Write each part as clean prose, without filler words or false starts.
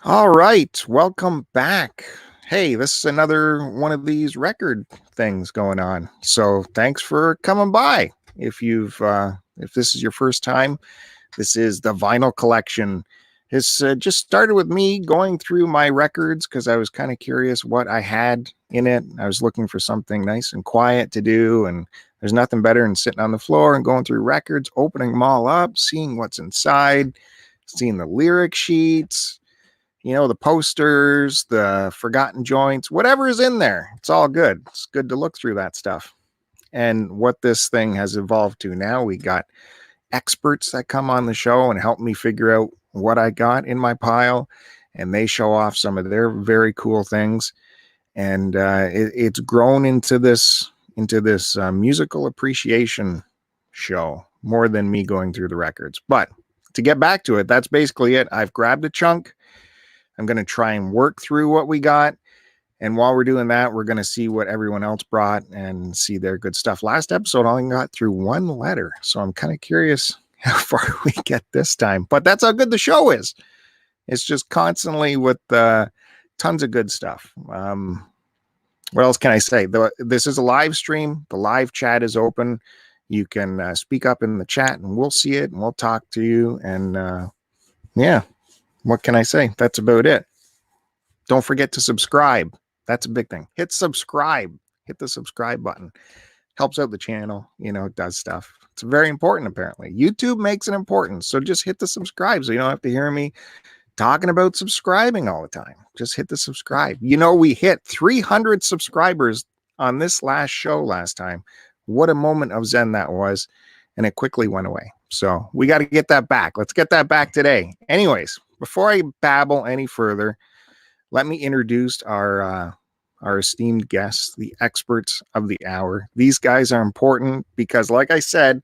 All right, welcome back. Hey, this is another one of these record things going on. So thanks for coming by. If this is your first time, this is the vinyl collection. It's just started with me going through my records because I was kind of curious what I had in it. I was looking for something nice and quiet to do, and there's nothing better than sitting on the floor and going through records, opening them all up, seeing what's inside, seeing the lyric sheets, the posters, the forgotten joints, whatever is in there. It's all good. It's good to look through that stuff. And what this thing has evolved to now, we got experts that come on the show and help me figure out what I got in my pile. And they show off some of their very cool things. And it's grown into this musical appreciation show more than me going through the records. But to get back to it, that's basically it. I've grabbed a chunk. I'm going to try and work through what we got. And while we're doing that, we're going to see what everyone else brought and see their good stuff. Last episode, I only got through one letter. So I'm kind of curious how far we get this time. But that's how good the show is. It's just constantly with tons of good stuff. What else can I say? This is a live stream. The live chat is open. You can speak up in the chat and we'll see it and we'll talk to you. And yeah. What can I say? That's about it. Don't forget to subscribe. That's a big thing. Hit subscribe. Hit the subscribe button. Helps out the channel. Does stuff. It's very important, apparently. YouTube makes it important. So just hit the subscribe so you don't have to hear me talking about subscribing all the time. Just hit the subscribe. We hit 300 subscribers on this last show last time. What a moment of zen that was. And it quickly went away. So we got to get that back. Let's get that back today. Anyways. Before I babble any further, let me introduce our esteemed guests, the experts of the hour. These guys are important because, like I said,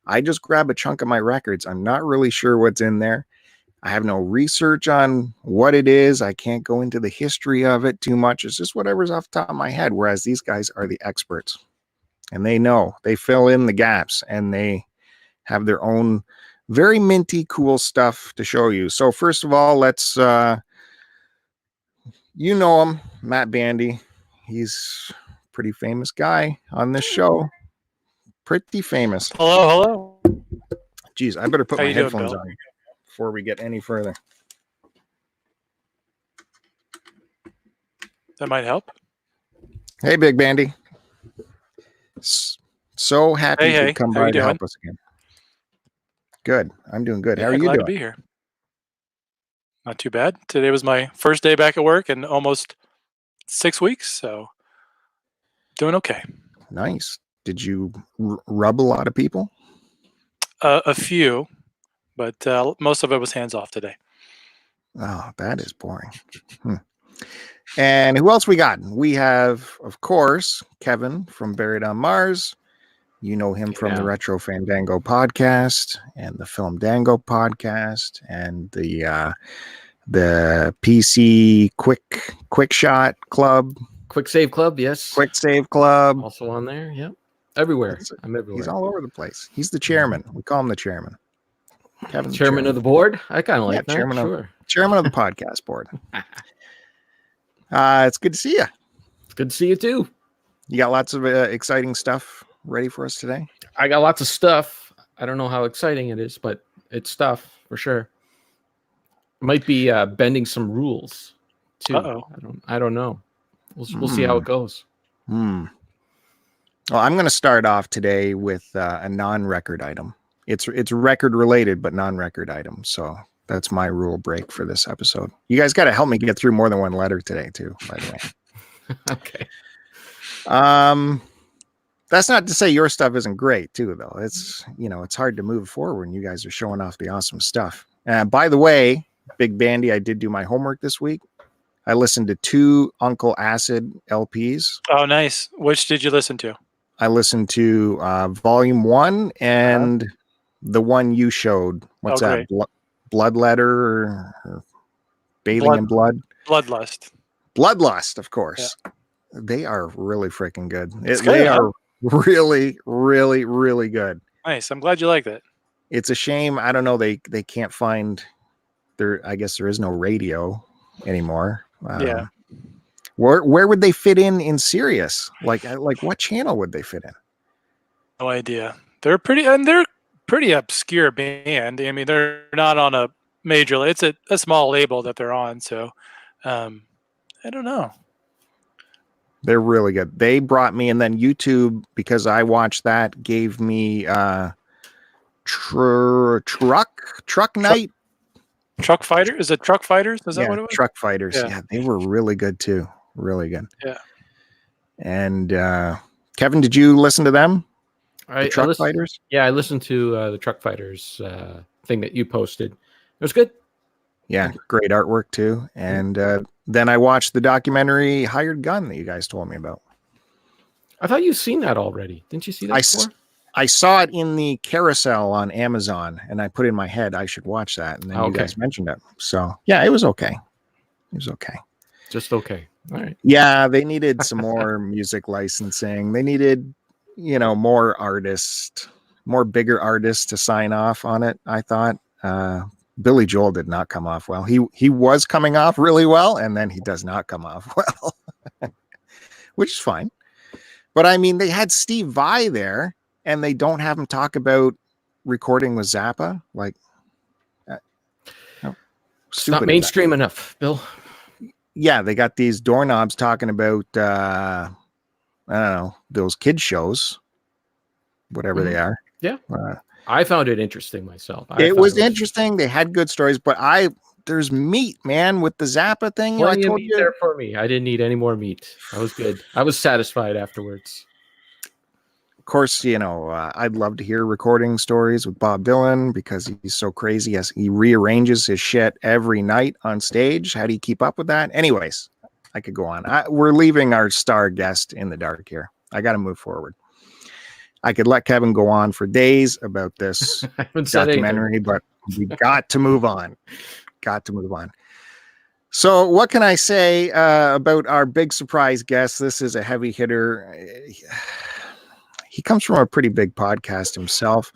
I just grab a chunk of my records. I'm not really sure what's in there. I have no research on what it is. I can't go into the history of it too much. It's just whatever's off the top of my head, whereas these guys are the experts. And they know. They fill in the gaps, and they have their own very minty, cool stuff to show you. So first of all, let's, you know him, Matt Bandy. He's a pretty famous guy on this show. Pretty famous. Hello. Geez, I better put my headphones on before we get any further. That might help. Hey, Big Bandy. So happy you could come by to help us again. Good. I'm doing good. How are you doing? Glad to be here. Not too bad. Today was my first day back at work in almost 6 weeks, so doing okay. Nice. Did you rub a lot of people? A few, but most of it was hands off today. Oh, that is boring. And who else we got? We have, of course, Kevin from Buried on Mars. You know him from the Retro Fandango podcast and the Film Dango podcast and the PC Quick Shot Club. Quick Save Club, yes. Quick Save Club. Also on there, yep. Everywhere. I'm everywhere. He's all over the place. He's the chairman. We call him the chairman. Kevin, chairman of the board? I kind of like that. Chairman of the podcast board. It's good to see you. It's good to see you too. You got lots of exciting stuff ready for us today? I got lots of stuff. I don't know how exciting it is, but it's stuff for sure. Might be bending some rules too. I don't know. We'll see how it goes. Well, I'm going to start off today with a non-record item. It's record related, but non-record item. So that's my rule break for this episode. You guys got to help me get through more than one letter today too, by the way. Okay. That's not to say your stuff isn't great too, though. It's, it's hard to move forward when you guys are showing off the awesome stuff. By the way, Big Bandy, I did do my homework this week. I listened to 2 Uncle Acid LPs. Oh, nice. Which did you listen to? I listened to Volume 1 and the one you showed. What's that? Bloodletter or Bathing in Blood? Bloodlust. Bloodlust, of course. Yeah. They are really freaking good. They are really, really, really good. Nice. I'm glad you like that. It's a shame. I don't know. They can't find there. I guess there is no radio anymore. Yeah. Where would they fit in Sirius? Like what channel would they fit in? No idea. They're pretty obscure band. I mean, they're not on a major. It's a small label that they're on. So, I don't know. They're really good. They brought me, and then YouTube, because I watched that, gave me Truck Night. Truck Fighter? Is it Truck Fighters? Is that what it was? Truck Fighters. Yeah, they were really good too. Really good. Yeah. And Kevin, did you listen to them? Truck Fighters? Yeah, I listened to the Truck Fighters thing that you posted. It was good. Yeah, great artwork too. And then I watched the documentary Hired Gun that you guys told me about. I thought you'd seen that already. Didn't you see that before? I saw it in the carousel on Amazon, and I put in my head I should watch that. And then you guys mentioned it. So, yeah, it was okay. It was okay. Just okay. All right. Yeah, they needed some more music licensing. They needed, more bigger artists to sign off on it, I thought. Billy Joel did not come off well. He was coming off really well, and then he does not come off well, which is fine. But I mean, they had Steve Vai there, and they don't have him talk about recording with Zappa. Like, it's not mainstream enough, Bill. Yeah, they got these doorknobs talking about I don't know, those kid shows, whatever they are. Yeah. I found it interesting myself. It was interesting. They had good stories, but there's meat, man, with the Zappa thing. I told you there for me. I didn't need any more meat. I was good. I was satisfied afterwards. Of course, I'd love to hear recording stories with Bob Dylan because he's so crazy. He rearranges his shit every night on stage. How do you keep up with that? Anyways, I could go on. We're leaving our star guest in the dark here. I got to move forward. I could let Kevin go on for days about this documentary, but we got to move on. So what can I say about our big surprise guest? This is a heavy hitter. He comes from a pretty big podcast himself.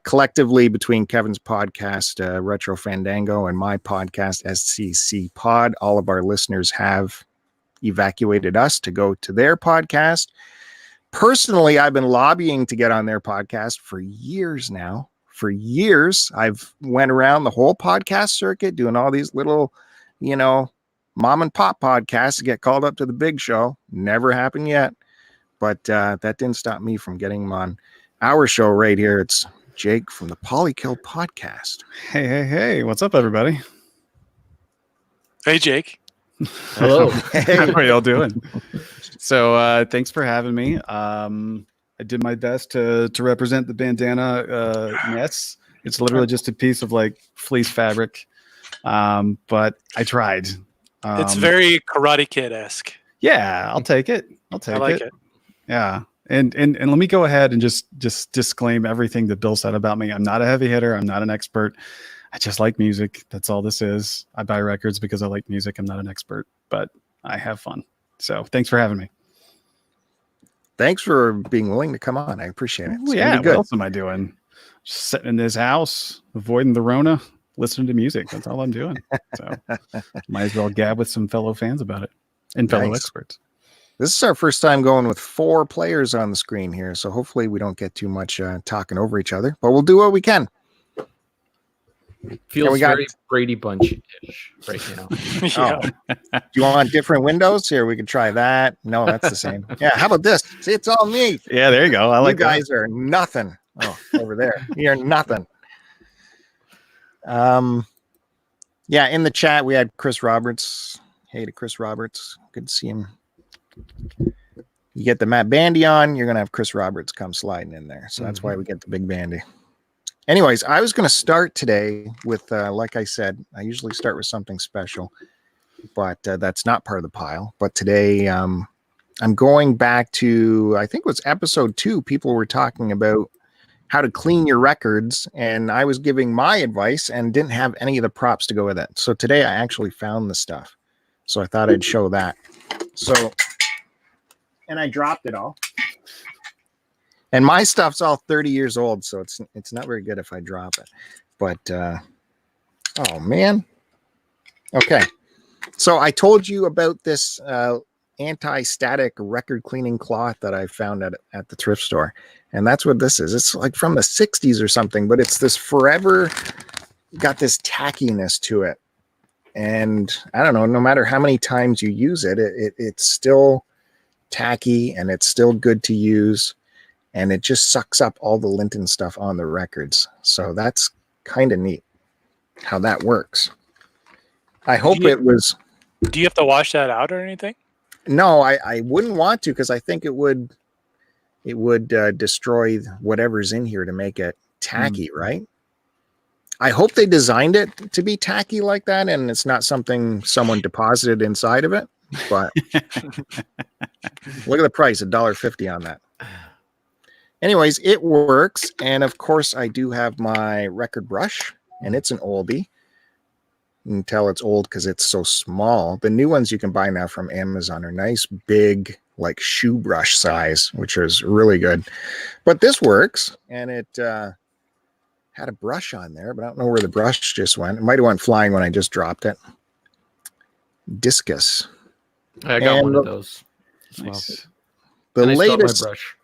Collectively, between Kevin's podcast, Retro Fandango, and my podcast, SCC Pod, all of our listeners have evacuated us to go to their podcast. Personally, I've been lobbying to get on their podcast for years now. For years, I've went around the whole podcast circuit doing all these little, mom and pop podcasts to get called up to the big show. Never happened yet. But that didn't stop me from getting him on our show right here. It's Jake from the Polykill Podcast. Hey. What's up, everybody? Hey, Jake. Hello. Hey. How are y'all doing? So thanks for having me. I did my best to represent the bandana nets. It's literally just a piece of like fleece fabric. But I tried. It's very Karate Kid-esque. Yeah, I'll take it. I like it. Yeah. And let me go ahead and just disclaim everything that Bill said about me. I'm not a heavy hitter. I'm not an expert. I just like music. That's all this is. I buy records because I like music. I'm not an expert, but I have fun. So thanks for having me. Thanks for being willing to come on. I appreciate it. Well, yeah. What else am I doing? Just sitting in this house, avoiding the Rona, listening to music. That's all I'm doing. So might as well gab with some fellow fans about it and fellow experts. This is our first time going with 4 players on the screen here. So hopefully we don't get too much talking over each other, but we'll do what we can. Feels very Brady Bunch-ish right now. Do you want different windows? Here, we can try that. No, that's the same. Yeah, how about this? See, it's all me. Yeah, there you go. I like you guys are nothing. Oh, over there. You're nothing. Yeah, in the chat, we had Chris Roberts. Hey to Chris Roberts. Good to see him. You get the Matt Bandy on, you're going to have Chris Roberts come sliding in there. So that's why we get the big Bandy. Anyways, I was going to start today with, like I said, I usually start with something special, but that's not part of the pile. But today, I'm going back to, I think it was episode 2. People were talking about how to clean your records, and I was giving my advice and didn't have any of the props to go with it. So today I actually found the stuff. So I thought I'd show that. So, and I dropped it all. And my stuff's all 30 years old, so it's not very good if I drop it. But, oh, man. Okay. So I told you about this anti-static record cleaning cloth that I found at the thrift store. And that's what this is. It's like from the 60s or something, but it's this forever, got this tackiness to it. And I don't know, no matter how many times you use it, it's still tacky and it's still good to use. And it just sucks up all the lint and stuff on the records. So that's kind of neat how that works. I hope it was. Do you have to wash that out or anything? No, I wouldn't want to, because I think it would destroy whatever's in here to make it tacky, right? I hope they designed it to be tacky like that, and it's not something someone deposited inside of it. But look at the price, $1.50 on that. Anyways, it works, and of course, I do have my record brush, and it's an oldie. You can tell it's old because it's so small. The new ones you can buy now from Amazon are nice, big, like shoe brush size, which is really good. But this works, and it had a brush on there, but I don't know where the brush just went. It might have went flying when I just dropped it. Discus. I got one of those as well. Nice. The And I still have my latest, brush.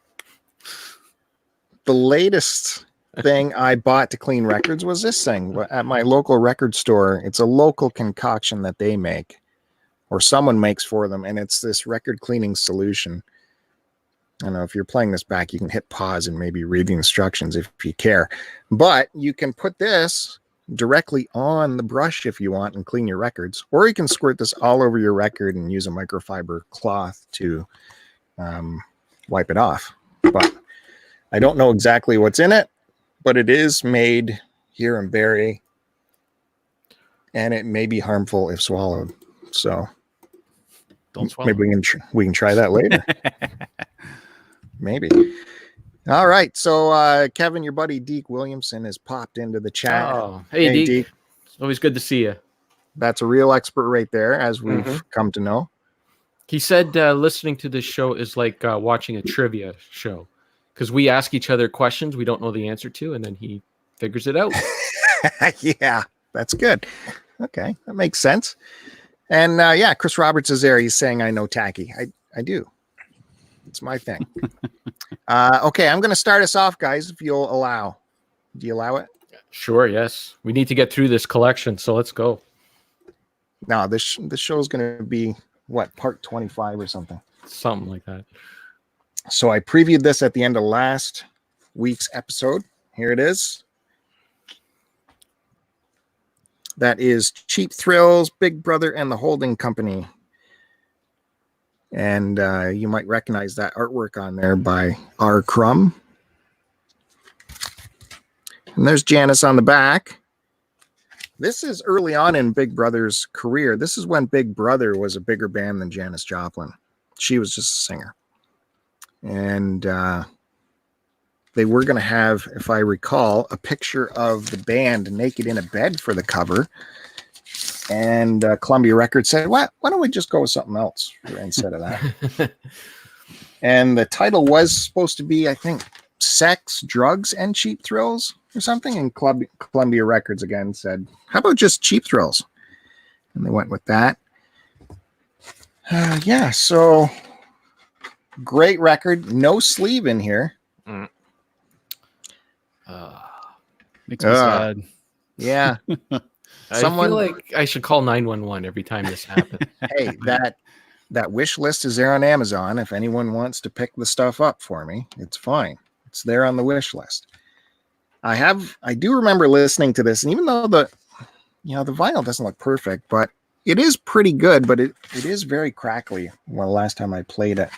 the latest thing I bought to clean records was this thing at my local record store. It's a local concoction that they make, or someone makes for them, and it's this record cleaning solution. I don't know, if you're playing this back, you can hit pause and maybe read the instructions if you care. But you can put this directly on the brush if you want and clean your records, or you can squirt this all over your record and use a microfiber cloth to wipe it off. But I don't know exactly what's in it, but it is made here in Barrie, and it may be harmful if swallowed. So Don't swallow. maybe we can try that later. Maybe. All right. So Kevin, your buddy Deke Williamson has popped into the chat. Oh, hey, Deke. It's always good to see you. That's a real expert right there, as we've come to know. He said listening to this show is like watching a trivia show, because we ask each other questions we don't know the answer to, and then he figures it out. Yeah, that's good. Okay, that makes sense. And yeah, Chris Roberts is there. He's saying, I know tacky. I do. It's my thing. Okay, I'm going to start us off, guys, if you'll allow. Do you allow it? Sure, yes. We need to get through this collection, so let's go. No, this show is going to be, what, part 25 or something? Something like that. So I previewed this at the end of last week's episode. Here it is. That is Cheap Thrills, Big Brother, and the Holding Company. And you might recognize that artwork on there by R. Crumb. And there's Janice on the back. This is early on in Big Brother's career. This is when Big Brother was a bigger band than Janis Joplin. She was just a singer. And they were going to have, if I recall, a picture of the band naked in a bed for the cover. And Columbia Records said, why don't we just go with something else instead of that? And the title was supposed to be, I think, Sex, Drugs, and Cheap Thrills or something. And Columbia Records again said, how about just Cheap Thrills? And they went with that. Yeah, so great record. No sleeve in here. Makes me sad. Yeah. I feel like I should call 911 every time this happens. Hey, that wish list is there on Amazon. If anyone wants to pick the stuff up for me, it's fine. It's there on the wish list. I do remember listening to this, and even though the vinyl doesn't look perfect, but it is pretty good, but it is very crackly. Well, last time I played it,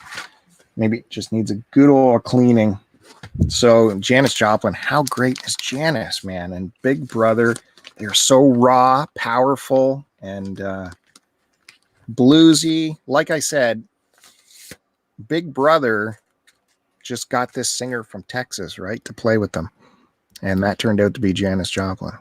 maybe it just needs a good old cleaning. So Janis Joplin, how great is Janice, man? And Big Brother, they're so raw, powerful, and bluesy. Like I said, Big Brother just got this singer from Texas, right, to play with them. And that turned out to be Janis Joplin.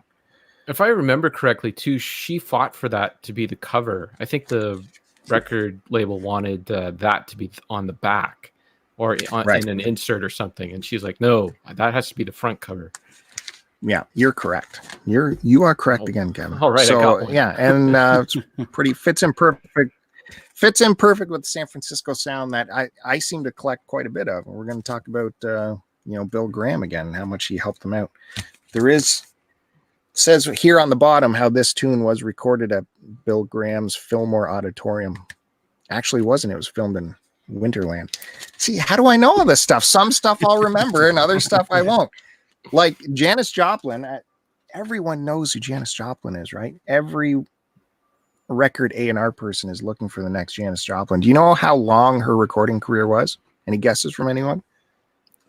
If I remember correctly, too, she fought for that to be the cover. I think the record label wanted that to be on the back or in an insert or something. And she's like, no, that has to be the front cover. Yeah, you're correct. You are correct again, Kevin. All right. So yeah, and it's pretty fits in perfect with the San Francisco sound that I seem to collect quite a bit of. And we're going to talk about Bill Graham again and how much he helped them out. Says here on the bottom how this tune was recorded at Bill Graham's Fillmore Auditorium. Actually, wasn't. It was filmed in Winterland. See, how do I know all this stuff? Some stuff I'll remember and other stuff I won't. Like Janice Joplin, everyone knows who Janice Joplin is, right? Every record A&R person is looking for the next Janice Joplin. Do you know how long her recording career was? Any guesses from anyone?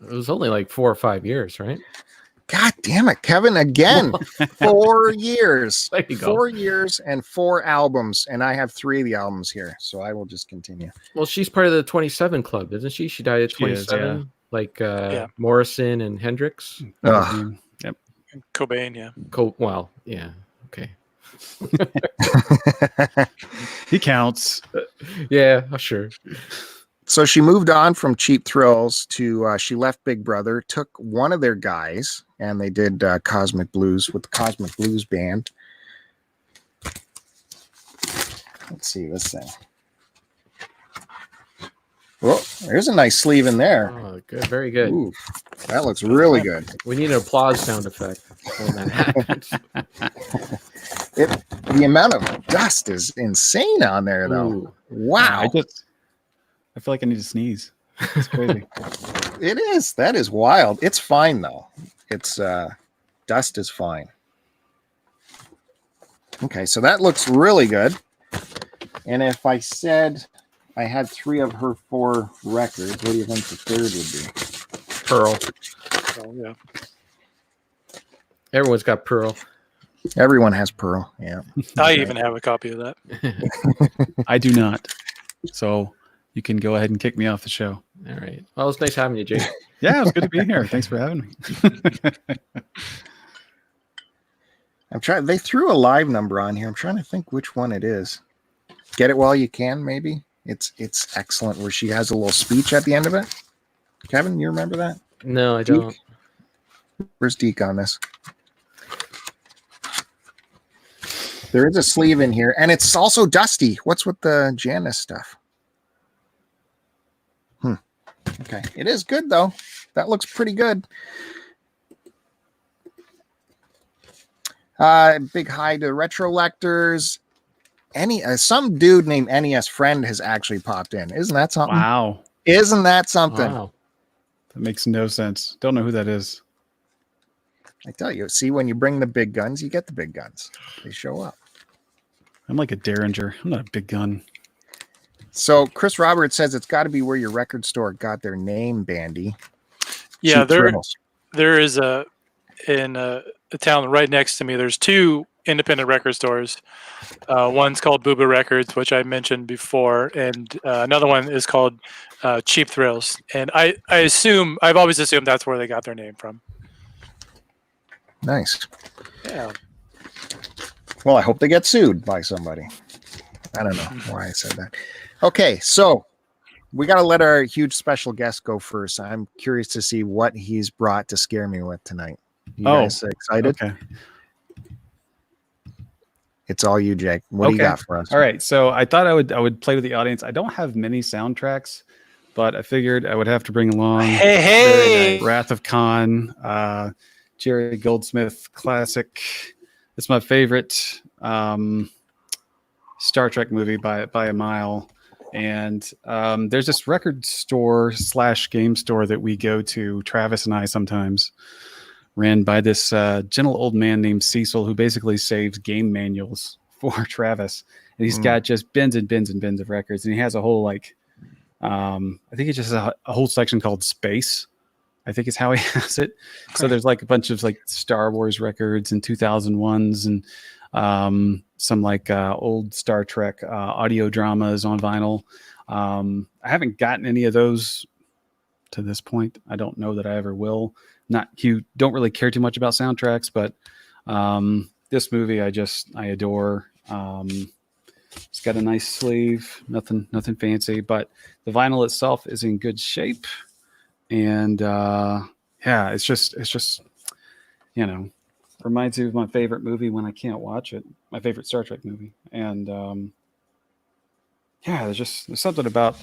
It was only like 4 or 5 years, right? God damn it, Kevin, again. 4 years. There you go. 4 years and 4 albums, and I have 3 of the albums here, so I will just continue. Well, she's part of the 27 Club, isn't she? She died at 27, yeah. like Morrison and Hendrix. Yep. Cobain, yeah. Well, yeah. Okay. He counts. Yeah, sure. So she moved on from Cheap Thrills to she left Big Brother, took one of their guys, and they did Cosmic Blues with the Cosmic Blues Band. Let's see this thing. Well, there's a nice sleeve in there. Oh, good, very good. Ooh, that looks really good. We need an applause sound effect when that happens. The amount of dust is insane on there, though. Ooh. Wow. I feel like I need to sneeze. It's crazy. It is. That is wild. It's fine, though. It's dust is fine. Okay, so that looks really good. And if I said I had 3 of her 4 records, what do you think the third would be? Pearl. Oh, yeah. Everyone's got Pearl. Everyone has Pearl. Yeah. I even have a copy of that. I do not. So you can go ahead and kick me off the show. All right. Well, it's nice having you, Jake. Yeah, it was good to be here. Thanks for having me. I'm trying. They threw a live number on here. I'm trying to think which one it is. Get It While You Can, maybe. It's excellent. Where she has a little speech at the end of it. Kevin, you remember that? No, I Deke? don't. Where's Deke on this? There is a sleeve in here, and it's also dusty. What's with the Janice stuff? Okay, it is good though. That looks pretty good. Big hi to retro lectors. Some dude named NES Friend has actually popped in. Isn't that something? Wow. Isn't that something? Wow. That makes no sense. Don't know who that is. I tell you, see, when you bring the big guns, you get the big guns. They show up. I'm like a Derringer. I'm not a big gun. So Chris Roberts says it's got to be where your record store got their name, Bandy. Yeah, Cheap Thrills. there is in a town right next to me. There's 2 independent record stores. One's called Boo Boo Records, which I mentioned before, and another one is called Cheap Thrills. And I've always assumed that's where they got their name from. Nice. Yeah. Well, I hope they get sued by somebody. I don't know why I said that. Okay, so we got to let our huge special guest go first. I'm curious to see what he's brought to scare me with tonight. You guys excited? Okay. It's all you, Jake. What do you got for us? All right. So I thought I would play with the audience. I don't have many soundtracks, but I figured I would have to bring along Hey. Wrath of Khan, Jerry Goldsmith classic. It's my favorite Star Trek movie by a mile. And there's this record store / game store that we go to, Travis and I sometimes, ran by this gentle old man named Cecil, who basically saves game manuals for Travis. And he's got just bins and bins and bins of records. And he has a whole I think he just has a whole section called Space, I think is how he has it. So there's like a bunch of like Star Wars records and 2001s and some old Star Trek audio dramas on vinyl. I haven't gotten any of those to this point. I don't know that I ever will. Don't really care too much about soundtracks, but this movie I adore. It's got a nice sleeve, nothing fancy, but the vinyl itself is in good shape. And it's just reminds me of my favorite movie when I can't watch it. My favorite Star Trek movie, and there's something about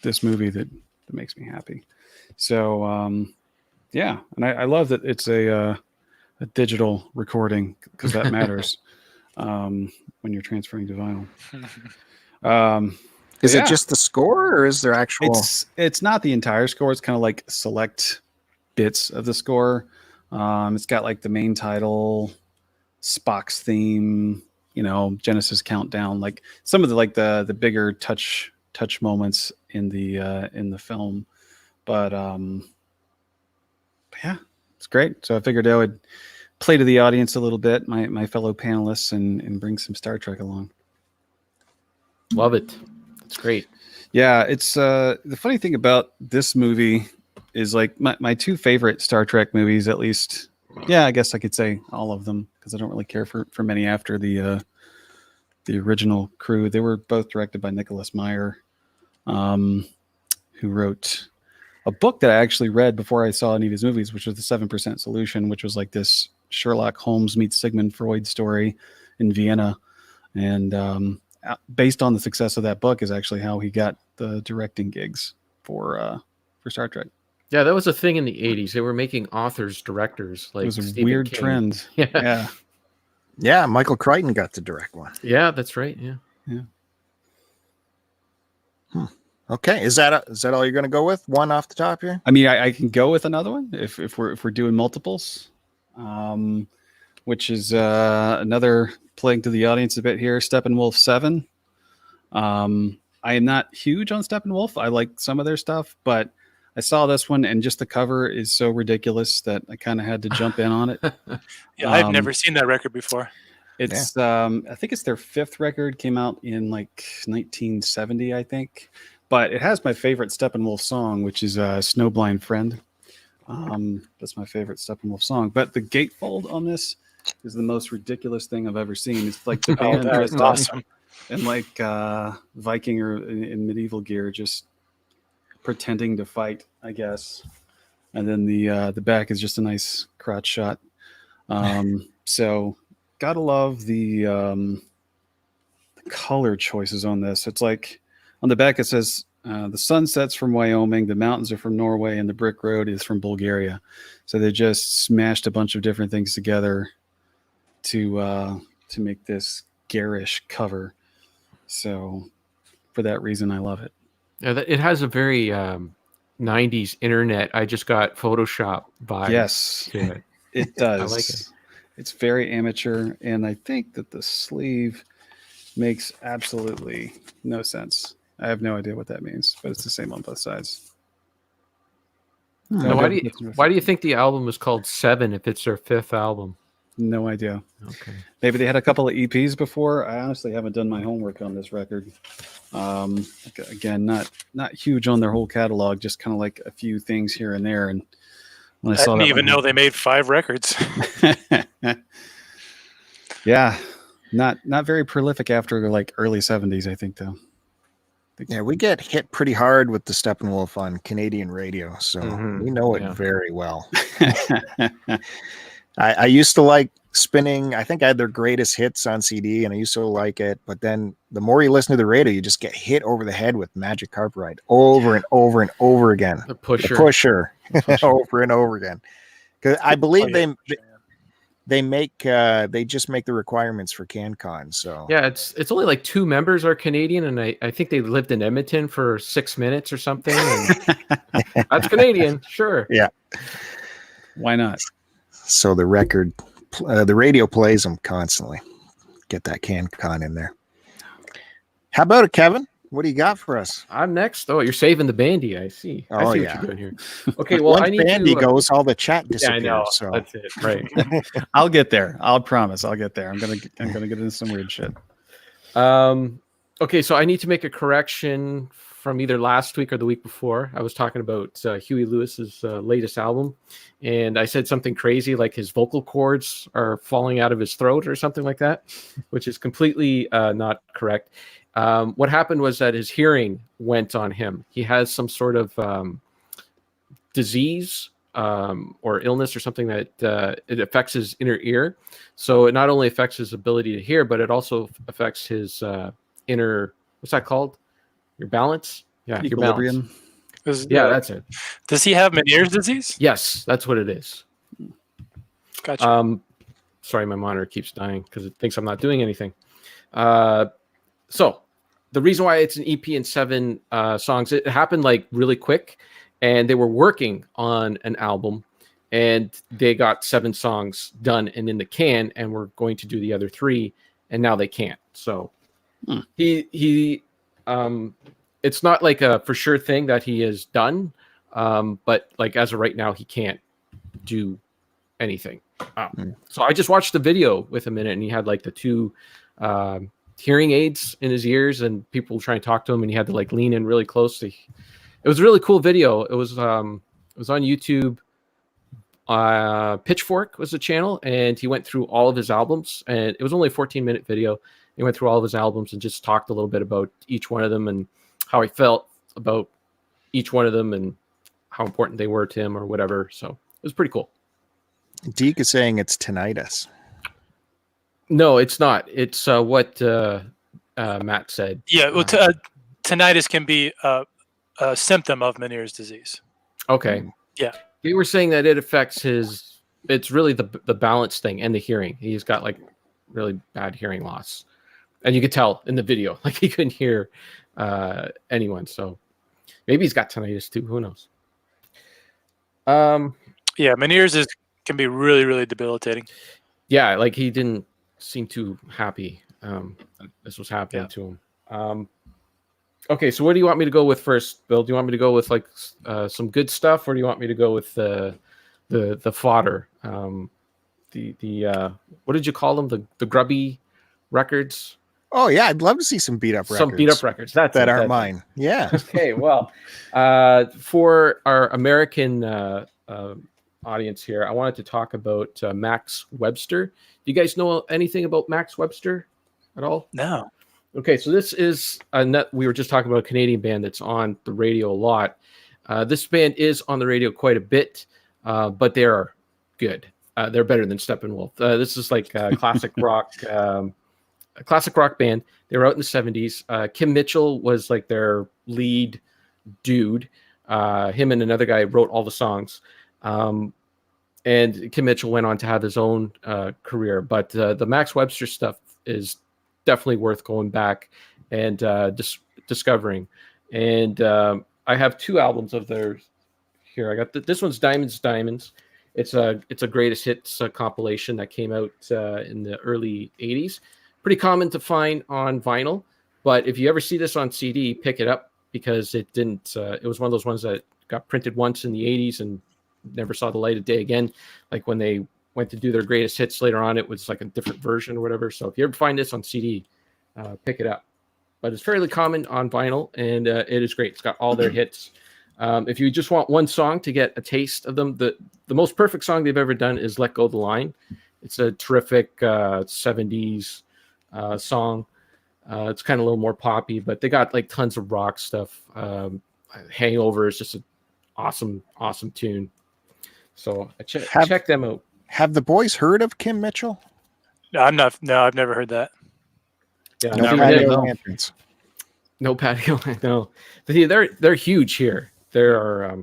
this movie that makes me happy. So and I love that it's a digital recording, because that matters when you're transferring to vinyl. Is it just the score, or is there actual? It's not the entire score. It's kind of like select bits of the score. It's got like the main title, Spock's theme, Genesis countdown, like some of the bigger touch moments in the film. But it's great. So I figured I would play to the audience a little bit, my fellow panelists, and bring some Star Trek along. Love it. It's great. Yeah, it's the funny thing about this movie is like my two favorite Star Trek movies, at least. Yeah, I guess I could say all of them, because I don't really care for many after the original crew. They were both directed by Nicholas Meyer, who wrote a book that I actually read before I saw any of his movies, which was The 7% Solution, which was like this Sherlock Holmes meets Sigmund Freud story in Vienna. And based on the success of that book is actually how he got the directing gigs for Star Trek. Yeah, that was a thing in the 80s. They were making authors directors. Like, it was a Stephen weird King. trend. Yeah. Yeah, Michael Crichton got to direct one. Yeah, that's right. Yeah. Okay, is that all you're going to go with? One off the top here? I mean, I can go with another one if we're doing multiples, which is another playing to the audience a bit here. Steppenwolf 7. I am not huge on Steppenwolf. I like some of their stuff, but I saw this one, and just the cover is so ridiculous that I kind of had to jump in on it. Yeah, I've never seen that record before. It's I think it's their 5th record, came out in like 1970, I think. But it has my favorite Steppenwolf song, which is Snowblind Friend. That's my favorite Steppenwolf song. But the gatefold on this is the most ridiculous thing I've ever seen. It's like the band dressed up in like Viking or in medieval gear, just pretending to fight, I guess. And then the back is just a nice crotch shot. So gotta love the color choices on this. It's like on the back it says the sun sets from Wyoming, the mountains are from Norway, and the brick road is from Bulgaria. So they just smashed a bunch of different things together to make this garish cover. So for that reason, I love it. Yeah, it has a very 90s internet. I just got Photoshop vibes. Yes, to it. It does. I like it. It's very amateur, and I think that the sleeve makes absolutely no sense. I have no idea what that means, but it's the same on both sides. Now, why do you think the album is called 7 if it's their 5th album? No idea. Okay. Maybe they had a couple of EPs before. I honestly haven't done my homework on this record. Again, not huge on their whole catalog, just kind of like a few things here and there. And when I didn't even know they made 5 records. Yeah, not very prolific after like early 70s, I think, though. Yeah, we get hit pretty hard with the Steppenwolf on Canadian radio, so we know it very well. I used to like spinning. I think I had their greatest hits on CD, and I used to like it. But then the more you listen to the radio, you just get hit over the head with Magic Carpet Ride over and over and over again. The Pusher. Over and over again. Because I believe they just make the requirements for CanCon. So yeah, it's only like 2 members are Canadian, and I think they lived in Edmonton for 6 minutes or something. And that's Canadian, sure. Yeah, why not? So the radio plays them constantly. Get that CanCon in there. How about it, Kevin? What do you got for us? I'm next. Oh, you're saving the Bandy. I see. Oh, I see yeah. what you're doing here. Okay, well, once I need Bandy to, goes, all the chat disappears. Yeah, I know. So That's it. Right. I'll get there. I'll promise. I'll get there. I'm gonna get into some weird shit. Okay, so I need to make a correction from either last week or the week before. I was talking about Huey Lewis's latest album, and I said something crazy like his vocal cords are falling out of his throat or something like that, which is completely not correct. What happened was that his hearing went on him. He has some sort of disease or illness or something that it affects his inner ear. So it not only affects his ability to hear, but it also affects his inner, what's that called? Your balance? Yeah, Equilibrium. Your balance. Yeah, that's it. Does he have Meniere's disease? Yes, that's what it is. Gotcha. Sorry, my monitor keeps dying because it thinks I'm not doing anything. So the reason why it's an EP and 7 songs, it happened like really quick, and they were working on an album, and they got 7 songs done and in the can, and we're going to do the other 3, and now they can't. So he it's not like a for sure thing that he has done, but like as of right now, he can't do anything. So I just watched the video with him in it, and he had like the 2 hearing aids in his ears, and people trying to talk to him, and he had to like lean in really close. It was a really cool video. It was on YouTube. Pitchfork was the channel, and he went through all of his albums, and it was only a 14-minute video. He went through all of his albums and just talked a little bit about each one of them and how he felt about each one of them and how important they were to him or whatever. So it was pretty cool. Deke is saying it's tinnitus. No, it's not. It's what Matt said. Yeah, well, tinnitus can be a symptom of Meniere's disease. Okay. Yeah. They were saying that it affects it's really the balance thing and the hearing. He's got like really bad hearing loss. And you could tell in the video, like he couldn't hear anyone. So maybe he's got tinnitus too. Who knows? Yeah, Meniere's can be really, really debilitating. Yeah, like he didn't seem too happy this was happening to him. Okay, so what do you want me to go with first, Bill? Do you want me to go with like some good stuff, or do you want me to go with the fodder? The what did you call them? The grubby records? Oh yeah, I'd love to see some beat up records. Some beat up records. That aren't mine. Yeah. Okay, well, for our American audience here, I wanted to talk about Max Webster. Do you guys know anything about Max Webster at all? No. Okay, so this is we were just talking about a Canadian band that's on the radio a lot. This band is on the radio quite a bit, but they are good. They're better than Steppenwolf. This is like classic rock, a classic rock band. They were out in the 70s. Kim Mitchell was like their lead dude. Him and another guy wrote all the songs. And Kim Mitchell went on to have his own career. But the Max Webster stuff is definitely worth going back and discovering. And I have 2 albums of theirs here. I got this one's Diamonds. It's a greatest hits compilation that came out in the early 80s. Pretty common to find on vinyl, but if you ever see this on CD, pick it up because it didn't. It was one of those ones that got printed once in the 80s and never saw the light of day again. Like when they went to do their greatest hits later on, it was like a different version or whatever. So if you ever find this on CD, pick it up. But it's fairly common on vinyl, and it is great. It's got all their hits. If you just want one song to get a taste of them, the most perfect song they've ever done is Let Go the Line. It's a terrific 70s song. It's kind of a little more poppy, but they got like tons of rock stuff. Hangover is just an awesome tune. So check them out. Have the boys heard of Kim Mitchell? No, I'm not. No, I've never heard that. Yeah, no patio entrance. No patio. No, they're huge here. They're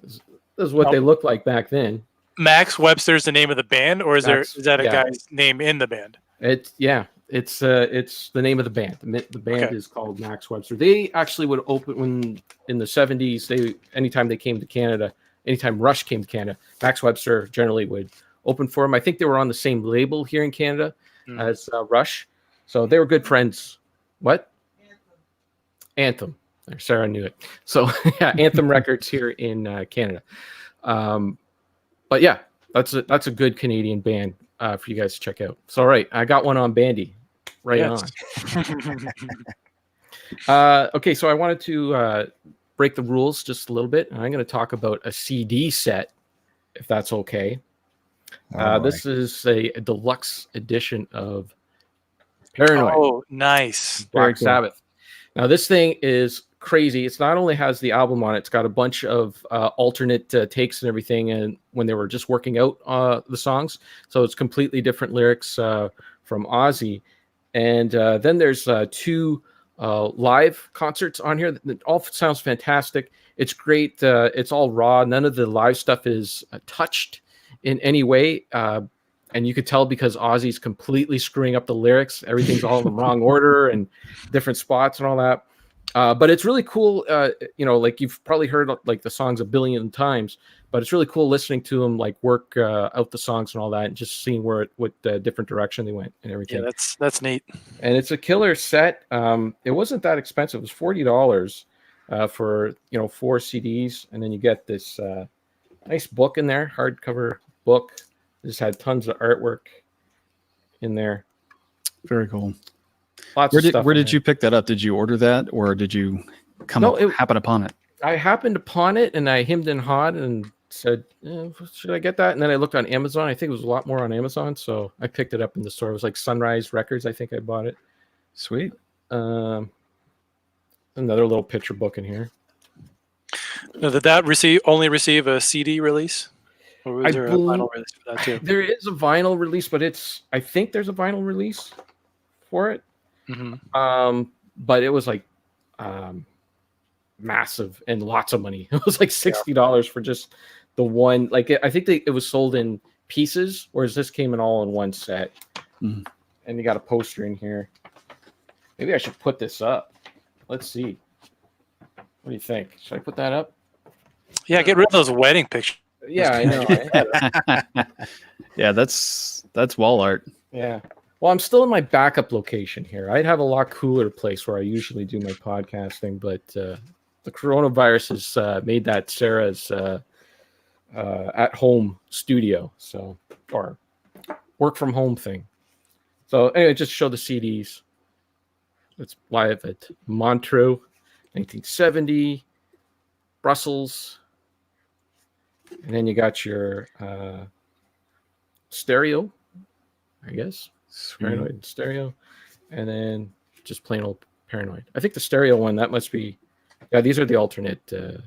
this is what they looked like back then. Max Webster's the name of the band, or is that a guy's name in the band? It's the name of the band. The band is called Max Webster. They actually would open when in the 70s. Anytime they came to Canada, anytime Rush came to Canada, Max Webster generally would open for them. I think they were on the same label here in Canada as Rush, so they were good friends. What? Anthem. There, Sarah knew it. So yeah, Anthem Records here in Canada. But yeah, that's a good Canadian band for you guys to check out. So all right, I got one on Bandy. Right on. Okay, so I wanted to break the rules just a little bit, and I'm going to talk about a CD set, if that's okay. This is a deluxe edition of Paranoid. Oh, nice. Black Sabbath. Now, this thing is crazy. It's not only has the album on it, it's got a bunch of alternate takes and everything, and when they were just working out the songs, so it's completely different lyrics from Ozzy. And then there's 2 live concerts on here that all sounds fantastic. It's great. It's all raw. None of the live stuff is touched in any way, and you could tell because Ozzy's completely screwing up the lyrics. Everything's all in the wrong order and different spots and all that. But it's really cool. Like you've probably heard like the songs a billion times, but it's really cool listening to them like work out the songs and all that, and just seeing what different direction they went and everything. Yeah, that's neat. And it's a killer set. It wasn't that expensive. It was $40 for 4 CDs, and then you get this nice book in there, hardcover book. Just had tons of artwork in there. Very cool. Lots where of did, stuff where did you pick that up? Did you order that, or did you happen upon it? I happened upon it, and I hemmed and hawed and said, should I get that? And then I looked on Amazon. I think it was a lot more on Amazon, so I picked it up in the store. It was like Sunrise Records, I think I bought it. Sweet. Another little picture book in here. Now, did that only receive a CD release? Or was there a vinyl release for that too? There is a vinyl release, but I think there's a vinyl release for it. Mm-hmm. But it was like massive and lots of money. It was like $60 for just the one. Like I think it was sold in pieces, whereas this came in all in one set. Mm-hmm. And you got a poster in here. Maybe I should put this up. Let's see. What do you think? Should I put that up? Yeah, get rid of those wedding pictures. Yeah, I know. Yeah, that's wall art. Yeah. Well, I'm still in my backup location here. I'd have a lot cooler place where I usually do my podcasting, but the coronavirus has made that Sarah's at-home studio, or work from home thing. So anyway, just show the CDs. It's live at Montreux, 1970, Brussels, and then you got your stereo, I guess. Paranoid stereo, and then just plain old Paranoid. I think the stereo one, that must be, these are the alternate. The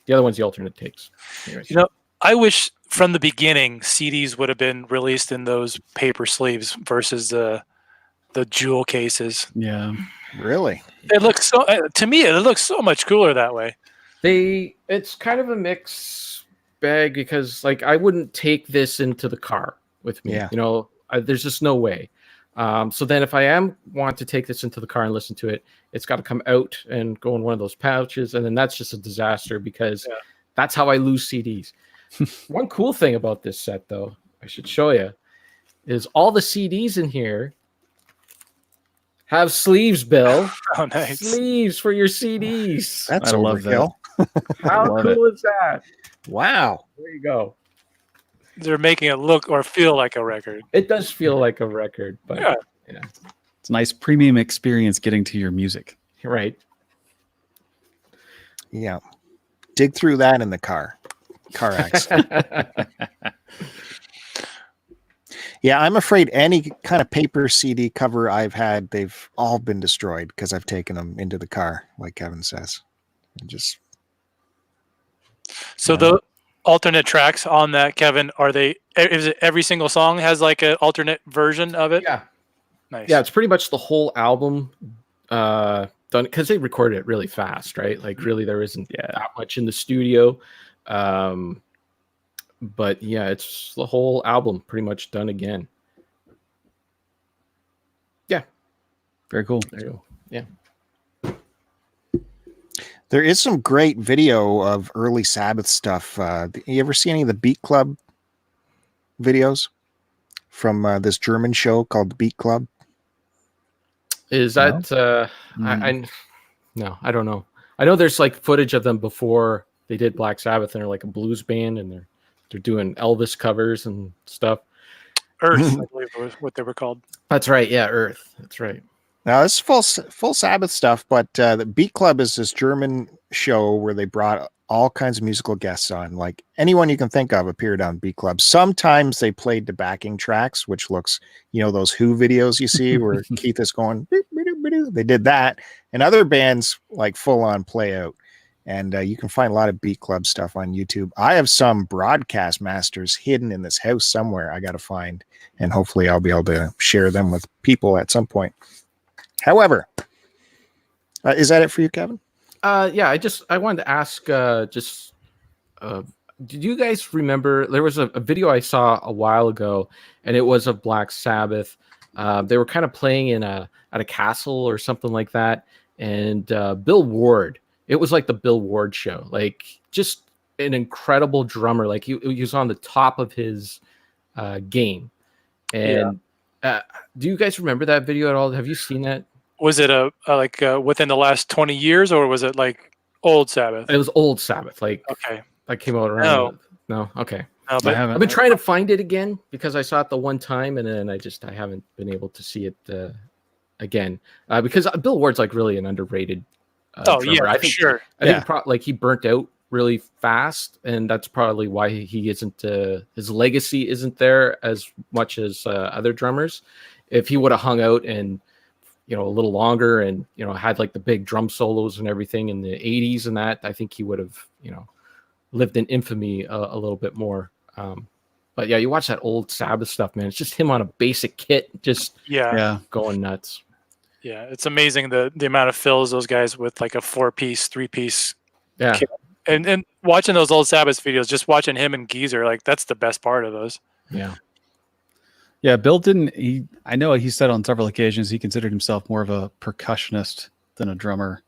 other one's the alternate takes. Anyways. I wish from the beginning CDs would have been released in those paper sleeves versus the jewel cases. Yeah, really. It looks to me it looks so much cooler that way. It's kind of a mix bag because like I wouldn't take this into the car with me. Yeah. There's just no way. So then if I want to take this into the car and listen to it, it's got to come out and go in one of those pouches. And then that's just a disaster because that's how I lose CDs. One cool thing about this set, though, I should show you, is all the CDs in here have sleeves, Bill. Oh, nice. Sleeves for your CDs. That's overkill. How cool is that? Wow. There you go. They're making it look or feel like a record. It does feel like a record, but yeah. It's a nice premium experience getting to your music. Right. Yeah. Dig through that in the car accident. Yeah, I'm afraid any kind of paper CD cover I've had, they've all been destroyed because I've taken them into the car, like Kevin says. So the alternate tracks on that, Kevin, is it every single song has like an alternate version of it? Yeah. Nice. Yeah, it's pretty much the whole album done because they recorded it really fast, right? Like really there isn't that much in the studio. But yeah, it's the whole album pretty much done again. Yeah. Very cool. There you go. Yeah. There is some great video of early Sabbath stuff. You ever see any of the Beat Club videos from this German show called the Beat Club? Is that no, I don't know. I know there's like footage of them before they did Black Sabbath, and they're like a blues band, and they're doing Elvis covers and stuff. Earth, I believe was what they were called. That's right. Yeah, Earth. That's right. Now this is full Sabbath stuff, but the Beat Club is this German show where they brought all kinds of musical guests on. Like anyone you can think of appeared on Beat Club. Sometimes they played the backing tracks, which looks, those Who videos you see where Keith is going, beep, beep, beep, They did that, and other bands like full on play out. And you can find a lot of Beat Club stuff on YouTube. I have some broadcast masters hidden in this house somewhere I got to find, and hopefully I'll be able to share them with people at some point. However, is that it for you, Kevin? Yeah, I wanted to ask, did you guys remember, there was a video I saw a while ago, and it was of Black Sabbath. They were kind of playing at a castle or something like that, and Bill Ward, it was like the Bill Ward show, like just an incredible drummer. Like he was on the top of his game. And do you guys remember that video at all? Have you seen that? Was it within the last 20 years, or was it like old Sabbath? It was old Sabbath. Like, okay, that came out around. No, okay. No, but I've been trying to find it again because I saw it the one time, and then I haven't been able to see it again because Bill Ward's like really an underrated. Drummer. I think sure. I think like he burnt out really fast, and that's probably why he isn't. His legacy isn't there as much as other drummers. If he would have hung out and a little longer, and had like the big drum solos and everything in the 80s and that, I think he would have lived in infamy a little bit more. But yeah, you watch that old Sabbath stuff, man. It's just him on a basic kit, just going nuts. Yeah, it's amazing the amount of fills those guys with like a 4-piece, 3-piece. Yeah. Kit. And watching those old Sabbath videos, just watching him and Geezer, like that's the best part of those. Yeah. Yeah, Bill I know he said on several occasions he considered himself more of a percussionist than a drummer.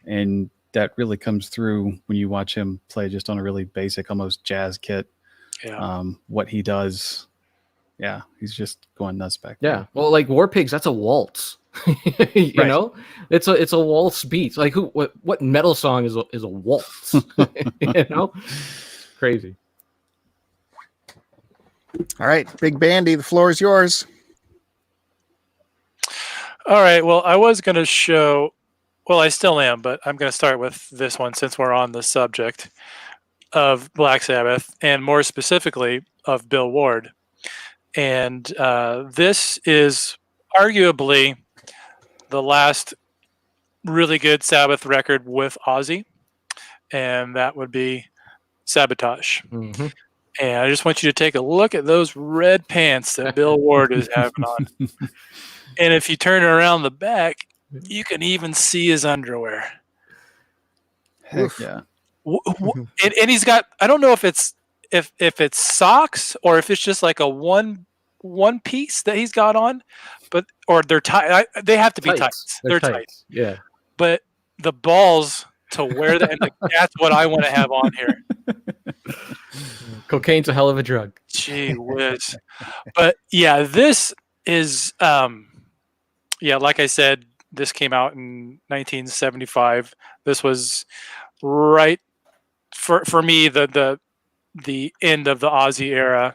And that really comes through when you watch him play just on a really basic, almost jazz kit. Yeah. What he does. Yeah, he's just going nuts back there. Yeah. Well, like War Pigs, that's a waltz. you know, it's a waltz beat. Like what metal song is a waltz? Crazy. All right, Big Bandy, the floor is yours. All right. Well, I was going to show. Well, I still am, but I'm going to start with this one since we're on the subject of Black Sabbath, and more specifically of Bill Ward. And this is arguably the last really good Sabbath record with Ozzy, and that would be Sabotage. Mm-hmm. And I just want you to take a look at those red pants that Bill Ward is having on. And if you turn around the back, you can even see his underwear. Heck yeah. And he's got, I don't know if it's socks or if it's just like a one piece that he's got on, or they're tight. They have to be tights. They're tights. Yeah. But the balls to wear that, and that's what I want to have on here. Cocaine's a hell of a drug. Gee whiz. But yeah, this is like I said, this came out in 1975. This was right for me the end of the Ozzy era.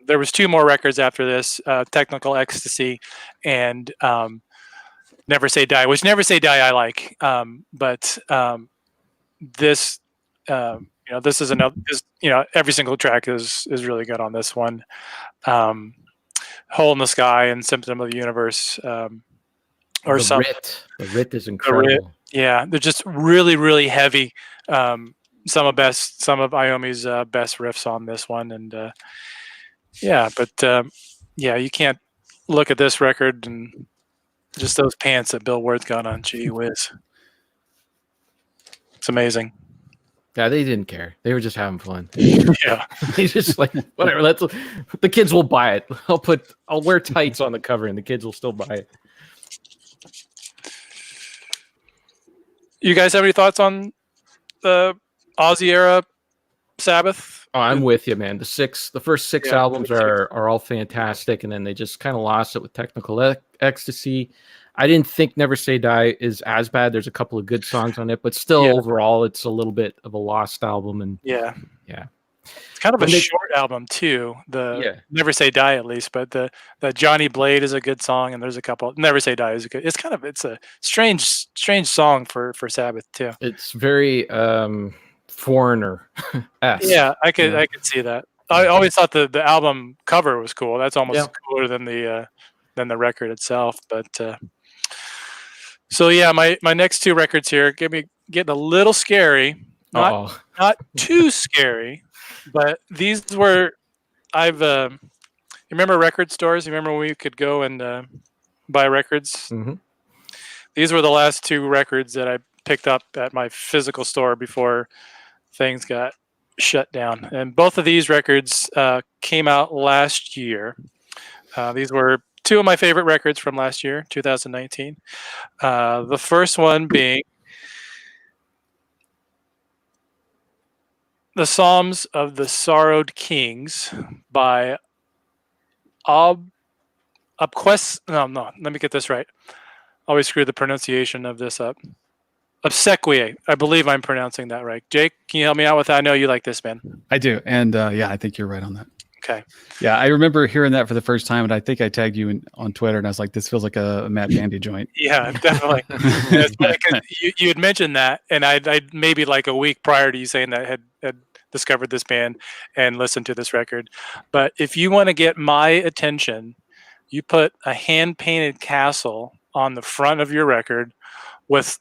There was 2 more records after this, Technical Ecstasy and Never Say Die, which Never Say Die I like. But this this is another. Every single track is really good on this one. Hole in the Sky and Symptom of the Universe. Or some. The Writ is incredible. They're just really, really heavy. Some of Iommi's best riffs on this one, and you can't look at this record and just those pants that Bill Ward's got on. Gee whiz, it's amazing. Yeah, they didn't care. They were just having fun. Yeah, they just like whatever. The kids will buy it. I'll wear tights on the cover, and the kids will still buy it. You guys have any thoughts on the Ozzy era Sabbath? Oh, I'm with you, man. The first six albums are all fantastic, and then they just kind of lost it with Technical Ecstasy. I didn't think Never Say Die is as bad. There's a couple of good songs on it, but still overall it's a little bit of a lost album. And it's kind of a short album too. Never Say Die, at least, but the Johnny Blade is a good song, and there's a couple. Never Say Die is a good. It's a strange song for Sabbath too. It's very Foreigner. Yeah, I could see that. I always thought the album cover was cool. That's almost cooler than the record itself. But So yeah, my next two records here getting a little scary. Not too scary, but these were you remember record stores? You remember when we could go and buy records? Mm-hmm. These were the last two records that I picked up at my physical store before things got shut down. And both of these records came out last year. These were two of my favorite records from last year, 2019. The first one being The Psalms of the Sorrowed Kings by let me get this right. Always screw the pronunciation of this up. Obsequiae. I believe I'm pronouncing that right. Jake, can you help me out with that? I know you like this, man. I do. And yeah, I think you're right on that. Okay. Yeah, I remember hearing that for the first time, and I think I tagged you on Twitter, and I was like, this feels like a Matt Bandy joint. Yeah, definitely. You had mentioned that, and I'd maybe like a week prior to you saying that had discovered this band and listened to this record. But if you want to get my attention, you put a hand-painted castle on the front of your record with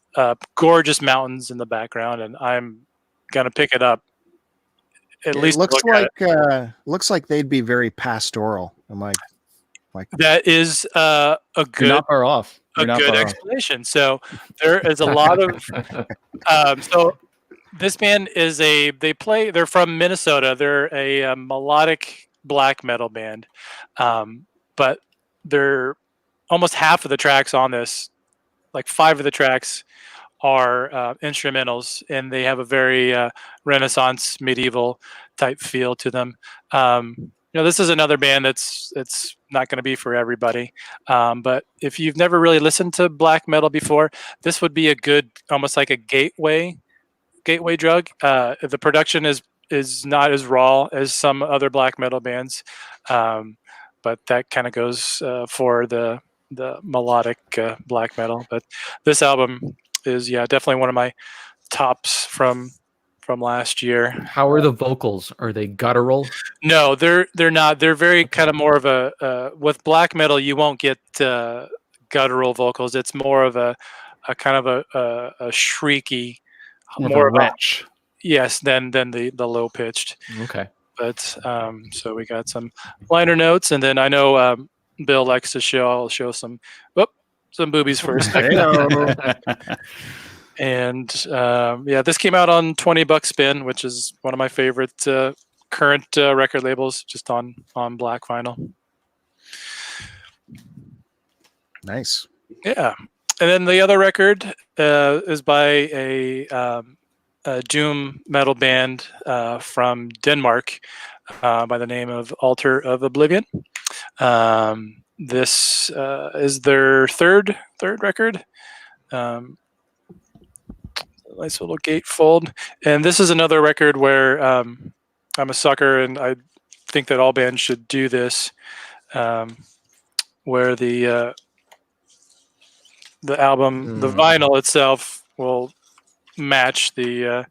gorgeous mountains in the background, and I'm gonna pick it up. At least looks like they'd be very pastoral. I'm like that is a good, You're not far off. a good explanation. So there is a lot of so this band is they're from Minnesota. They're a melodic black metal band, but they're almost half of the tracks on this, like 5 of the tracks are instrumentals, and they have a very Renaissance medieval type feel to them. This is another band that's not going to be for everybody, but if you've never really listened to black metal before, this would be a good, almost like a gateway drug. The production is not as raw as some other black metal bands, but that kind of goes for the melodic black metal. But this album is definitely one of my tops from last year. How are the vocals? Are they guttural? No, they're not. They're very kind of more of a with black metal you won't get guttural vocals. It's more of a kind of a shrieky, more of a retch. Yes, than the low pitched. Okay. But so we got some liner notes, and then I know Bill likes to show. I'll show some boobies for a second. And this came out on $20 Spin, which is one of my favorite current record labels, just on black vinyl. Nice. Yeah, and then the other record is by a doom metal band from Denmark by the name of Altar of Oblivion. This is their third record. Nice little gatefold. And this is another record where I'm a sucker, and I think that all bands should do this, where the album, the vinyl itself will match the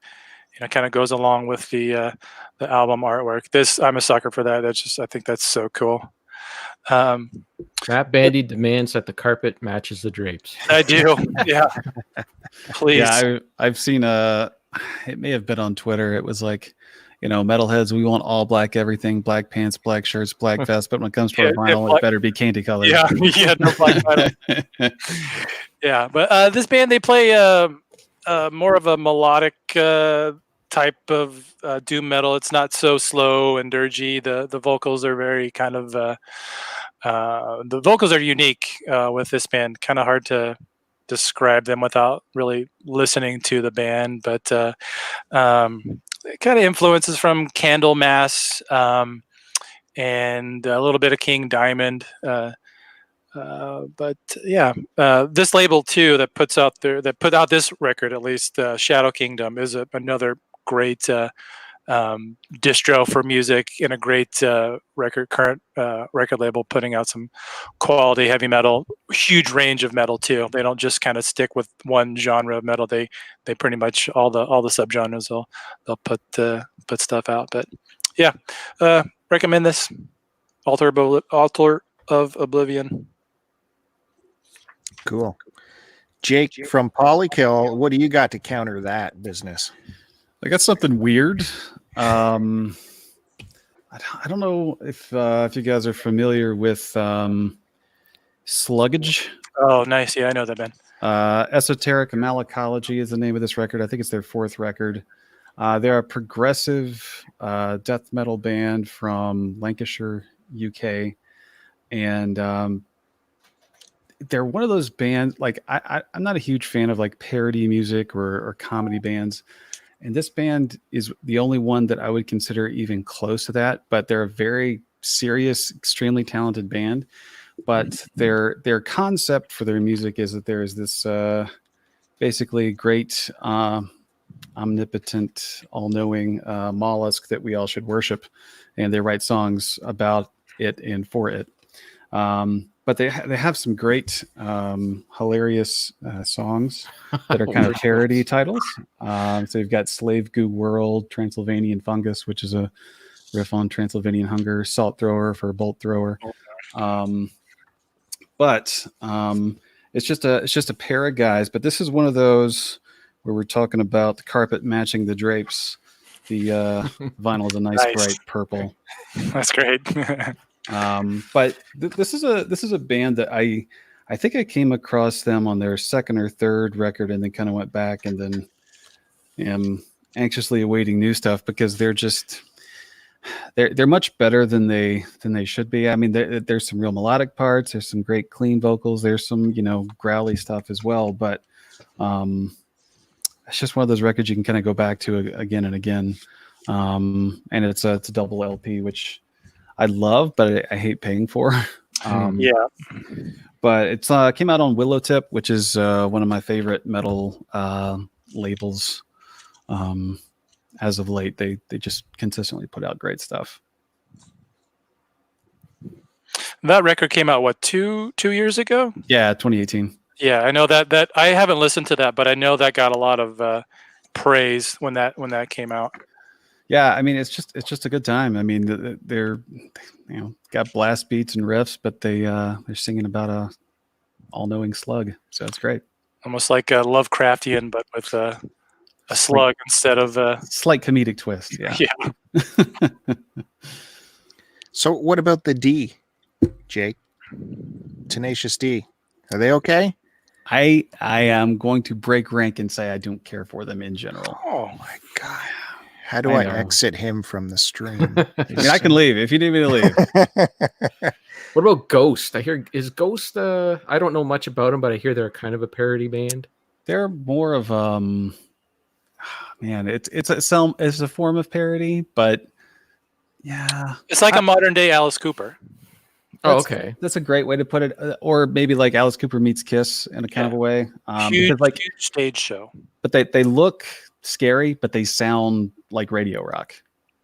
kind of goes along with the album artwork. This, I'm a sucker for that. I think that's so cool. Matt Bandy demands that the carpet matches the drapes. I do. Yeah. Please. Yeah, I've seen it may have been on Twitter. It was like, metalheads, we want all black everything, black pants, black shirts, black vest, but when it comes to our vinyl, it better be candy colored. Yeah, no black vinyl. Yeah, but this band, they play more of a melodic type of doom metal. It's not so slow and dirgy. The vocals are very kind of the vocals are unique with this band. Kind of hard to describe them without really listening to the band, but it kind of influences from Candlemass and a little bit of King Diamond. But this label too that put out this record, at least Shadow Kingdom, is another great distro for music, and a great current record label putting out some quality heavy metal, huge range of metal too. They don't just kind of stick with one genre of metal. They pretty much all the subgenres they'll put stuff out. But recommend this Altar of Oblivion. Cool. Jake from Polykill, what do you got to counter that business? I got something weird. I don't know if you guys are familiar with Sluggage. Oh, nice. Yeah, I know that band. Esoteric Malacology is the name of this record. I think it's their 4th record. They're a progressive death metal band from Lancashire, UK. And they're one of those bands, like I'm not a huge fan of like parody music or comedy bands. And this band is the only one that I would consider even close to that. But they're a very serious, extremely talented band. But their concept for their music is that there is this basically great, omnipotent, all-knowing mollusk that we all should worship. And they write songs about it and for it. But they have some great, hilarious songs that are kind of parody titles. So you've got Slave Goo World, Transylvanian Fungus, which is a riff on Transylvanian Hunger, Salt Thrower for Bolt Thrower. But it's just a pair of guys. But this is one of those where we're talking about the carpet matching the drapes. The vinyl is a nice bright purple. That's great. But this is a band that I think I came across them on their 2nd or 3rd record and then kind of went back and then am anxiously awaiting new stuff because they're much better than they should be. I mean, there's some real melodic parts, there's some great clean vocals, there's some growly stuff as well, but it's just one of those records you can kind of go back to again and again. And it's a double LP, which I love, but I hate paying for. Yeah. But it's came out on Willowtip, which is one of my favorite metal labels. As of late, they just consistently put out great stuff. That record came out, 2 years ago? Yeah, 2018. Yeah, I know that I haven't listened to that, but I know that got a lot of praise when that came out. Yeah, I mean it's just a good time. I mean they're got blast beats and riffs, but they're singing about a all-knowing slug, so it's great. Almost like a Lovecraftian, but with a slug instead of a slight comedic twist. Yeah. Yeah. So what about the D, Jake? Tenacious D. Are they okay? I am going to break rank and say I don't care for them in general. Oh my God. How do I exit him from the stream? I mean, I can leave if you need me to leave. What about Ghost? I hear is Ghost. I don't know much about them, but I hear they're kind of a parody band. They're more of man, it's a form of parody, but yeah, it's like a modern day Alice Cooper. Okay, that's a great way to put it. Or maybe like Alice Cooper meets Kiss in a kind of a way. Huge stage show. But they look scary, but they sound like radio rock.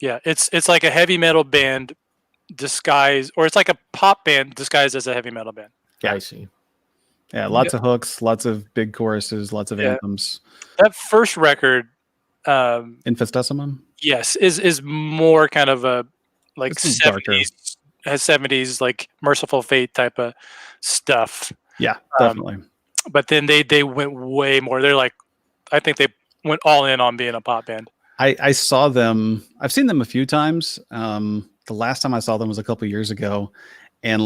Yeah, it's like a heavy metal band disguised, or it's like a pop band disguised as a heavy metal band. Yeah, I see. Yeah, lots of hooks, lots of big choruses, lots of anthems. That first record, Infestessimum, yes, is more kind of a like 70s like Merciful Fate type of stuff. Yeah, definitely. But then they went way more. They're like, I think they went all in on being a pop band. I saw them. I've seen them a few times. The last time I saw them was a couple years ago, and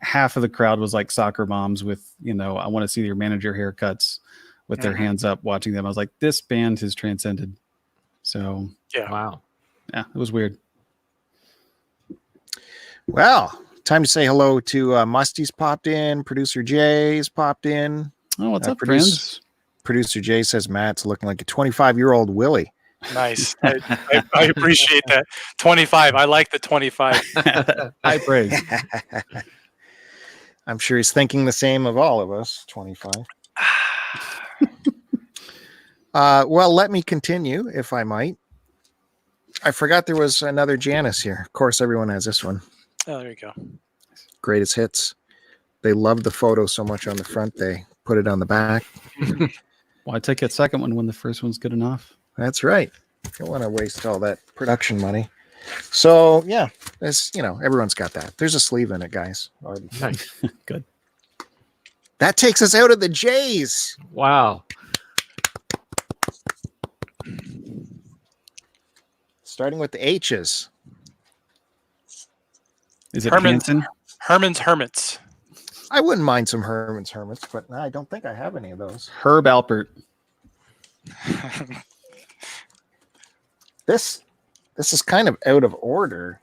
half of the crowd was like soccer moms with, I want to see your manager haircuts with their hands up watching them. I was like, this band has transcended. So yeah, wow, yeah, it was weird. Well, time to say hello to Musty's popped in. Producer Jay's popped in. Oh, what's up, friends? Producer Jay says Matt's looking like a 25-year-old Willie. Nice. I appreciate that. 25. I like the 25. High praise. I'm sure he's thinking the same of all of us. 25. Well, let me continue, if I might. I forgot there was another Janice here. Of course, everyone has this one. Oh, there you go. Greatest hits. They love the photo so much on the front, they put it on the back. Why take that second one when the first one's good enough? That's right. Don't want to waste all that production money. So, yeah, everyone's got that. There's a sleeve in it, guys. Nice. Good. That takes us out of the J's. Wow. Starting with the H's. Is it Herman's Hanson? Hermits. I wouldn't mind some Herman's Hermits, but I don't think I have any of those. Herb Alpert. This is kind of out of order,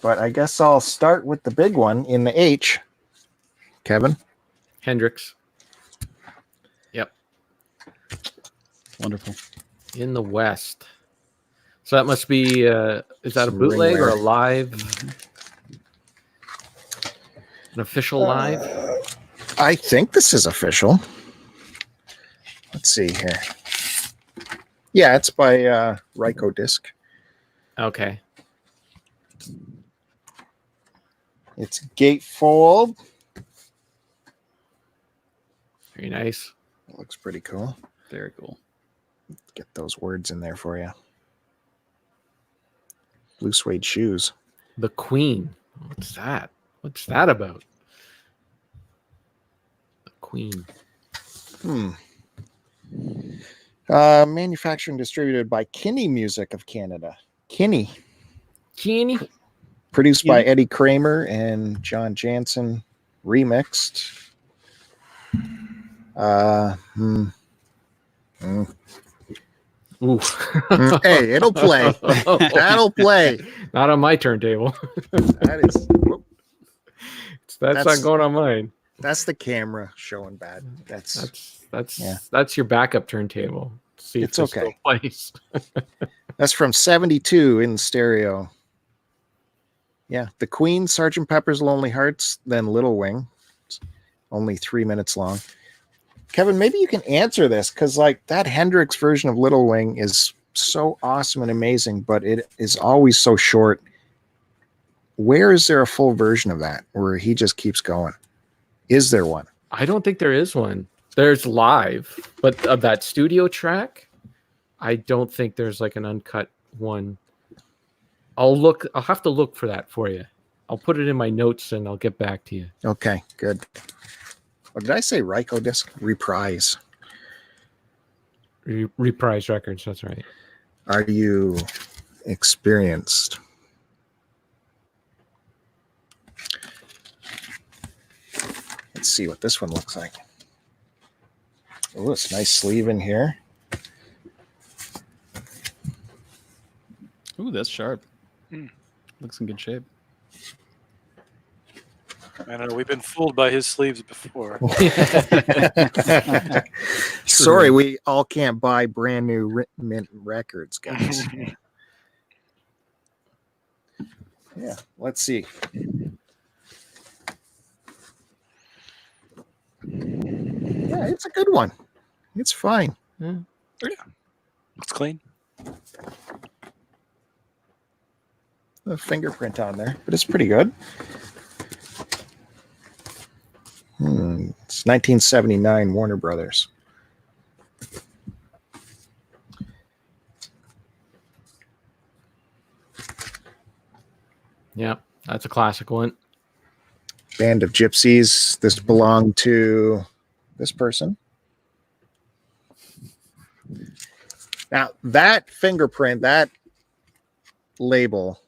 but I guess I'll start with the big one in the H. Kevin? Hendrix. Yep. Wonderful. In the West. So that must be, is that a bootleg or a live? An official live? I think this is official. Let's see here. Yeah, it's by Ryko Disc. Okay. It's gatefold. Very nice. It looks pretty cool. Very cool. Get those words in there for you. Blue suede shoes. The Queen. What's that? What's that about? The Queen. Manufactured and distributed by Kinney Music of Canada. Kinney. Produced by Eddie Kramer and John Jansen. Remixed. Ooh. Hey, it'll play. That'll play. Not on my turntable. That's not going on mine. That's the camera showing bad. That's your backup turntable. See if it's okay. Still plays. That's from 72 in stereo. Yeah, the Queen, Sgt. Pepper's Lonely Hearts, then Little Wing. It's only 3 minutes long. Kevin, maybe you can answer this, because like that Hendrix version of Little Wing is so awesome and amazing, but it is always so short. Where is there a full version of that where he just keeps going? Is there one? I don't think there is one. There's live, but of that studio track, I don't think there's like an uncut one. I'll have to look for that for you. I'll put it in my notes and I'll get back to you. Okay, good. What did I say? Ryko Disc? Reprise. Reprise Records, that's right. Are you experienced? Let's see what this one looks like. Oh, it's a nice sleeve in here. Ooh, that's sharp. Looks in good shape. I don't know. We've been fooled by his sleeves before. Sorry, we all can't buy brand new mint records, guys. Yeah, let's see. Yeah, it's a good one. It's fine. Yeah. It's clean. A fingerprint on there, but it's pretty good. It's 1979 Warner Brothers. Yeah, that's a classic one. Band of Gypsies. This belonged to this person. Now, that fingerprint, that label.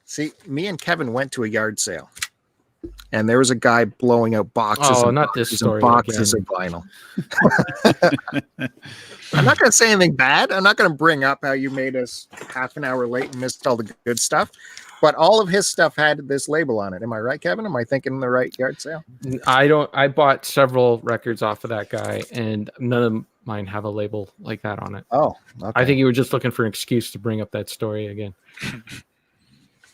See, me and Kevin went to a yard sale, and there was a guy blowing out boxes and not this story boxes again. of vinyl. I'm not going to say anything bad. I'm not going to bring up how you made us half an hour late and missed all the good stuff. But all of his stuff had this label on it. Am I right, Kevin? Am I thinking the right yard sale? I bought several records off of that guy, and none of mine have a label like that on it. Oh, okay. I think you were just looking for an excuse to bring up that story again.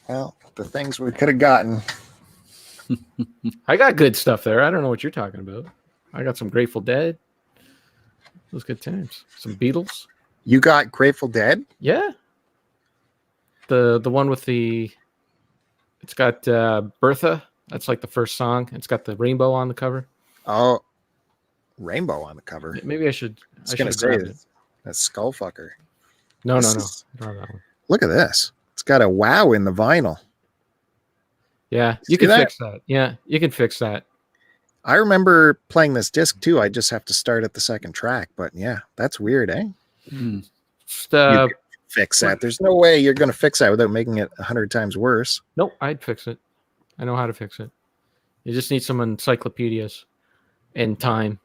Well, the things we could have gotten. I got good stuff there. I don't know what you're talking about. I got some Grateful Dead. Those good times. Some Beatles. You got Grateful Dead? Yeah. The one with the... It's got Bertha. That's like the first song. It's got the rainbow on the cover. Oh, rainbow on the cover. Maybe I should... I was going to say that's Skullfucker. No. Look at this. It's got a wow in the vinyl. Yeah, you can fix that. Yeah, you can fix that. I remember playing this disc too. I just have to start at the second track. But yeah, that's weird, eh? Hmm. Just, You can fix that. There's no way you're going to fix that without making it 100 times worse. Nope, I'd fix it. I know how to fix it. You just need some encyclopedias and time.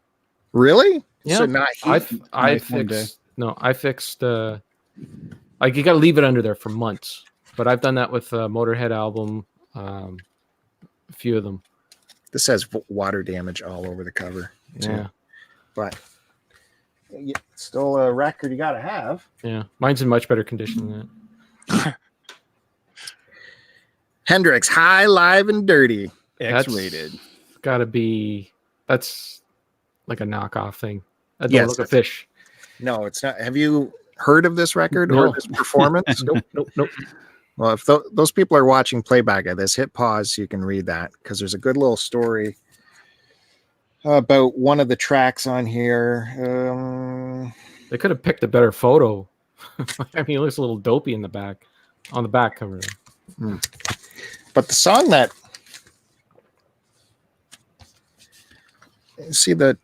Really? Yeah. So not I fixed. No, I fixed. Like you got to leave it under there for months. But I've done that with Motorhead album, a few of them. This has water damage all over the cover. Too. Yeah, but it's still a record you got to have. Yeah, mine's in much better condition than that. Hendrix, High, Live, and Dirty. X-rated. Got to be. That's like a knockoff thing. I don't Yes, look a fish. No, it's not. Have you heard of this record No. or this performance? Nope. Well, if those people are watching playback of this, hit pause so you can read that, because there's a good little story about one of the tracks on here. They could have picked a better photo. I mean, it looks a little dopey in the back, on the back cover. But the song that, see the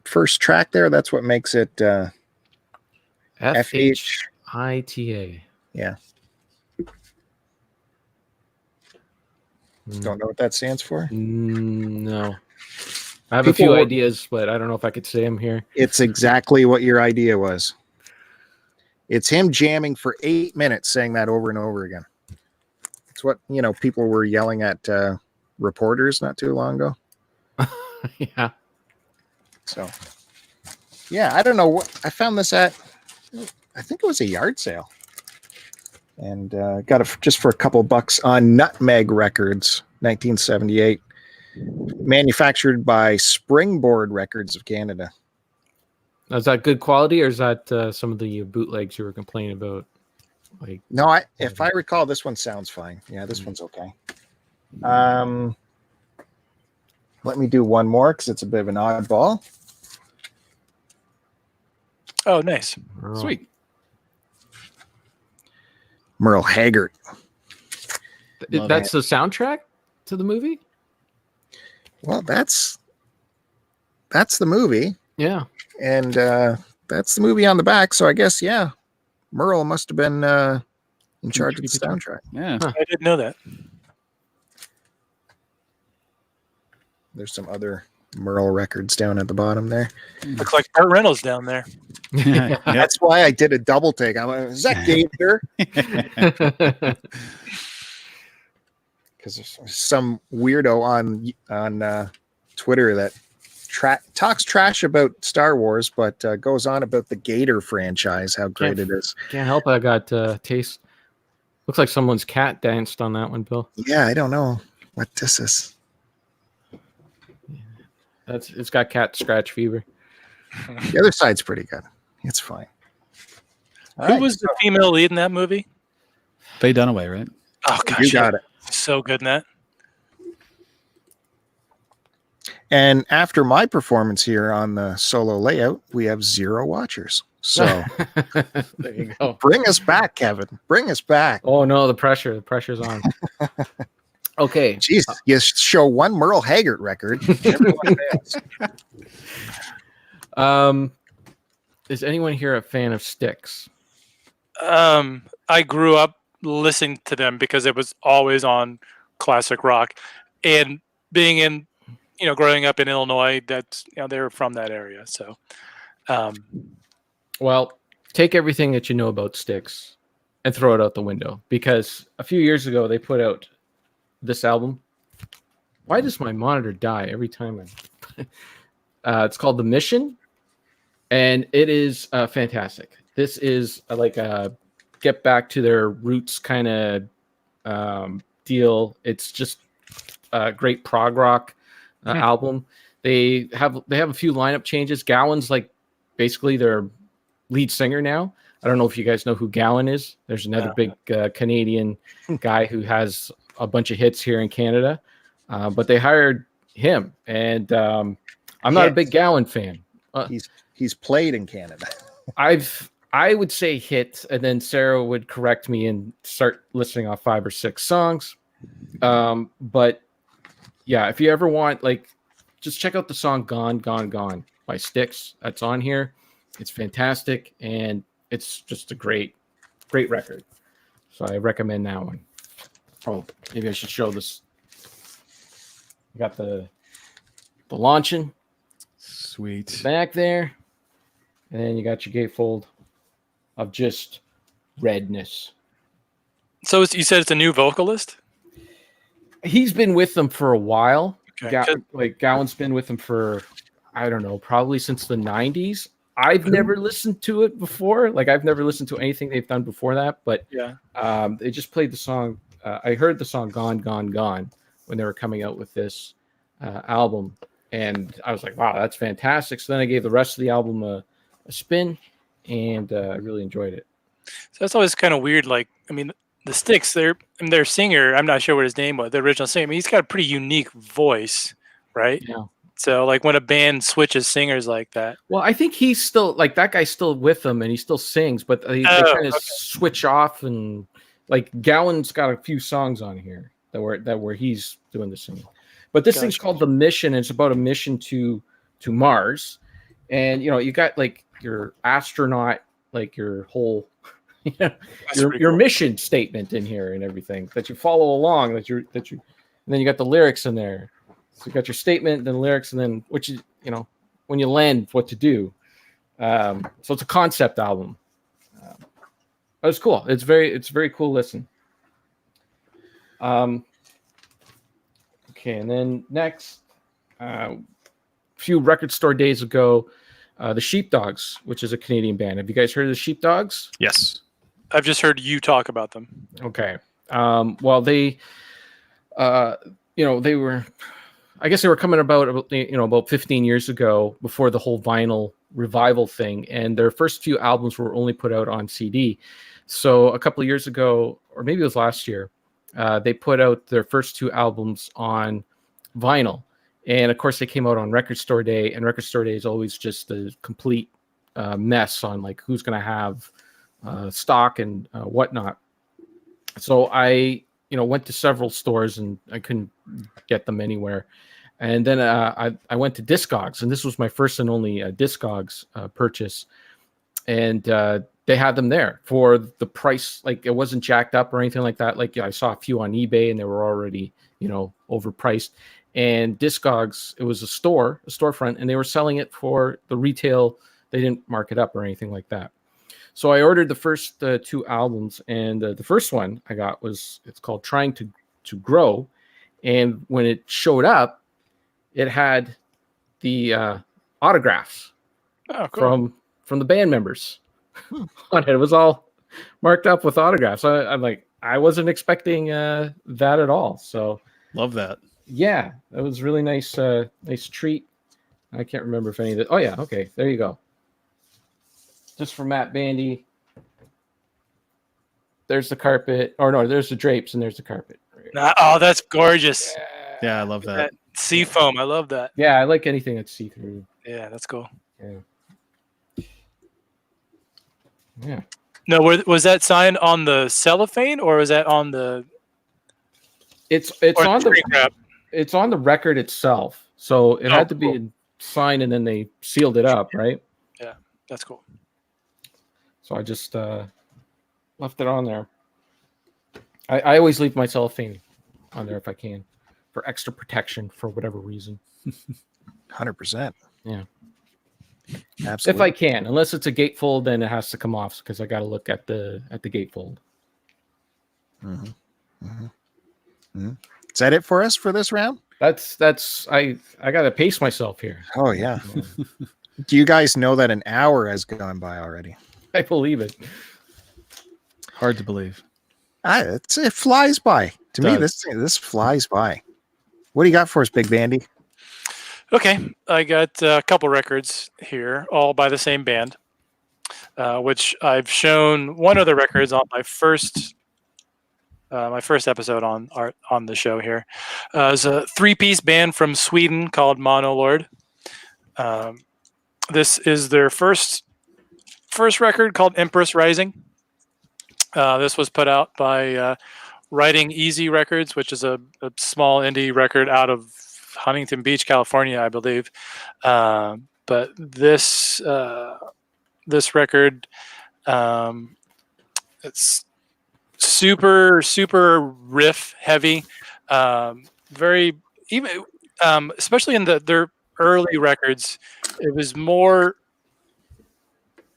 first track there, that's what makes it FHITA. Yeah. Don't know what that stands for? No. I have a few ideas, but I don't know if I could say them here. It's exactly what your idea was. It's him jamming for 8 minutes, saying that over and over again. It's what, people were yelling at reporters not too long ago. Yeah. So, yeah, I don't know what I found this at. I think it was a yard sale. And got it just for a couple bucks on Nutmeg Records, 1978. Manufactured by Springboard Records of Canada. Is that good quality, or is that some of the bootlegs you were complaining about? Like, no, if I recall, this one sounds fine. Yeah, this one's okay. Let me do one more because it's a bit of an oddball. Oh, nice. Sweet. Merle Haggard. That's the soundtrack to the movie? Well, that's the movie. Yeah. And that's the movie on the back. So I guess, yeah, Merle must have been in charge of the soundtrack. Yeah. I didn't know that. There's some other Merle records down at the bottom there. Looks like Burt Reynolds down there. Yeah. That's why I did a double take. I'm like, is that Gator? Because there's some weirdo on Twitter that talks trash about Star Wars, but goes on about the Gator franchise, how great it is. Can't help it. I got taste. Looks like someone's cat danced on that one, Bill. Yeah, I don't know what this is. It's got cat scratch fever. The other side's pretty good. It's fine. Who was the female lead in that movie? Faye Dunaway, right? Oh, gosh. You got it. So good in that. And after my performance here on the solo layout, we have 0 watchers. So there you go. Bring us back, Kevin. Bring us back. Oh no, the pressure's on. Okay. Jeez, you show one Merle Haggard record. Everyone fails. Is anyone here a fan of Styx? I grew up listening to them because it was always on classic rock, and being in, growing up in Illinois, that's they were from that area. So, well, take everything that you know about Styx and throw it out the window, because a few years ago they put out this album. Why does my monitor die every time it's called The Mission, and it is fantastic. This is like a get back to their roots kind of deal. It's just a great prog rock album. They have a few lineup changes. Gowan's like basically their lead singer now. I don't know if you guys know who Gowan is. There's another big Canadian guy who has a bunch of hits here in Canada, but they hired him, and I'm not a big Gowan fan. He's played in Canada. I would say hit, and then Sarah would correct me and start listing off 5 or 6 songs. But yeah, if you ever want, like, just check out the song "Gone, Gone, Gone" by Styx. That's on here. It's fantastic, and it's just a great record. So I recommend that one. Oh, maybe I should show this. You got the launching. Sweet. Back there. And then you got your gatefold of just redness. So you said it's a new vocalist? He's been with them for a while. Okay. Gowan's been with them for, I don't know, probably since the 90s. I've never listened to it before. Like, I've never listened to anything they've done before that. But they just played the song. I heard the song "Gone, Gone, Gone" when they were coming out with this album. And I was like, wow, that's fantastic. So then I gave the rest of the album a spin, and I really enjoyed it. So that's always kind of weird. Like, I mean, the Styx, their singer, I'm not sure what his name was, the original singer. I mean, he's got a pretty unique voice, right? Yeah. So, like, when a band switches singers like that. Well, I think he's still, like, that guy's still with them, and he still sings, but they kind of switch off, and, like, Gowan's got a few songs on here that where he's doing the singing. But this thing's called The Mission, and it's about a mission to Mars. And, you know, you got, like, your astronaut, like, your whole, your mission statement in here and everything that you follow along, and then you got the lyrics in there. So you got your statement, then lyrics, and then which is, you know, when you land, what to do. So it's a concept album. But it's cool. It's very cool listen. Okay, and then next, a few record store days ago, the Sheepdogs, which is a Canadian band. Have you guys heard of the Sheepdogs? Yes. I've just heard you talk about them. Okay. Well, they, they were, I guess they were coming about 15 years ago, before the whole vinyl revival thing. And their first few albums were only put out on CD. So a couple of years ago, or maybe it was last year, they put out their first two albums on vinyl. And of course, they came out on Record Store Day, and Record Store Day is always just a complete mess on, like, who's going to have stock and whatnot. So I, went to several stores, and I couldn't get them anywhere. And then I went to Discogs, and this was my first and only Discogs purchase. And they had them there for the price. Like, it wasn't jacked up or anything like that. Like, I saw a few on eBay, and they were already, overpriced. And Discogs, it was a storefront, and they were selling it for the retail. They didn't mark it up or anything like that. So I ordered the first two albums, and the first one I got it's called Trying to Grow. And when it showed up, it had the autographs from the band members on it. It was all marked up with autographs. I'm like, I wasn't expecting that at all. So love that. Yeah, that was really nice. Nice treat. I can't remember if any of it. Oh yeah, okay, there you go. Just for Matt Bandy. There's the carpet. Or no, there's the drapes, and there's the carpet. Oh, that's gorgeous. Yeah, I love that. Sea foam, I love that. Yeah, I like anything that's see-through. Yeah, that's cool. Yeah. No, was that signed on the cellophane, or was that on the? It's on the. It's on the record itself, so it had to be signed, and then they sealed it up, right? Yeah, that's cool. So I just left it on there. I always leave my cellophane on there if I can, for extra protection for whatever reason. 100%. Yeah, absolutely. If I can, unless it's a gatefold, then it has to come off because I got to look at the gatefold. Mm-hmm. Mm-hmm. Mm-hmm. Is that it for us for this round? That's I got to pace myself here. Oh yeah. Do you guys know that an hour has gone by already? I believe it. Hard to believe. It flies by. To me, this flies by. What do you got for us, Big Bandy? Okay, I got a couple records here, all by the same band, which I've shown one of the records on my first episode on the show here. It's a 3-piece band from Sweden called Monolord. This is their first record called Empress Rising. This was put out by Writing Easy Records, which is a small indie record out of Huntington Beach, California, I believe. But this record, it's super riff heavy, very even especially in their early records. It was more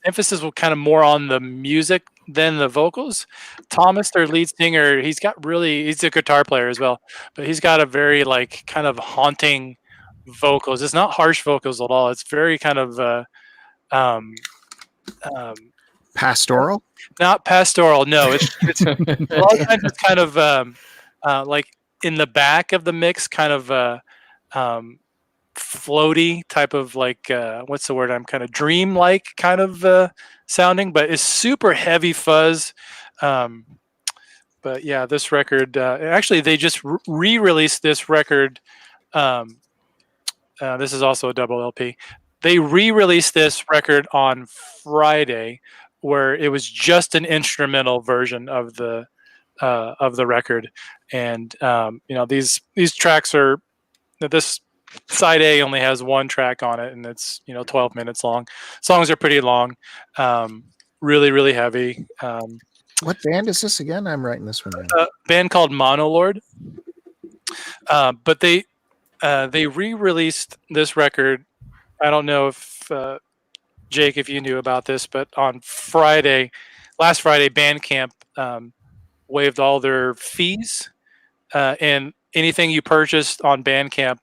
emphasis was kind of more on the music than the vocals. Thomas, their lead singer, he's a guitar player as well, but he's got a very like kind of haunting vocals. It's not harsh vocals at all. It's very kind of pastoral. Not pastoral. No, it's a lot of times it's kind of like in the back of the mix, kind of floaty type of like what's the word? I'm kind of dream-like kind of sounding, but it's super heavy fuzz. But yeah, this record actually they just re-released this record. This is also a double LP. They re-released this record on Friday, where it was just an instrumental version of the record, and these tracks are this. Side A only has one track on it, and it's 12 minutes long. Songs are pretty long, really heavy. What band is this again? I'm writing this one down. A band called Monolord. But they re-released this record. I don't know if Jake, if you knew about this, but on last Friday, Bandcamp waived all their fees, and anything you purchased on Bandcamp,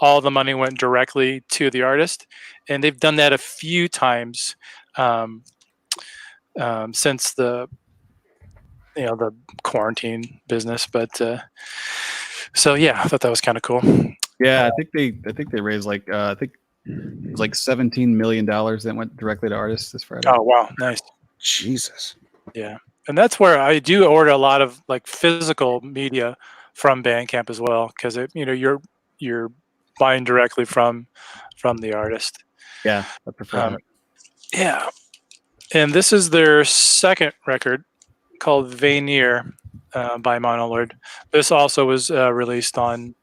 all the money went directly to the artist, and they've done that a few times since the quarantine business. But so yeah, I thought that was kind of cool. Yeah, I think they raised like I think it was like $17 million that went directly to artists this Friday. Oh wow, nice. Jesus. Yeah, and that's where I do order a lot of like physical media from Bandcamp as well, because you're buying directly from the artist. Yeah, I prefer it. Yeah, and this is their second record called Veneer by Monolord. This also was released on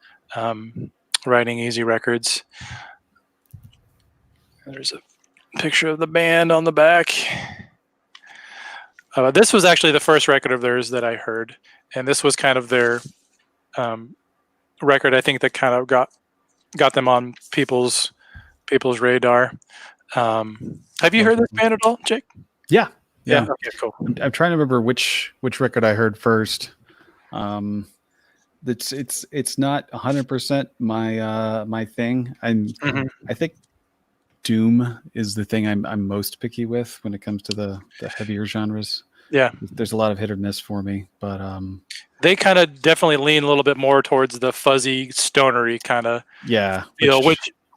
Writing Easy Records. There's a picture of the band on the back. This was actually the first record of theirs that I heard, and this was kind of their record, I think, that kind of got them on people's radar. Have you heard this band at all, Jake? Yeah. Okay, cool. I'm trying to remember which record I heard first. It's not 100% my thing. I think doom is the thing I'm most picky with when it comes to the heavier genres. Yeah, there's a lot of hit or miss for me, but they kind of definitely lean a little bit more towards the fuzzy stonery kind of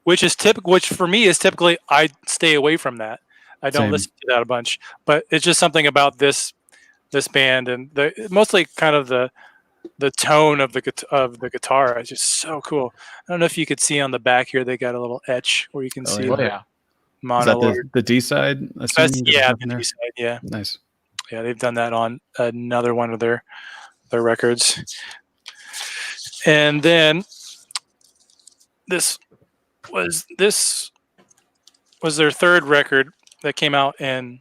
which is typical. Which for me is typically I stay away from that. I don't listen to that a bunch, but it's just something about this band and mostly kind of the tone of the guitar is just so cool. I don't know if you could see on the back here, they got a little etch where you can see Monolord. Is that the D side? Yeah, the D side. Yeah, nice. Yeah, they've done that on another one of their records. And then this was their third record that came out in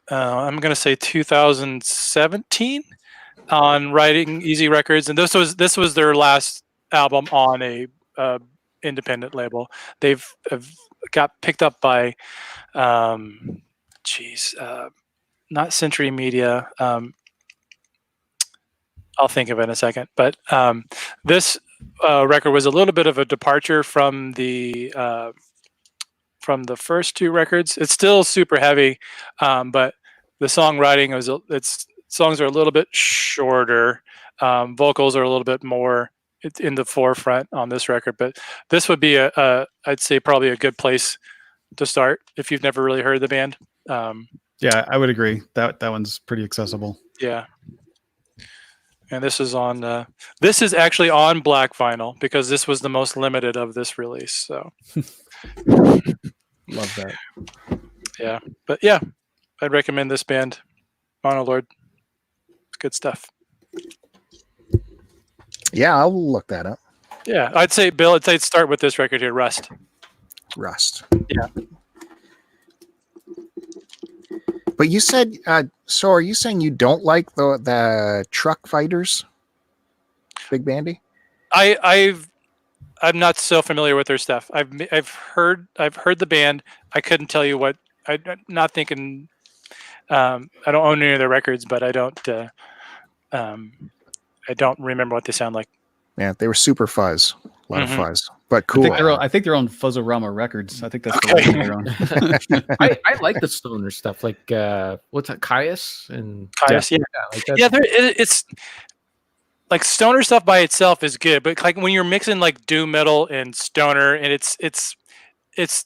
I'm going to say 2017 on Writing Easy Records, and this was their last album on a independent label. They've got picked up by not Century Media. I'll think of it in a second. But this record was a little bit of a departure from the first two records. It's still super heavy, but the songwriting songs are a little bit shorter. Vocals are a little bit more in the forefront on this record. But this would be I'd say probably a good place to start if you've never really heard the band. Yeah, I would agree. That one's pretty accessible. Yeah. And this is on. This is actually on black vinyl because this was the most limited of this release. So, love that. Yeah, but yeah, I'd recommend this band, Monolord. Good stuff. Yeah, I'll look that up. Yeah, I'd say, Bill, I'd start with this record here, Rust. Rust. Yeah. But you said, so are you saying you don't like the Truck Fighters, Big Bandy? I'm not so familiar with their stuff. I've heard the band. I couldn't tell you what. I'm not thinking. I don't own any of their records, but I don't remember what they sound like. Yeah, they were super fuzz. A lot of fuzz, but cool. I think they're on Fuzzorama Records. I think that's the one they're on. I like the stoner stuff, like what's that, Caius and Caius, yeah. Like that. Yeah, it's like stoner stuff by itself is good, but like when you're mixing like doom metal and stoner, and it's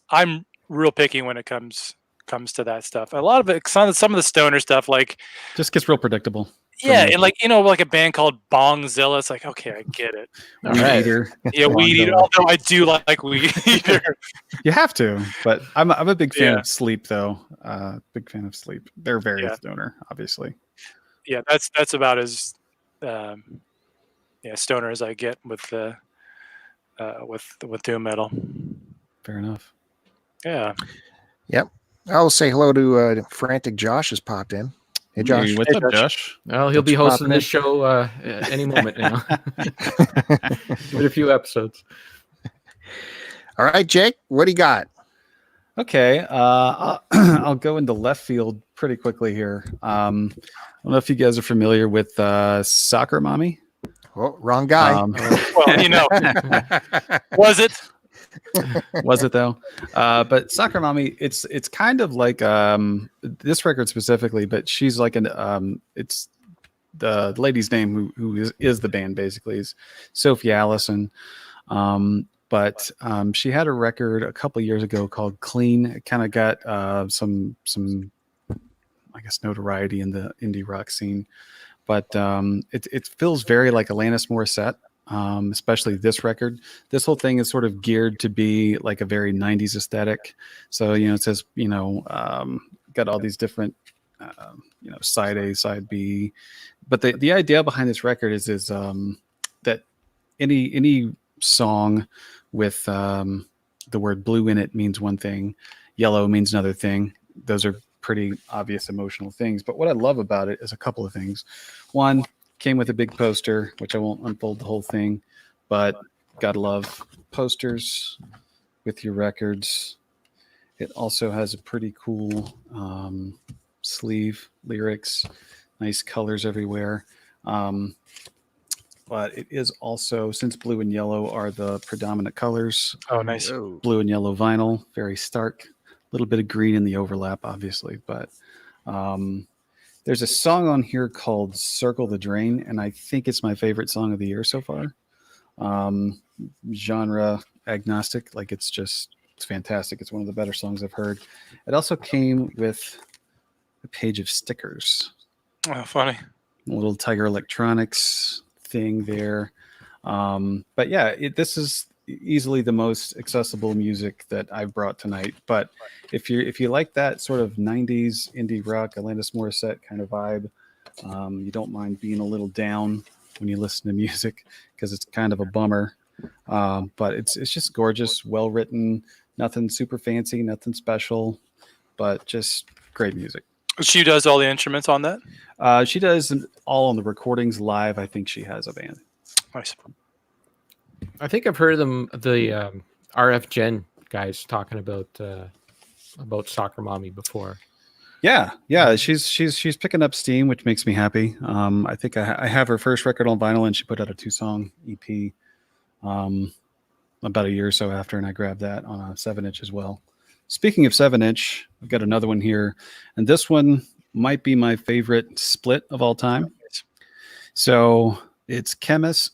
I'm real picky when it comes to that stuff. A lot of it, some of the stoner stuff, like just gets real predictable. Yeah, and like like a band called Bongzilla. It's like, okay, I get it. Weed Eater. Yeah, Weed Eater. Although I do like Weed Eater. You have to, but I'm a big fan of Sleep though. Big fan of Sleep. They're very stoner, obviously. Yeah, that's about as stoner as I get with doom metal. Fair enough. Yeah. Yep. I'll say hello to Frantic Josh has popped in. Hey, Josh. Hey, what's up, Josh? Well, he'll be hosting this show any moment now. Give it a few episodes. All right, Jake, what do you got? Okay, I'll go into left field pretty quickly here. I don't know if you guys are familiar with Soccer Mommy. Oh, wrong guy. Well, was it? Was it though? But Soccer Mommy, it's kind of like this record specifically, but she's like it's the lady's name who is the band basically is Sophie Allison. But she had a record a couple years ago called Clean. It kind of got some I guess notoriety in the indie rock scene, but it feels very like Alanis Morissette. Especially this record. This whole thing is sort of geared to be like a very 90s aesthetic. So, it says, got all these different, side A, side B. But the idea behind this record is that any song with the word blue in it means one thing, yellow means another thing. Those are pretty obvious emotional things. But what I love about it is a couple of things. One, came with a big poster, which I won't unfold the whole thing, but gotta love posters with your records. It also has a pretty cool sleeve, lyrics, nice colors everywhere. But it is also, since blue and yellow are the predominant colors. Oh, nice. Blue and yellow vinyl, very stark. A little bit of green in the overlap, obviously, but there's a song on here called Circle the Drain, and I think it's my favorite song of the year so far. Genre agnostic, like it's fantastic. It's one of the better songs I've heard. It also came with a page of stickers. Oh, funny. A little Tiger Electronics thing there. But yeah, this is easily the most accessible music that I've brought tonight. But if you like that sort of 90s indie rock, Alanis Morissette kind of vibe, you don't mind being a little down when you listen to music because it's kind of a bummer. But it's just gorgeous, well written, nothing super fancy, nothing special, but just great music. She does all the instruments on that? She does all on the recordings live. I think she has a band. Nice. I think I've heard them, the RF Gen guys talking about Soccer Mommy before. Yeah, she's picking up steam, which makes me happy. I think I have her first record on vinyl, and she put out a 2-song EP about a year or so after, and I grabbed that on a 7-inch as well. Speaking of 7-inch, I've got another one here, and this one might be my favorite split of all time. So it's Chemis,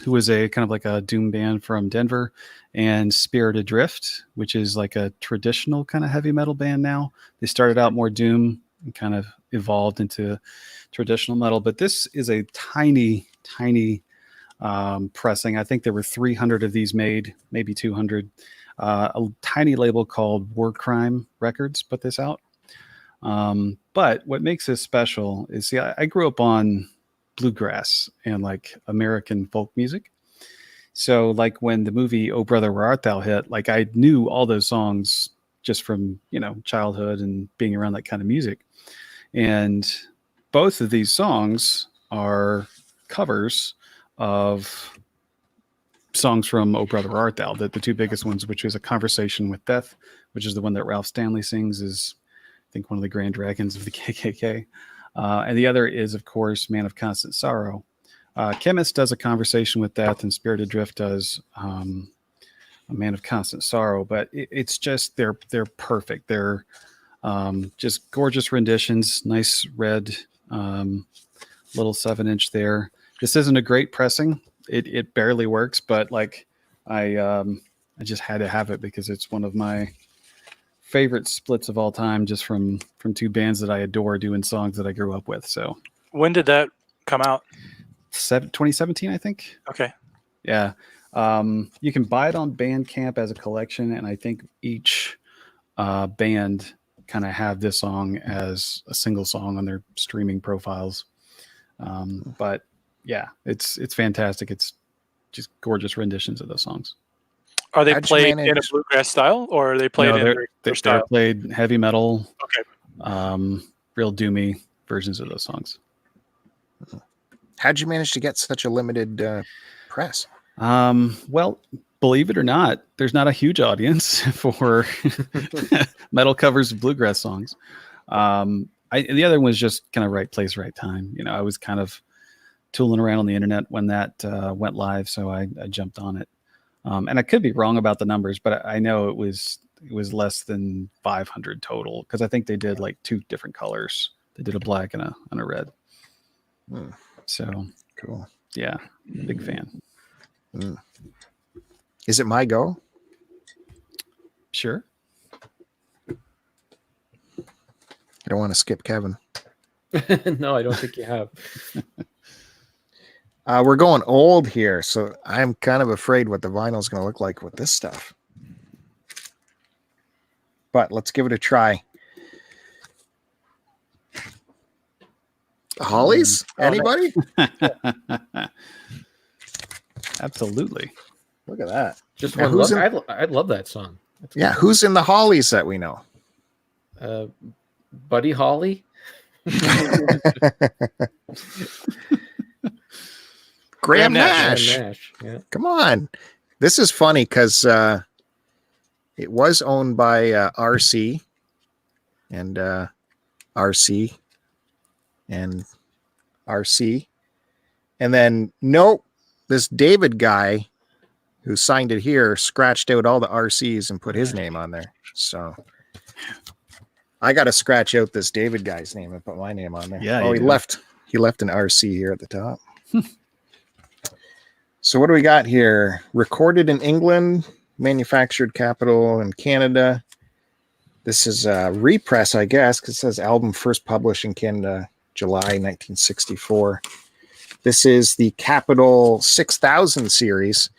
who is a kind of like a doom band from Denver, and Spirit Adrift, which is like a traditional kind of heavy metal band now. They started out more doom and kind of evolved into traditional metal, but this is a tiny pressing. I think there were 300 of these made, maybe 200. A tiny label called War Crime Records put this out. But what makes this special is, see, I grew up on bluegrass and like American folk music. So like when the movie Oh Brother Where Art Thou hit, like I knew all those songs just from, childhood and being around that kind of music. And both of these songs are covers of songs from Oh Brother Where Art Thou, the two biggest ones, which is A Conversation with Death, which is the one that Ralph Stanley sings, is I think one of the Grand Dragons of the KKK. And the other is, of course, Man of Constant Sorrow. Chemist does A Conversation with Death, and Spirit Adrift does A Man of Constant Sorrow. But it's just they're perfect. They're just gorgeous renditions. Nice red little 7-inch there. This isn't a great pressing. It barely works, but like I just had to have it because it's one of my favorite splits of all time, just from two bands that I adore doing songs that I grew up with. So when did that come out? 2017, I think. Okay. Yeah. You can buy it on Bandcamp as a collection, and I think each band kind of have this song as a single song on their streaming profiles. But yeah, it's fantastic. It's just gorgeous renditions of those songs. Are they played in a bluegrass style, or are they played in their style? They're played heavy metal. Okay. Real doomy versions of those songs. How'd you manage to get such a limited press? Well, believe it or not, there's not a huge audience for metal covers of bluegrass songs. The other one was just kind of right place, right time. I was kind of tooling around on the internet when that went live, so I jumped on it. And I could be wrong about the numbers, but I know it was less than 500 total, because I think they did like 2 different colors. They did a black and a red. So cool. Yeah, big fan. Is it my go? Sure. I don't want to skip Kevin. No, I don't think you have. We're going old here, so I'm kind of afraid what the vinyl is going to look like with this stuff. But let's give it a try. Hollies? Anybody? Absolutely. Look at that. Just one look. I love that song. Yeah, who's in the Hollies that we know? Buddy Holly. Graham Nash. Yeah. Come on. This is funny because it was owned by RC and RC and RC. And then, nope, this David guy who signed it here scratched out all the RCs and put his name on there. So I got to scratch out this David guy's name and put my name on there. Yeah. Oh, he left an RC here at the top. So what do we got here? Recorded in England, manufactured capital in Canada. This is a repress, I guess, because it says album first published in Canada, July 1964. This is the Capitol 6000 series.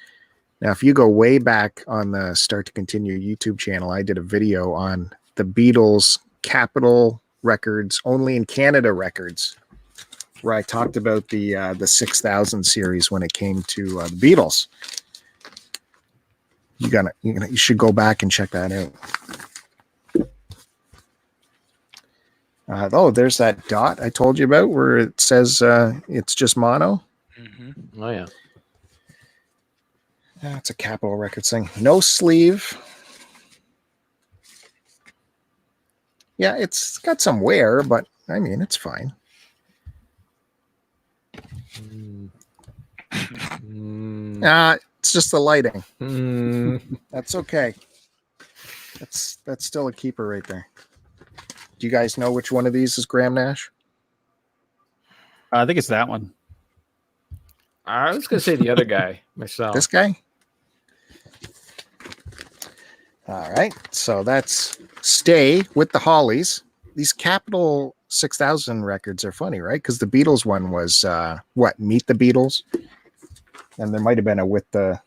Now, if you go way back on the Start to Continue YouTube channel, I did a video on the Beatles Capitol Records, only in Canada records, where I talked about the 6000 series when it came to the Beatles. You should go back and check that out. There's that dot I told you about where it says it's just mono. Mm-hmm. Oh yeah. That's a Capitol Records thing. No sleeve. Yeah, it's got some wear, but I mean, it's fine. It's just the lighting. That's okay. That's still a keeper right there. Do you guys know which one of these is Graham Nash? I think it's that one. I was going to say the other guy myself. This guy? All right. So that's Stay with the Hollies. These Capitol 6000 records are funny, right? Because the Beatles one was Meet the Beatles, and there might have been a with the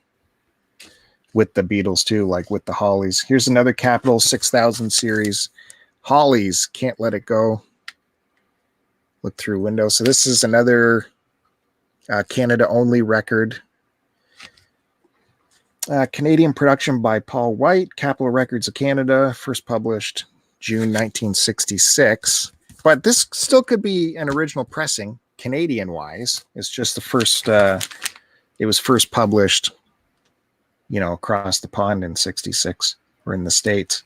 Beatles too, like With the Hollies. Here's another Capitol 6000 series, Hollies, Can't Let It Go, Look Through Windows. So this is another Canada only record. Canadian production by Paul White, Capitol Records of Canada, first published June 1966. But this still could be an original pressing, Canadian-wise. It's just the first, it was first published, across the pond in 66, or in the States.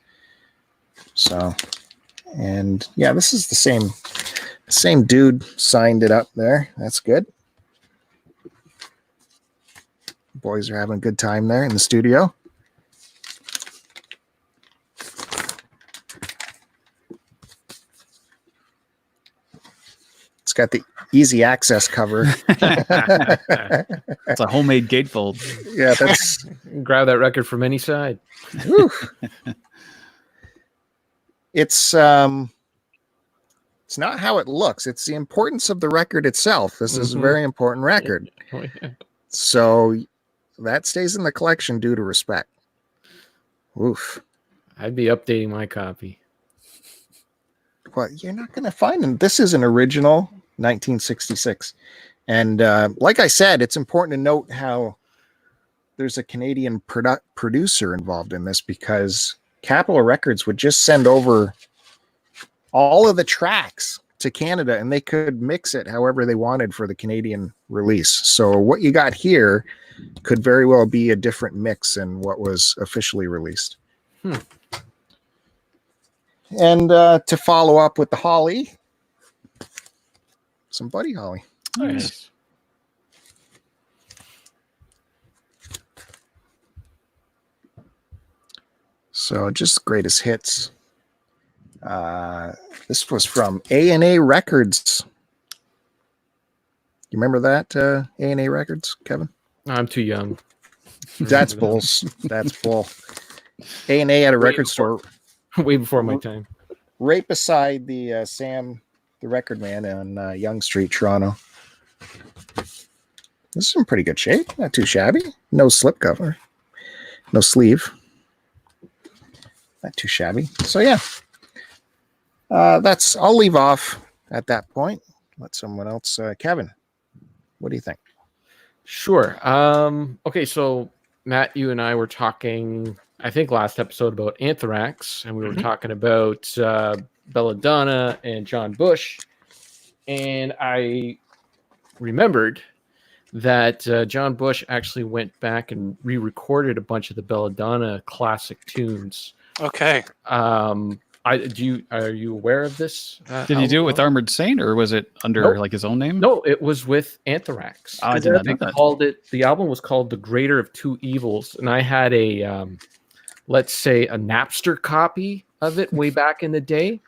So, and yeah, this is the same dude signed it up there. That's good. Boys are having a good time there in the studio. It's got the easy access cover. It's a homemade gatefold. Yeah, that's grab that record from any side. It's not how it looks. It's the importance of the record itself. This is a very important record. Oh, yeah. So that stays in the collection due to respect. Oof. I'd be updating my copy. Well, you're not going to find them. This is an original 1966. And like I said, it's important to note how there's a Canadian producer involved in this, because Capitol Records would just send over all of the tracks to Canada and they could mix it however they wanted for the Canadian release. So what you got here could very well be a different mix than what was officially released. And to follow up with the Holly, some Buddy Holly. Nice. So just greatest hits. This was from A&A Records. You remember that, A&A Records, Kevin? I'm too young. That's bulls. That's bull. A&A had a record store way before my time. Right beside the Sam, the record man, on Yonge Street, Toronto. This is in pretty good shape. Not too shabby. No slip cover. No sleeve. Not too shabby. So yeah. I'll leave off at that point. Let someone else, Kevin, what do you think? Sure. Okay, so Matt, you and I were talking, I think last episode, about Anthrax, and we were talking about Belladonna and John Bush, and I remembered that John Bush actually went back and re-recorded a bunch of the Belladonna classic tunes. Okay. Are you aware of this? Did he do it with Armored Saint, or was it under like his own name? No, it was with Anthrax. I did not know that. The album was called The Greater of Two Evils, and I had a let's say a Napster copy of it way back in the day.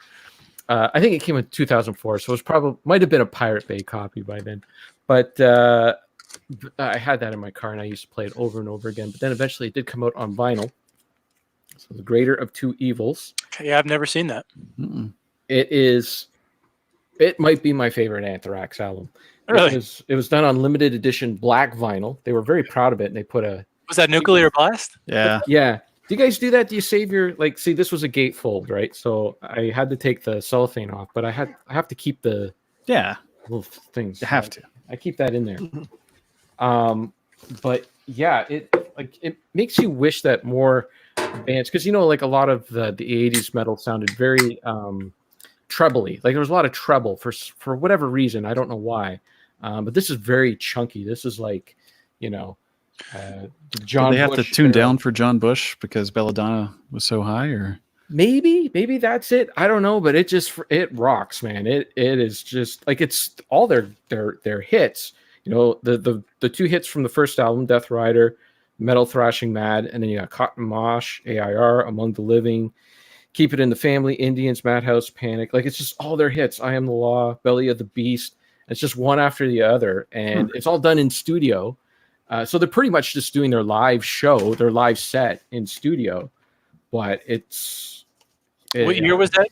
I think it came in 2004, so it might have been a Pirate Bay copy by then. But I had that in my car, and I used to play it over and over again. But then eventually it did come out on vinyl. So The Greater of Two Evils. Okay, yeah, I've never seen that. It might be my favorite Anthrax album. Really? It was done on limited edition black vinyl. They were very proud of it, and they put Was that Nuclear Blast? Yeah. Yeah. Do you guys do that? Do you save your, see, this was a gatefold, right? So I had to take the cellophane off, but I have to keep the little things. You have to. I keep that in there. But yeah, it makes you wish that more bands, because like a lot of the 80s metal sounded very trebly. Like there was a lot of treble for whatever reason. I don't know why. But this is very chunky. This is like, John. Did they have Bush to tune down for John Bush because Belladonna was so high, or maybe that's it. I don't know, but it rocks, man. It is just like, it's all their hits. The two hits from the first album, Death Rider, Metal Thrashing Mad, and then you got Cotton Mosh, AIR, Among the Living, Keep It in the Family, Indians, Madhouse, Panic. Like, it's just all their hits. I Am the Law, Belly of the Beast. It's just one after the other, and it's all done in studio. So they're pretty much just doing their live show, their live set in studio. But what year was that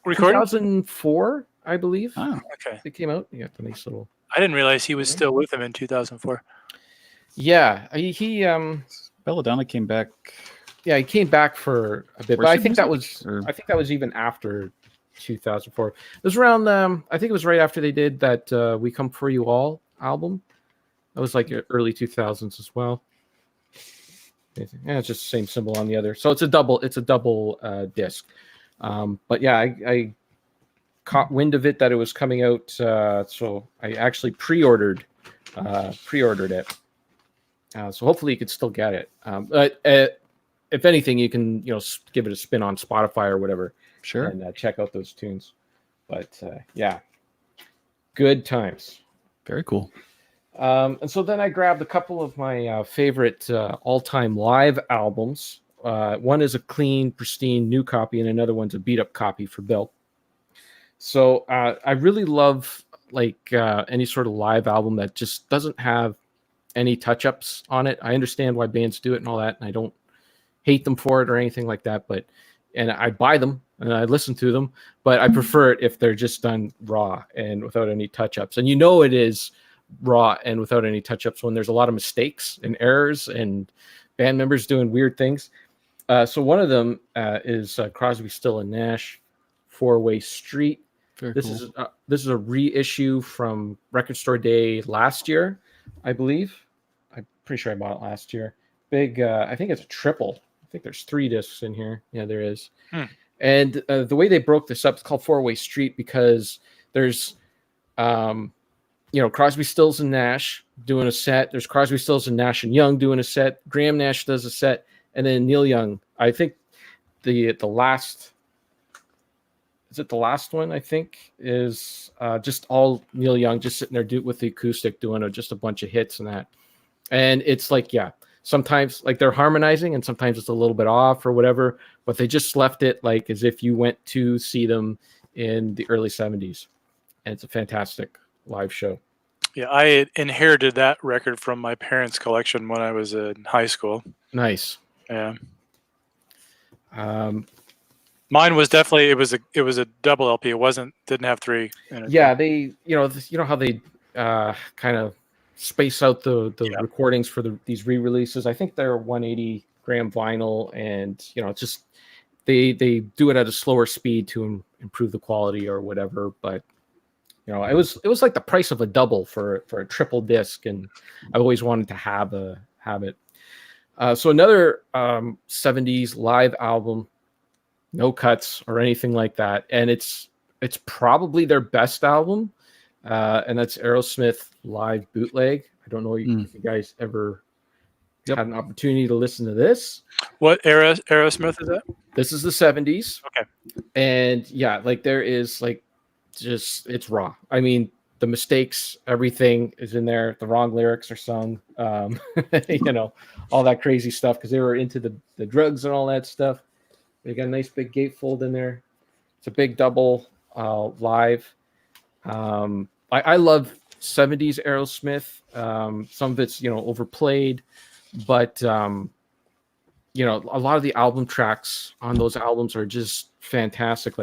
recorded? 2004, I believe. Oh, okay. It came out. You got the nice little. I didn't realize he was still with them in 2004. Yeah, he Belladonna came back. Yeah, he came back for a bit, but I think that was even after 2004. It was around I think it was right after they did that We Come For You All album. That was like early 2000s as well. Yeah, it's just the same symbol on the other. So it's a double disc. But yeah, I caught wind of it that it was coming out. So I actually pre-ordered it. So hopefully you could still get it. But if anything, you can give it a spin on Spotify or whatever. Sure. And check out those tunes. But yeah, good times. Very cool. And so then I grabbed a couple of my favorite all-time live albums. One is a clean, pristine new copy, and another one's a beat-up copy for Bill. So I really love any sort of live album that just doesn't have any touch-ups on it. I understand why bands do it and all that, and I don't hate them for it or anything like that. And I buy them and I listen to them, but I prefer it if they're just done raw and without any touch-ups. And it is raw and without any touch-ups when there's a lot of mistakes and errors and band members doing weird things. So one of them is Crosby, Still and Nash, Four-Way Street. This is a reissue from Record Store Day last year, I believe. I'm pretty sure I bought it last year. Big, I think it's a triple. I think there's 3 discs in here. Yeah, there is. And the way they broke this up, it's called Four-Way Street because there's Crosby, Stills, and Nash doing a set. There's Crosby, Stills, and Nash and Young doing a set. Graham Nash does a set, and then Neil Young. I think the last one. I think is just all Neil Young just sitting there with the acoustic doing just a bunch of hits and that. And it's sometimes they're harmonizing, and sometimes it's a little bit off or whatever. But they just left it as if you went to see them in the early 70s, and it's a fantastic live show. Yeah, I inherited that record from my parents' collection when I was in high school. Nice. Yeah. Mine was definitely it was a double LP. It didn't have 3 in it. Yeah, they how they kind of space out the recordings for these re-releases. I think they're 180 gram vinyl, and it's just they do it at a slower speed to improve the quality or whatever. But it was like the price of a double for a triple disc, and I always wanted to have it. So another 70s live album, no cuts or anything like that, and it's probably their best album, and that's Aerosmith Live Bootleg. I don't know if you guys ever had an opportunity to listen to this. What Aerosmith is that? This is the 70s. Okay. And yeah, there is just it's raw. I mean, the mistakes, everything is in there. The wrong lyrics are sung. All that crazy stuff because they were into the drugs and all that stuff. They got a nice big gatefold in there. It's a big double live. I love 70s Aerosmith. Some of it's overplayed, but a lot of the album tracks on those albums are just fantastic.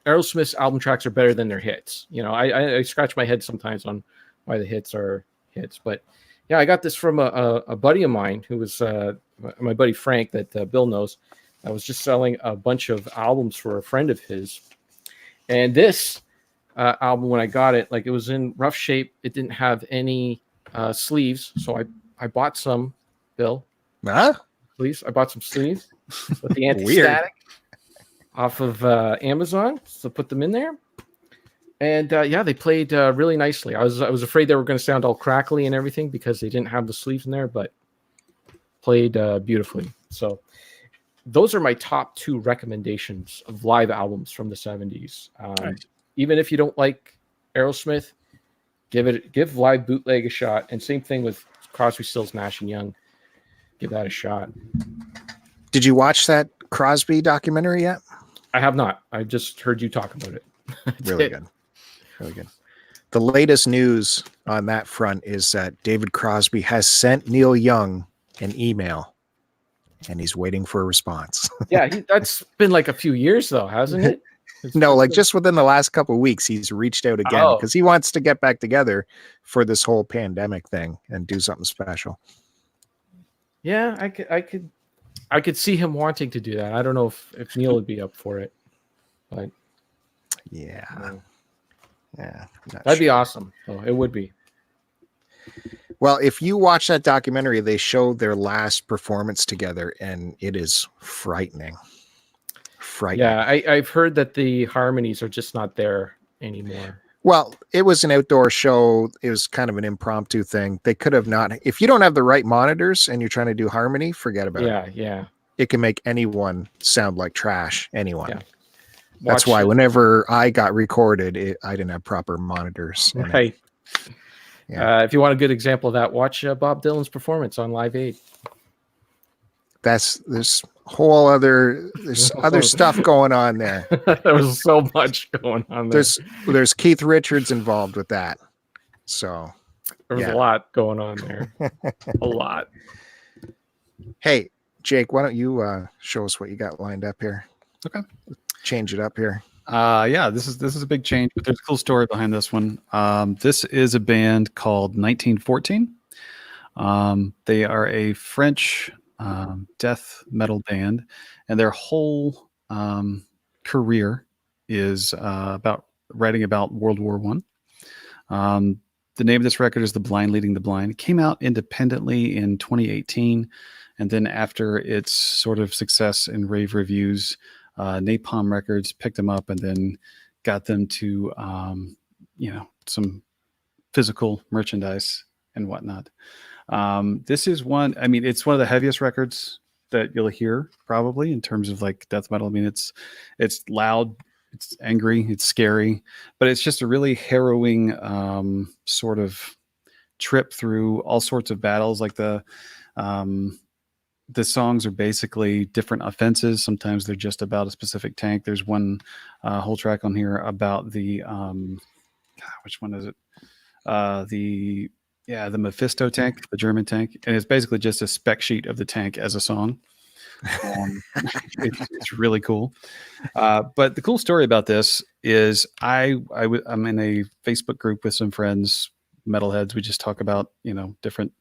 Aerosmith's album tracks are better than their hits. I scratch my head sometimes on why the hits are hits, but yeah, I got this from a buddy of mine who was my buddy Frank that Bill knows. I was just selling a bunch of albums for a friend of his, and this album, when I got it, it was in rough shape. It didn't have any sleeves, so I bought some. Bill, please, I bought some sleeves with the anti-static off of Amazon, so put them in there. And they played really nicely. I was afraid they were going to sound all crackly and everything because they didn't have the sleeves in there, but played beautifully. So those are my top 2 recommendations of live albums from the 70s. Nice. Even if you don't like Aerosmith, give Live Bootleg a shot. And same thing with Crosby, Stills, Nash and Young. Give that a shot. Did you watch that Crosby documentary yet? I have not. I just heard you talk about it. Really good. Really good. The latest news on that front is that David Crosby has sent Neil Young an email, and he's waiting for a response. Yeah, that's been a few years though, hasn't it? No, just within the last couple of weeks, he's reached out again because he wants to get back together for this whole pandemic thing and do something special. Yeah, I could see him wanting to do that. I don't know if Neil would be up for it, but yeah, that'd be awesome. Oh, it would be. Well, if you watch that documentary, they show their last performance together, and it is frightening. Yeah, I've heard that the harmonies are just not there anymore. Well, it was an outdoor show. It was kind of an impromptu thing. They could have not. If you don't have the right monitors and you're trying to do harmony, forget about it. Yeah. It can make anyone sound like trash. Anyone. Yeah. That's why whenever I got recorded, I didn't have proper monitors. Right. Yeah. If you want a good example of that, watch Bob Dylan's performance on Live Aid. There's other stuff going on there. There was so much going on there. There's Keith Richards involved with that. So there was a lot going on there. A lot. Hey, Jake, why don't you show us what you got lined up here? Okay. Change it up here. Yeah, this is a big change, but there's a cool story behind this one. This is a band called 1914. They are a French death metal band, and their whole career is about writing about World War One. The name of this record is The Blind Leading the Blind. It came out independently in 2018, and then after its sort of success in rave reviews, Napalm Records picked them up and then got them to some physical merchandise and whatnot. This is one, I mean, it's one of the heaviest records that you'll hear probably in terms of like death metal. I mean, it's loud, it's angry, it's scary, but it's just a really harrowing sort of trip through all sorts of battles. Like the songs are basically different offenses. Sometimes they're just about a specific tank. There's one whole track on here about the which one is it? The Mephisto tank, the German tank, and it's basically just a spec sheet of the tank as a song. It's really cool. But the cool story about this is I'm in a Facebook group with some friends, metalheads. We just talk about different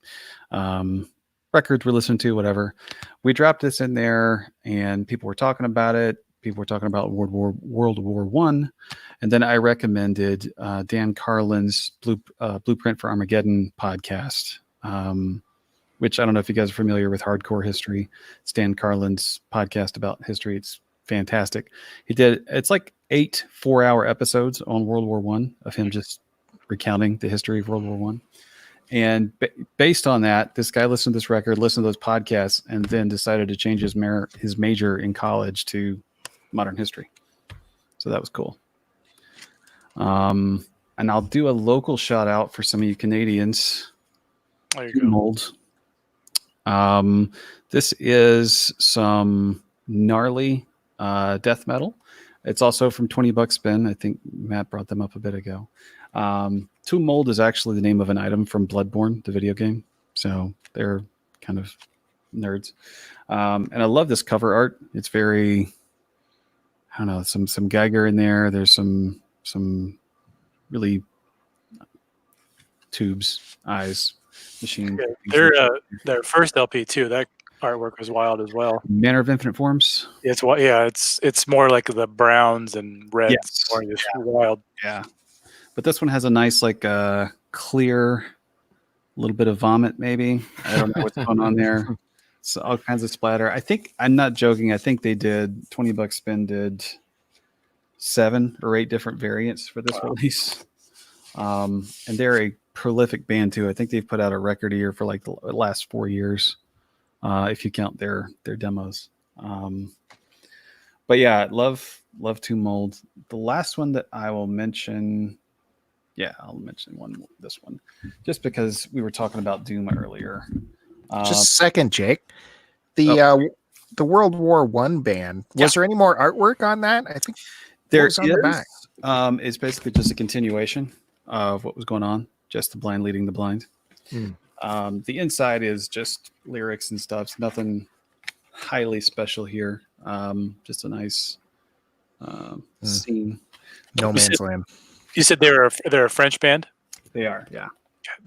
records we're listening to, whatever. We dropped this in there, and people were talking about it. People were talking about World War One, and then I recommended Dan Carlin's Blueprint for Armageddon podcast, which I don't know if you guys are familiar with hardcore history. It's Dan Carlin's podcast about history. It's fantastic. It's like 8 4-hour episodes on World War One of him just recounting the history of World War One. And based on that, this guy listened to this record, listened to those podcasts, and then decided to change his major in college to modern history. So that was cool. And I'll do a local shout out for some of you Canadians. There you go. Mold. This is some gnarly death metal. It's also from 20 Buck Spin. I think Matt brought them up a bit ago. Tomb Mold is actually the name of an item from Bloodborne, the video game. So they're kind of nerds. And I love this cover art. It's very, I don't know, some Geiger in there. There's some really tubes, eyes, machine. Yeah, their first LP too. That artwork was wild as well. Manner of Infinite Forms. It's more like the browns and reds. Yes. More just wild. Yeah. But this one has a nice, like, clear, little bit of vomit, maybe. I don't know what's going on there. So all kinds of splatter. I'm not joking. I think they did 20 Buck Spin did 7 or 8 different variants for this release. And they're a prolific band too. I think they've put out a record a year for like the last 4 years, if you count their demos. But yeah, love Tomb Mold. The last one that I will mention. Yeah, I'll mention this one, just because we were talking about Doom earlier. Just a second, Jake. The World War One band. Was there any more artwork on that? I think there is. On the back? It's basically just a continuation of what was going on. Just the blind leading the blind. The inside is just lyrics and stuff. It's nothing highly special here. Just a nice scene. No Man's Land. You said they're a French band? They are, yeah.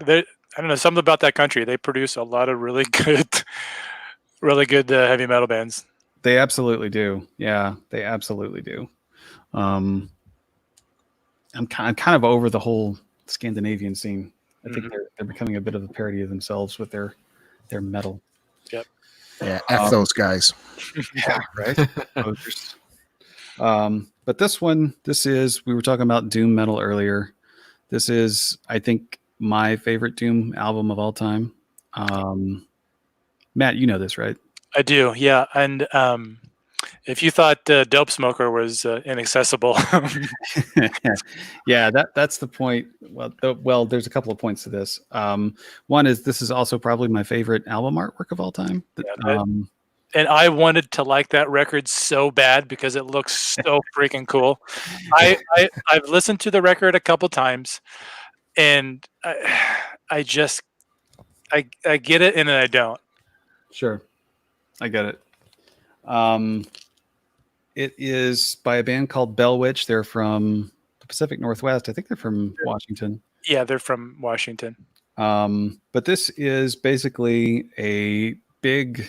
I don't know, something about that country. They produce a lot of really good heavy metal bands. They absolutely do. Yeah, they absolutely do. I'm kind of over the whole Scandinavian scene. I think they're becoming a bit of a parody of themselves with their metal. Yep. Yeah, F those guys. Yeah, right. But this is, we were talking about doom metal earlier. This is, I think, my favorite doom album of all time. Matt, you know this, right? I do, yeah. And if you thought Dope Smoker was inaccessible, yeah, that's the point. Well, there's a couple of points to this. One is this is also probably my favorite album artwork of all time. and I wanted to like that record so bad because it looks so freaking cool. I've listened to the record a couple times, and I get it, and then I don't. Sure, I get it. It is by a band called Bell Witch. They're from the Pacific Northwest. I think they're from Washington. Yeah, they're from Washington. But this is basically a big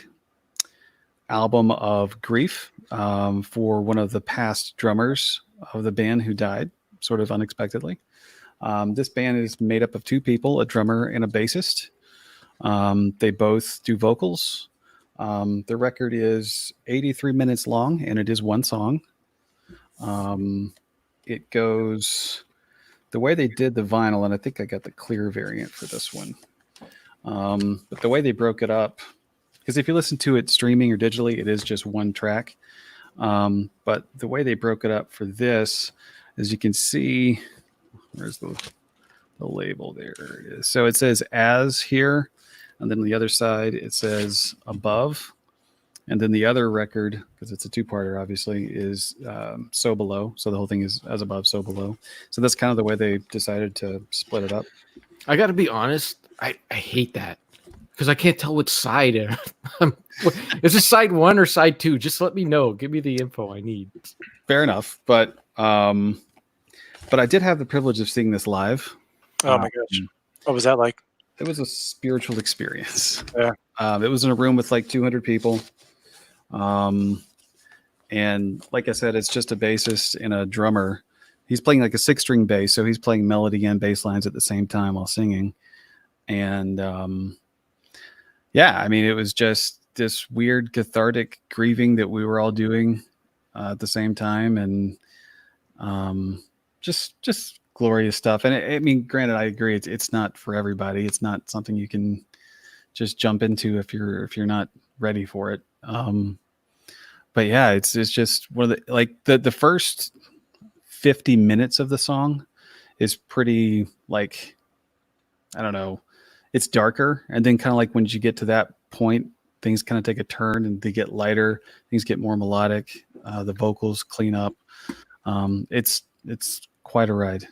album of grief for one of the past drummers of the band who died sort of unexpectedly. This band is made up of two people, a drummer and a bassist. They both do vocals. The record is 83 minutes long, and it is one song. It goes the way they did the vinyl, and I think I got the clear variant for this one. But the way they broke it up, because if you listen to it streaming or digitally, it is just one track. But the way they broke it up for this, as you can see, where's the label? There it is. So it says "as" here. And then the other side, it says "above." And then the other record, because it's a two-parter, obviously, is "so below." So the whole thing is "as above, so below." So that's kind of the way they decided to split it up. I got to be honest. I hate that because I can't tell which side. Is it side one or side two? Just let me know. Give me the info I need. Fair enough. But I did have the privilege of seeing this live. Oh my gosh. What was that like? It was a spiritual experience. Yeah. It was in a room with like 200 people. And like I said, it's just a bassist and a drummer. He's playing like a 6-string bass, so he's playing melody and bass lines at the same time while singing. And yeah, I mean, it was just this weird cathartic grieving that we were all doing at the same time, and just glorious stuff. And I mean, granted, I agree, it's not for everybody. It's not something you can just jump into if you're not ready for it. But yeah, it's just one of the first 50 minutes of the song is pretty, like, I don't know, it's darker, and then kind of like when you get to that point, things kind of take a turn and they get lighter, things get more melodic, the vocals clean up. It's quite a ride.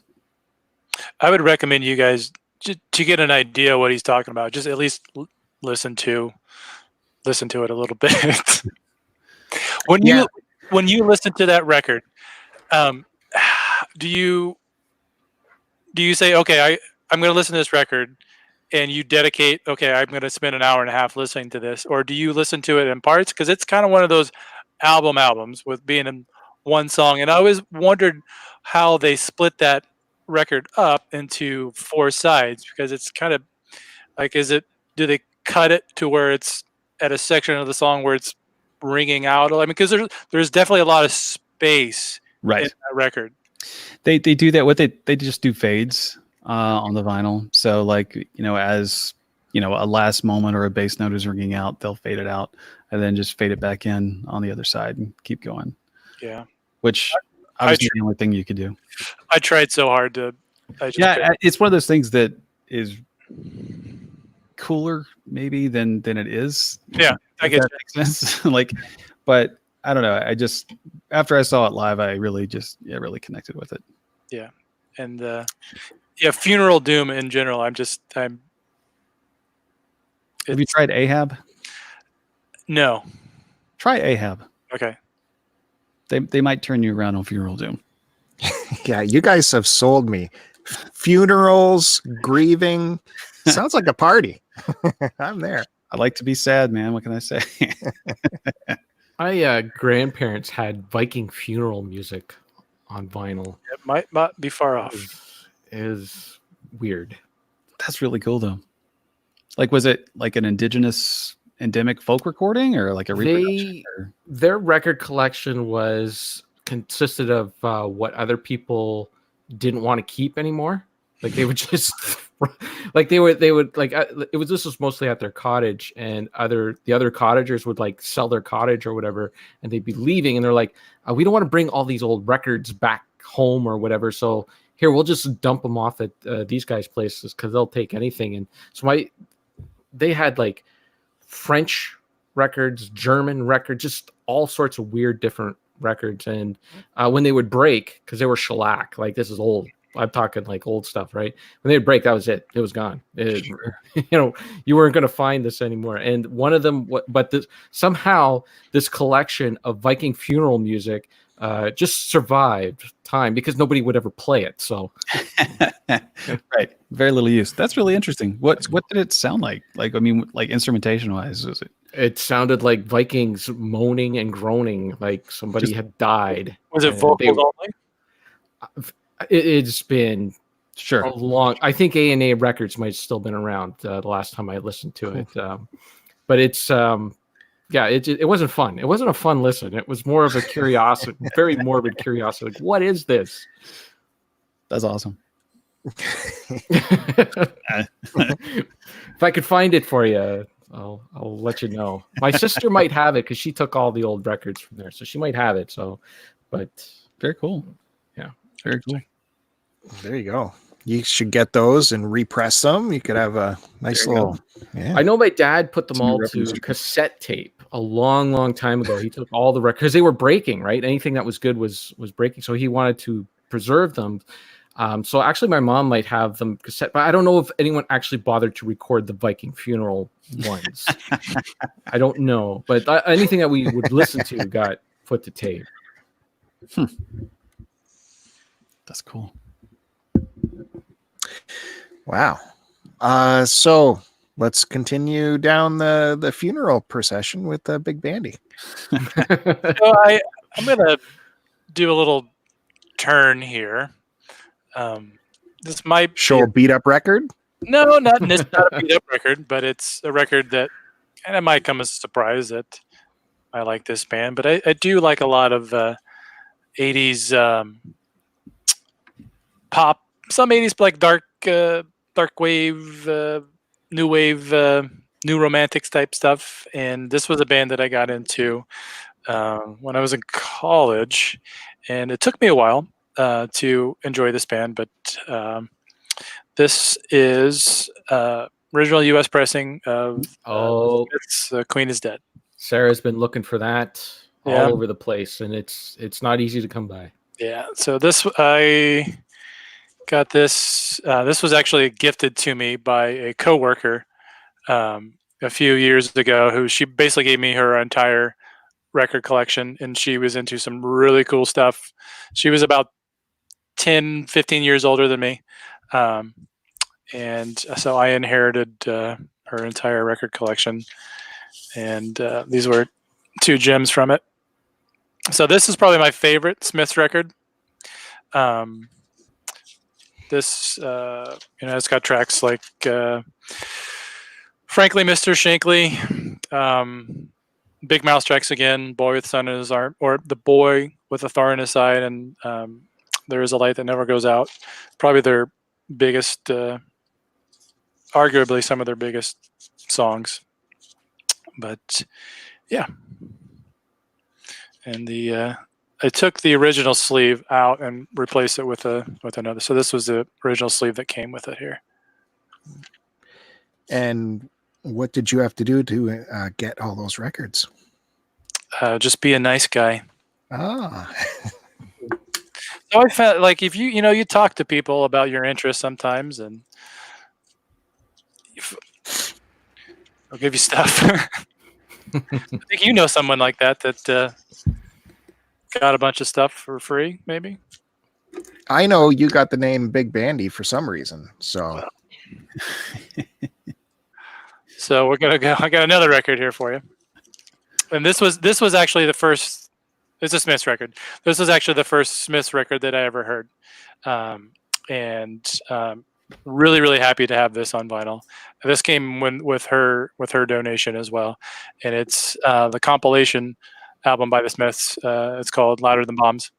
I would recommend you guys to get an idea what he's talking about. Just at least listen to it a little bit. When you listen to that record, do you say, okay, I'm going to listen to this record, and you dedicate, okay, I'm going to spend an hour and a half listening to this, or do you listen to it in parts? Because it's kind of one of those albums with being in one song, and I always wondered how they split that record up into 4 sides, because it's kind of like, do they cut it to where it's at a section of the song where it's ringing out? I mean, because there's definitely a lot of space in that record. They do that. They just do fades on the vinyl. So like, as a last moment or a bass note is ringing out, they'll fade it out and then just fade it back in on the other side and keep going. Yeah. Which obviously the only thing you could do. I tried so hard to. It's one of those things that is cooler maybe than it is. Yeah, I guess that makes sense. Like, but I don't know. I just, after I saw it live, I really really connected with it. Yeah, and funeral doom in general. Have you tried Ahab? No. Try Ahab. Okay. They might turn you around on funeral doom. Yeah, you guys have sold me. Funerals, grieving, sounds like a party. I'm there. I like to be sad, man. What can I say? My grandparents had Viking funeral music on vinyl. It might not be far off. It is weird. That's really cool, though. Like, was it like an endemic folk recording, or like a reproduction? Their record collection consisted of what other people didn't want to keep anymore. Like they would just like they would like this was mostly at their cottage, and the other cottagers would like sell their cottage or whatever, and they'd be leaving, and they're like, we don't want to bring all these old records back home or whatever, so here we'll just dump them off at these guys' places because they'll take anything. And so they had like French records, German records, just all sorts of weird different records. And when they would break, because they were shellac, like this is old, I'm talking like old stuff, right? When they would break, that was it. It was gone. You weren't going to find this anymore. And one of them, somehow this collection of Viking funeral music just survived time because nobody would ever play it. So, right, very little use. That's really interesting. What did it sound like? Like, I mean, like instrumentation wise, was it? It sounded like Vikings moaning and groaning, like somebody had died. Was it vocals only? It's been sure a long. I think A&A Records might have still been around the last time I listened to it, but it's it wasn't fun. It wasn't a fun listen. It was more of a curiosity, very morbid curiosity. Like, what is this? That's awesome. If I could find it for you, I'll let you know. My sister might have it because she took all the old records from there, so she might have it. So, but very cool. Yeah, very cool. There you go. You should get those and repress them. You could have a nice little. Yeah. I know my dad put them all to cassette tape a long, long time ago. He took all the records because they were breaking, right? Anything that was good was breaking. So he wanted to preserve them. So actually my mom might have them cassette, but I don't know if anyone actually bothered to record the Viking funeral ones. I don't know, but anything that we would listen to got put to tape. That's cool. Wow. So let's continue down the funeral procession with Big Bandy. So I'm going to do a little turn here. This might show a beat up record. No, not a beat up record, but it's a record that, and it might come as a surprise that I like this band, but I do like a lot of 80s pop, some 80s like dark wave, new wave, new romantics type stuff. And this was a band that I got into when I was in college, and it took me a while to enjoy this band, but this is original U.S. pressing of it's Queen is Dead. Sarah's been looking for that all over the place, and it's not easy to come by. Yeah, so I got this. This was actually gifted to me by a coworker a few years ago, who she basically gave me her entire record collection, and she was into some really cool stuff. She was about 10, 15 years older than me. And so I inherited her entire record collection, and these were two gems from it. So this is probably my favorite Smiths record. This, it's got tracks like Frankly, Mr. Shankly, Big Mouse Tracks again, Boy with Sun in His Arm, or The Boy with a Thorn in His Side, and There Is a Light That Never Goes Out. Probably their biggest, arguably some of their biggest songs. But yeah. And I took the original sleeve out and replaced it with another. So this was the original sleeve that came with it here. And what did you have to do to get all those records? Just be a nice guy. Ah. So I felt like if you talk to people about your interests sometimes, and they'll give you stuff. I think you know someone like that got a bunch of stuff for free, maybe. I know you got the name Big Bandy for some reason, so. So we're gonna go. I got another record here for you, and this was actually the first. It's a Smiths record. This was actually the first Smiths record that I ever heard, and really, really happy to have this on vinyl. This came with her donation as well, and it's the compilation album by the Smiths. It's called Louder Than Bombs.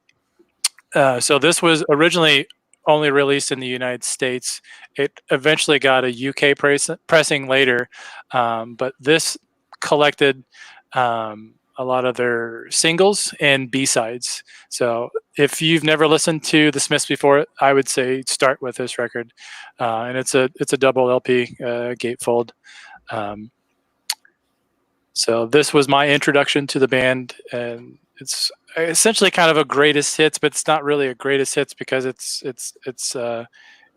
So this was originally only released in the United States. It eventually got a UK pressing later, but this collected a lot of their singles and B-sides. So if you've never listened to the Smiths before, I would say start with this record. And it's a double LP gatefold. So this was my introduction to the band, and it's essentially kind of a greatest hits, but it's not really a greatest hits because it's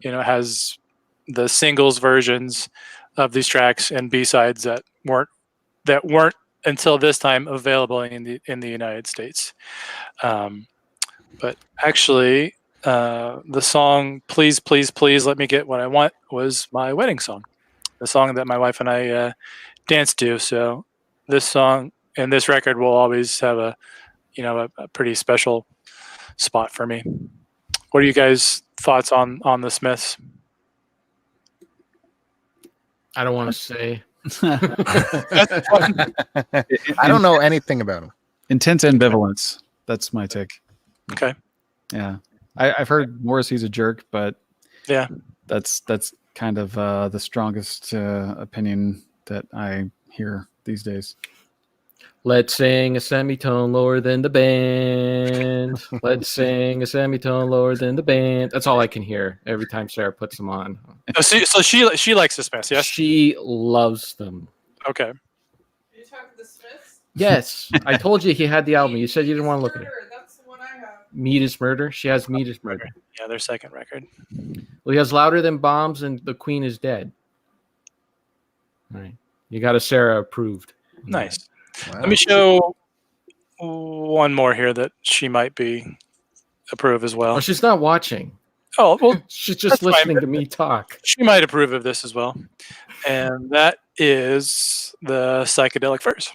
has the singles versions of these tracks and B-sides that weren't until this time available in the United States. But actually, the song "Please, Please, Please Let Me Get What I Want" was my wedding song, the song that my wife and I danced to. So this song and this record will always have a pretty special spot for me. What are you guys' thoughts on the Smiths? I don't want to say. I don't know anything about them. Intense ambivalence. That's my take. Okay. Yeah, I've heard Morrissey's a jerk, but yeah, that's kind of the strongest opinion that I hear these days. Let's sing a semitone lower than the band. Let's sing a semitone lower than the band. That's all I can hear every time Sarah puts them on. So she likes the Smiths, yes? She loves them. Okay. Are you talking the Smiths? Yes, I told you he had the album. You said you didn't want to look at it. That's the one I have. Meat is Murder. She has Meat is Murder. Yeah, their second record. Well, he has Louder Than Bombs and The Queen is Dead. All right. You got a Sarah approved. Nice. Wow. Let me show one more here that she might be approve as well. Oh, she's not watching. Oh, well, She's just that's fine. listening to me talk. She might approve of this as well. And that is the Psychedelic Furs.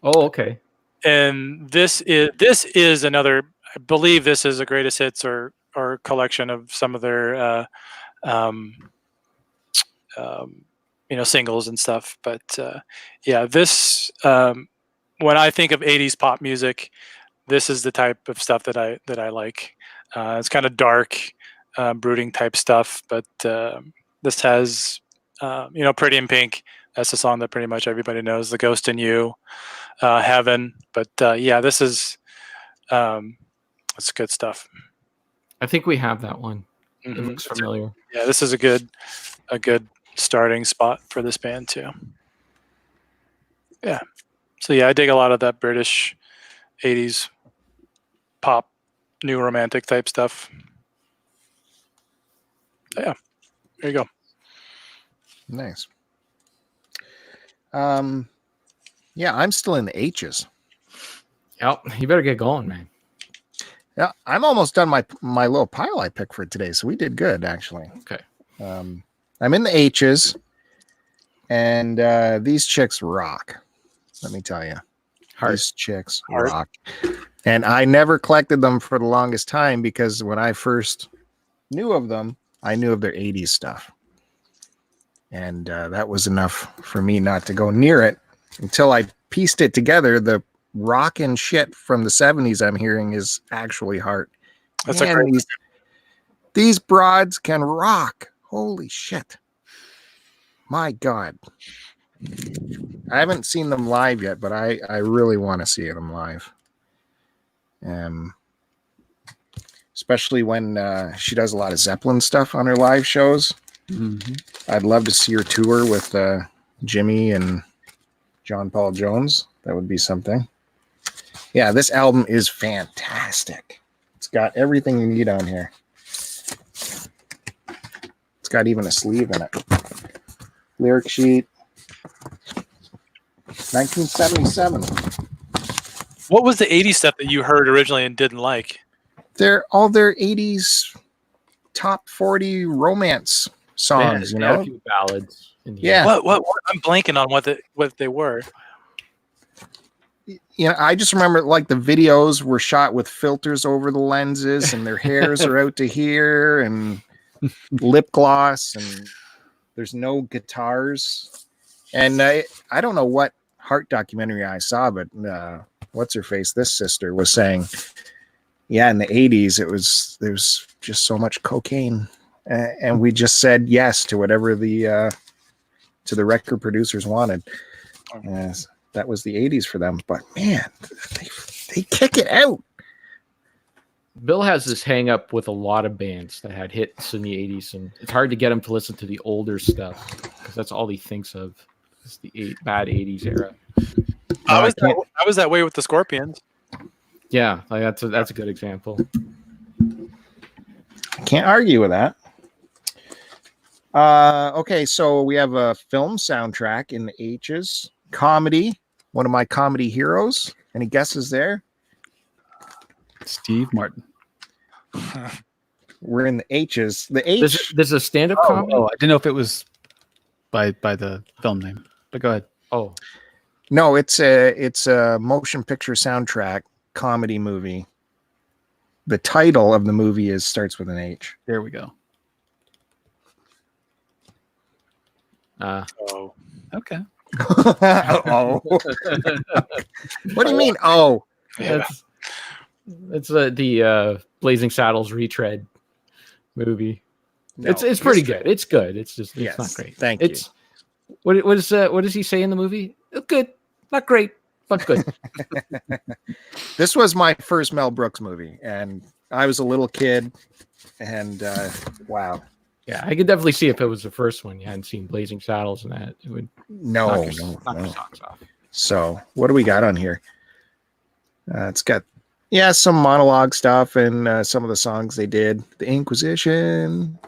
Oh, okay. And this is another, I believe this is a greatest hits or collection of some of their singles and stuff. But yeah, this when I think of 80s pop music, this is the type of stuff that I like. It's kind of dark, brooding type stuff, but this has Pretty in Pink. That's the song that pretty much everybody knows. The Ghost in You, Heaven. But yeah, this is it's good stuff. I think we have that one. Mhm. It looks familiar. Yeah, this is a good starting spot for this band too. Yeah. So yeah, I dig a lot of that British 80s pop, new romantic type stuff. Yeah. There you go. Nice. Yeah, I'm still in the H's. Yep. You better get going, man. Yeah, I'm almost done my little pile I picked for today, so we did good actually. Okay. I'm in the H's, and these chicks rock. Let me tell you, these chicks rock. And I never collected them for the longest time because when I first knew of them, I knew of their 80s stuff. And that was enough for me not to go near it until I pieced it together. The rock and shit from the 70s I'm hearing is actually hard. That's Man, a great these broads can rock. Holy shit. My God. I haven't seen them live yet, but I really want to see them live. Especially when she does a lot of Zeppelin stuff on her live shows. Mm-hmm. I'd love to see her tour with Jimmy and John Paul Jones. That would be something. Yeah, this album is fantastic. It's got everything you need on here. It's got even a sleeve in it. Lyric sheet. 1977. What was the 80s stuff that you heard originally and didn't like? They're all their 80s top 40 romance songs, you know? A few ballads. Yeah. What? I'm blanking on what they were. You know, I just remember like the videos were shot with filters over the lenses and their hairs are out to here and lip gloss, and there's no guitars. And I don't know what Heart documentary I saw, but what's her face? This sister was saying, yeah, in the 80s, there was just so much cocaine, and we just said yes to whatever the record producers wanted. That was the 80s for them. But man, they kick it out. Bill has this hang up with a lot of bands that had hits in the 80s, and it's hard to get him to listen to the older stuff because that's all he thinks of. It's the bad 80s era. I was that way with the Scorpions. Yeah, like that's a good example. I can't argue with that. Okay, so we have a film soundtrack in the H's. Comedy, one of my comedy heroes. Any guesses there? Steve Martin. We're in the H's. The H. There's a stand-up comedy. Oh, I didn't know if it was by the film name. But go ahead. Oh, no, it's a motion picture soundtrack comedy movie. The title of the movie starts with an H. There we go. Okay. Oh. What do you mean? Oh, it's the Blazing Saddles retread movie. no, It's pretty good. It's good. It's just it's not great. Thank you. What does he say in the movie? Good, not great, but good. This was my first Mel Brooks movie, and I was a little kid, and wow. Yeah, I could definitely see if it was the first one. You hadn't seen Blazing Saddles and that, it would knock your socks off. So what do we got on here? It's got some monologue stuff and some of the songs they did. The Inquisition.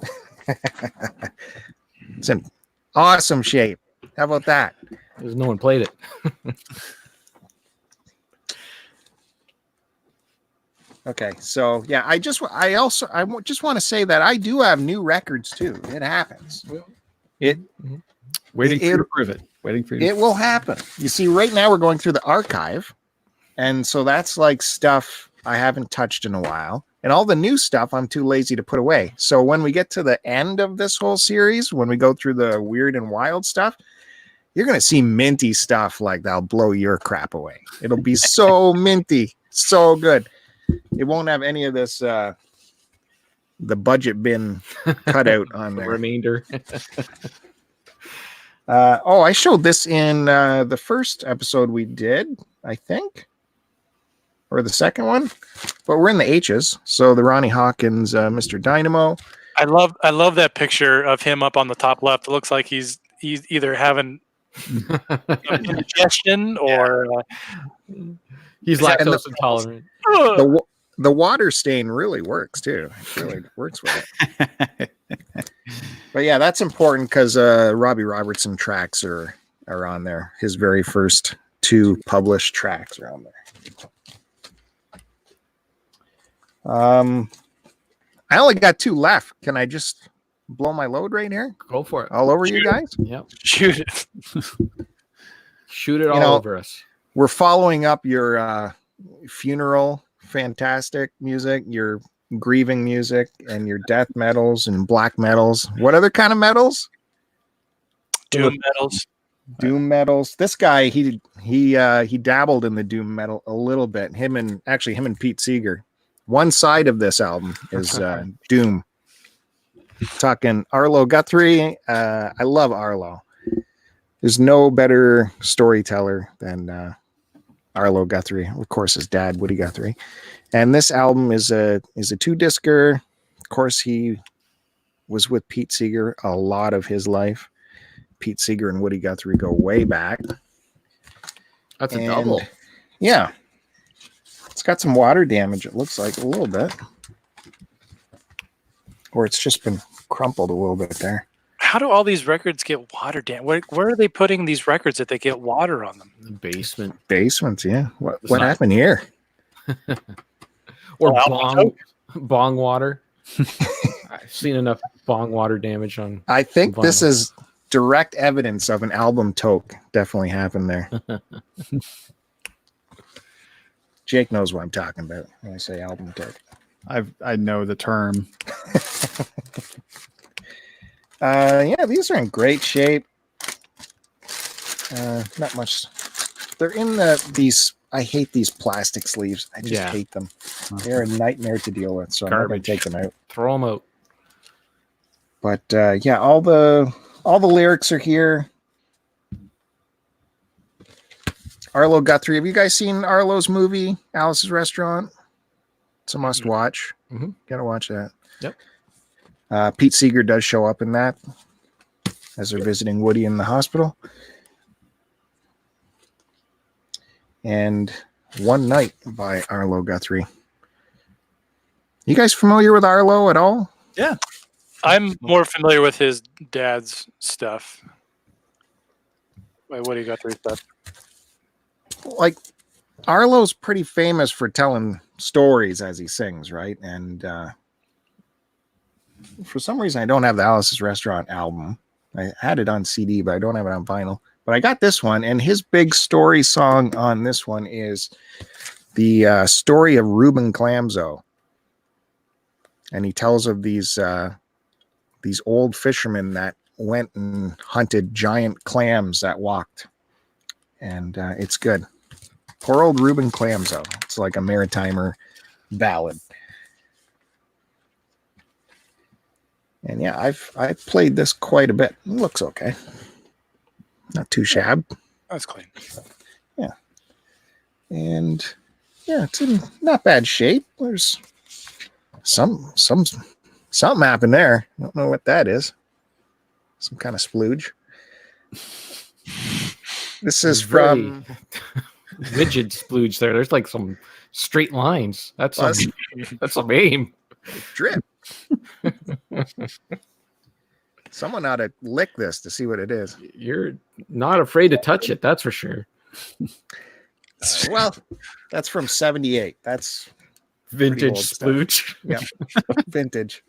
It's in awesome shape. How about that? Because no one played it. Okay, so yeah, I just want to say that I do have new records too. It happens. Waiting for you to prove it. Waiting for you. It will happen. You see, right now we're going through the archive, and so that's like stuff I haven't touched in a while, and all the new stuff I'm too lazy to put away. So when we get to the end of this whole series, when we go through the weird and wild stuff, you're gonna see minty stuff like that'll blow your crap away. It'll be so minty, so good. It won't have any of this the budget bin cut out on there. Remainder. I showed this in the first episode we did, I think, or the second one, but we're in the H's. So the Ronnie Hawkins, Mr. Dynamo. I love that picture of him up on the top left. It looks like he's either having indigestion or he's lactose intolerant. The water stain really works too. It really works with it. But yeah, that's important because Robbie Robertson tracks are on there. His very first 2 published tracks are on there. I only got 2 left. Can I just blow my load right here? Go for it. All over you guys? Yep. shoot it. Shoot it all over us. We're following up your funeral fantastic music, your grieving music, and your death metals and black metals. What other kind of metals? Doom metals. Doom metals. This guy, he dabbled in the doom metal a little bit. Him and Pete Seeger. One side of this album is doom. Talking Arlo Guthrie. I love Arlo. There's no better storyteller than Arlo Guthrie. Of course, his dad, Woody Guthrie. And this album is a 2-discer. Of course, he was with Pete Seeger a lot of his life. Pete Seeger and Woody Guthrie go way back. That's a double. Yeah. It's got some water damage, it looks like, a little bit. Or it's just been crumpled a little bit there. How do all these records get water damage? Where are they putting these records that they get water on them? The basement. Basements, yeah. What happened here? Or bong water. I've seen enough bong water damage on. I think this is direct evidence of an album toke. Definitely happened there. Jake knows what I'm talking about when I say album toke. I know the term. Yeah, these are in great shape. Not much. They're in these. I hate these plastic sleeves. I just hate them. They're a nightmare to deal with. So I'm not going to take them out. Throw them out. But yeah, all the lyrics are here. Arlo Guthrie. Have you guys seen Arlo's movie, Alice's Restaurant? It's a must watch. Mm-hmm. Gotta watch that. Yep. Pete Seeger does show up in that as they're visiting Woody in the hospital. And One Night by Arlo Guthrie. You guys familiar with Arlo at all? Yeah. I'm more familiar with his dad's stuff. By Woody Guthrie stuff. Like, Arlo's pretty famous for telling stories as he sings, right? And for some reason, I don't have the Alice's Restaurant album. I had it on CD, but I don't have it on vinyl. But I got this one, and his big story song on this one is the story of Reuben Clamzo. And he tells of these old fishermen that went and hunted giant clams that walked. And it's good. Poor old Reuben Clamzo. It's like a maritimer ballad. And yeah, I've played this quite a bit. It looks okay. Not too shabby. That's clean. Yeah. And yeah, it's in not bad shape. There's something happened there. I don't know what that is. Some kind of splooge. This is from rigid splooge there. There's like some straight lines. That's some aim. Drip. Someone ought to lick this to see what it is. You're not afraid to touch it, that's for sure. Well, that's from 78. That's vintage splooge. Yeah. Vintage.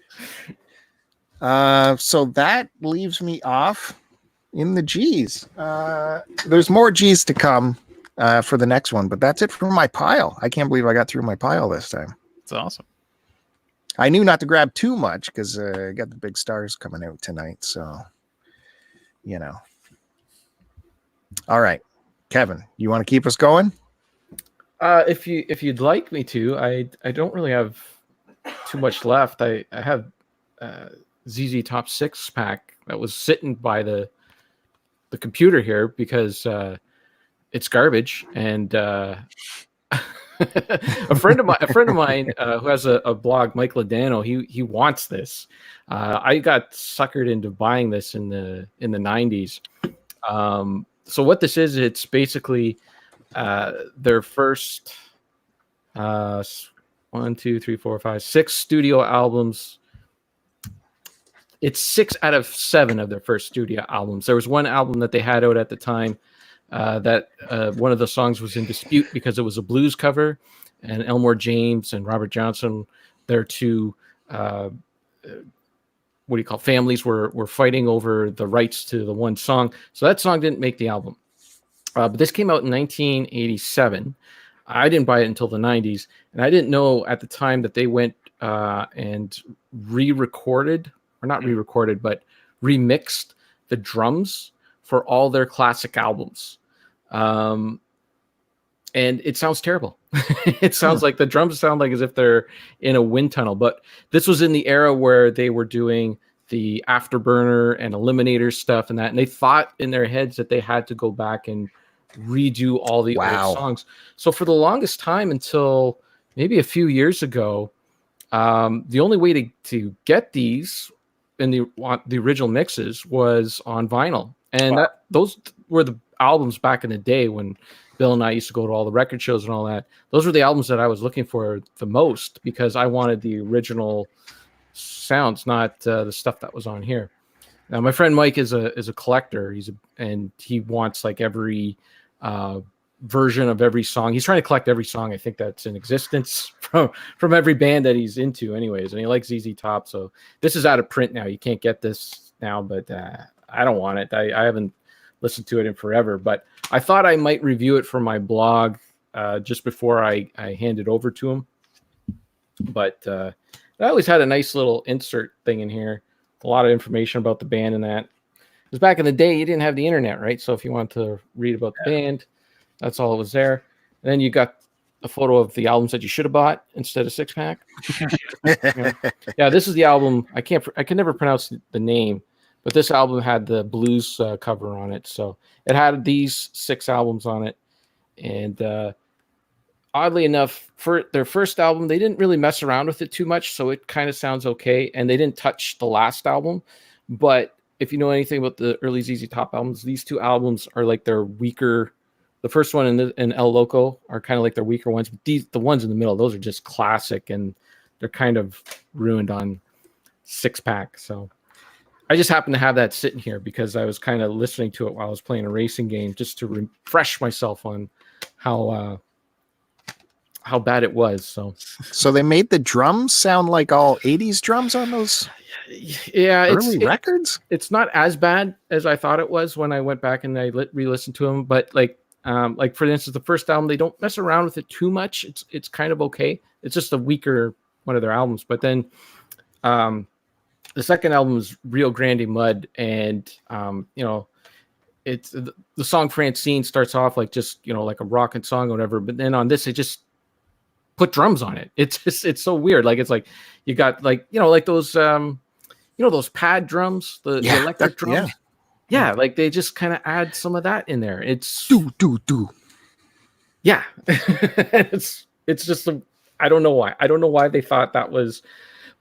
So that leaves me off in the G's. There's more G's to come for the next one, but that's it for my pile. I can't believe I got through my pile this time. It's awesome. I knew not to grab too much because I got the big stars coming out tonight. So, you know. All right, Kevin, you want to keep us going? If you'd like me to, I don't really have too much left. I have ZZ Top 6 pack that was sitting by the computer here because it's garbage, and a friend of mine who has a blog, Mike Ladano, he wants this. I got suckered into buying this in the 90s. So what this is, it's basically their first 6 studio albums. It's 6 out of 7 of their first studio albums. There was one album that they had out at the time that one of the songs was in dispute because it was a blues cover, and Elmore James and Robert Johnson, their two families were fighting over the rights to the one song. So that song didn't make the album. But this came out in 1987. I didn't buy it until the 90s, and I didn't know at the time that they went and re-recorded, or not re-recorded, but remixed the drums for all their classic albums. And it sounds terrible. It sounds like the drums sound like as if they're in a wind tunnel. But this was in the era where they were doing the Afterburner and Eliminator stuff and that. And they thought in their heads that they had to go back and redo all the old songs. So for the longest time, until maybe a few years ago, the only way to get these in the original mixes was on vinyl. And those were the albums back in the day when Bill and I used to go to all the record shows and all that. Those were the albums that I was looking for the most because I wanted the original sounds, not the stuff that was on here. Now, my friend Mike is a collector. And he wants like every version of every song. He's trying to collect every song I think that's in existence from every band that he's into, anyways. And he likes ZZ Top. So this is out of print now. You can't get this now, but I don't want it. I haven't listened to it in forever, but I thought I might review it for my blog just before I hand it over to him. But I always had a nice little insert thing in here, a lot of information about the band and that. Because back in the day, you didn't have the internet, right? So if you wanted to read about the band, that's all it was there. And then you got a photo of the albums that you should have bought instead of six pack. Yeah, this is the album. I can never pronounce the name, but this album had the blues cover on it. So it had these 6 albums on it. And oddly enough, for their first album, they didn't really mess around with it too much. So it kind of sounds okay. And they didn't touch the last album. But if you know anything about the early ZZ Top albums, these 2 albums are like their weaker. The first one and El Loco are kind of like their weaker ones. But the ones in the middle, those are just classic. And they're kind of ruined on 6 pack. So I just happened to have that sitting here because I was kind of listening to it while I was playing a racing game just to refresh myself on how bad it was. So they made the drums sound like all 80s drums on those early records. It's not as bad as I thought it was when I went back and I re-listened to them. But like for instance, the first album, they don't mess around with it too much. It's kind of okay. It's just a weaker one of their albums. But then the second album is Rio Grande Mud, and it's the song Francine starts off like just like a rockin' song or whatever, but then on this they just put drums on it. It's so weird. Like it's like you got like those those pad drums, the electric drums. Yeah, like they just kind of add some of that in there. It's do. Yeah. it's just I don't know why. I don't know why they thought that was,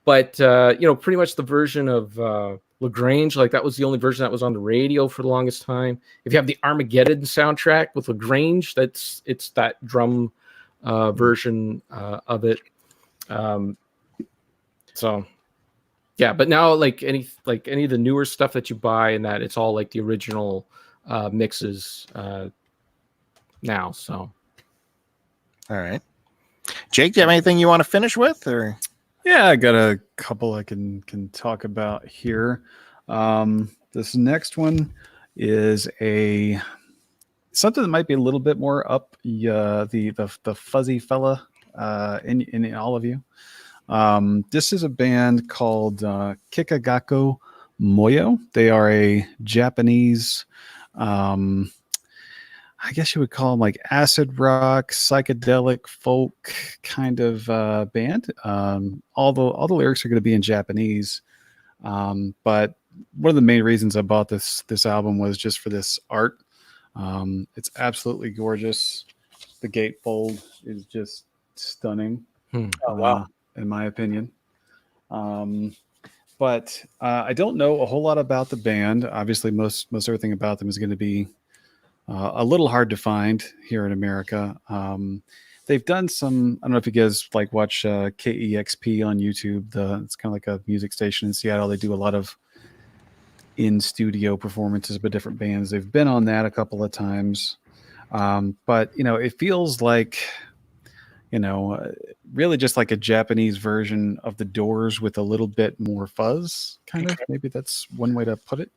but pretty much the version of LaGrange, like that was the only version that was on the radio for the longest time. If you have the Armageddon soundtrack with LaGrange, it's that drum version of it. So yeah, but now like any of the newer stuff that you buy and that, it's all like the original mixes now. So all right, Jake, do you have anything you want to finish with, or? Yeah, I got a couple I can talk about here. This next one is something that might be a little bit more up the fuzzy fella in all of you. This is a band called Kikagaku Moyo. They are a Japanese, I guess you would call them like acid rock, psychedelic folk kind of band. All the lyrics are going to be in Japanese, but one of the main reasons I bought this album was just for this art. It's absolutely gorgeous. The gatefold is just stunning. Oh, wow. In my opinion. But I don't know a whole lot about the band. Obviously, most everything about them is going to be a little hard to find here in America. They've done some, I don't know if you guys like watch KEXP on YouTube. It's kind of like a music station in Seattle. They do a lot of in-studio performances by different bands. They've been on that a couple of times. But, it feels like, really just like a Japanese version of the Doors with a little bit more fuzz, kind of. Maybe that's one way to put it.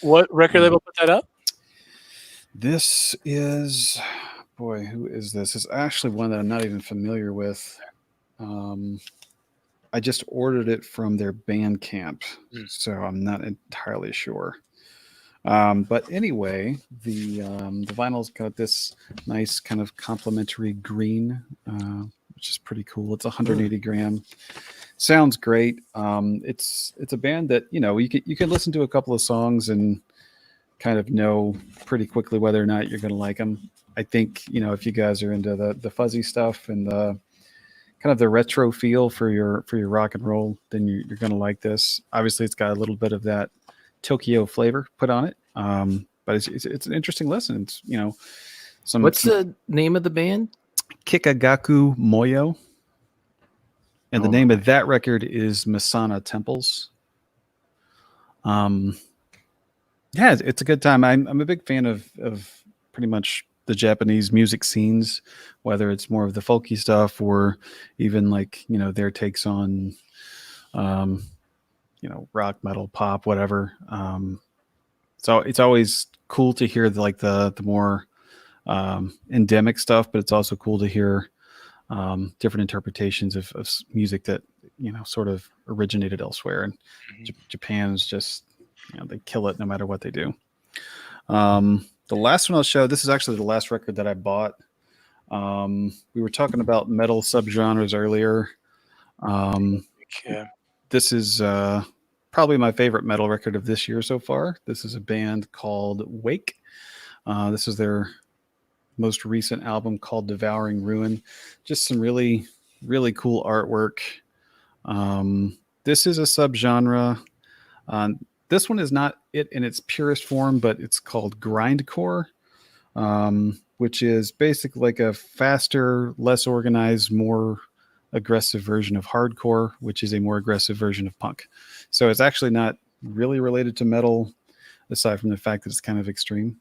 What record label put that up? This is, boy, who is this? It's actually one that I'm not even familiar with. I just ordered it from their Bandcamp, so I'm not entirely sure. But anyway, the vinyl's got this nice kind of complementary green, which is pretty cool. It's 180 gram. Sounds great. It's a band that you can listen to a couple of songs and kind of know pretty quickly whether or not you're going to like them. I think if you guys are into the fuzzy stuff and the kind of the retro feel for your rock and roll, then you're going to like this. Obviously, it's got a little bit of that Tokyo flavor put on it, but it's an interesting listen. It's What's the name of the band? Kikagaku Moyo, and the name of that record is Masana Temples. Yeah, it's a good time. I'm a big fan of pretty much the Japanese music scenes, whether it's more of the folky stuff or even like their takes on rock, metal, pop, whatever. So it's always cool to hear the more endemic stuff, but it's also cool to hear different interpretations of music that, sort of originated elsewhere. And Japan is just, they kill it no matter what they do. The last one I'll show, this is actually the last record that I bought. We were talking about metal subgenres earlier. This is probably my favorite metal record of this year so far. This is a band called Wake. This is their most recent album called Devouring Ruin. Just some really, really cool artwork. This is a subgenre. This one is not it in its purest form, but it's called Grindcore, which is basically like a faster, less organized, more aggressive version of hardcore, which is a more aggressive version of punk. So it's actually not really related to metal, aside from the fact that it's kind of extreme.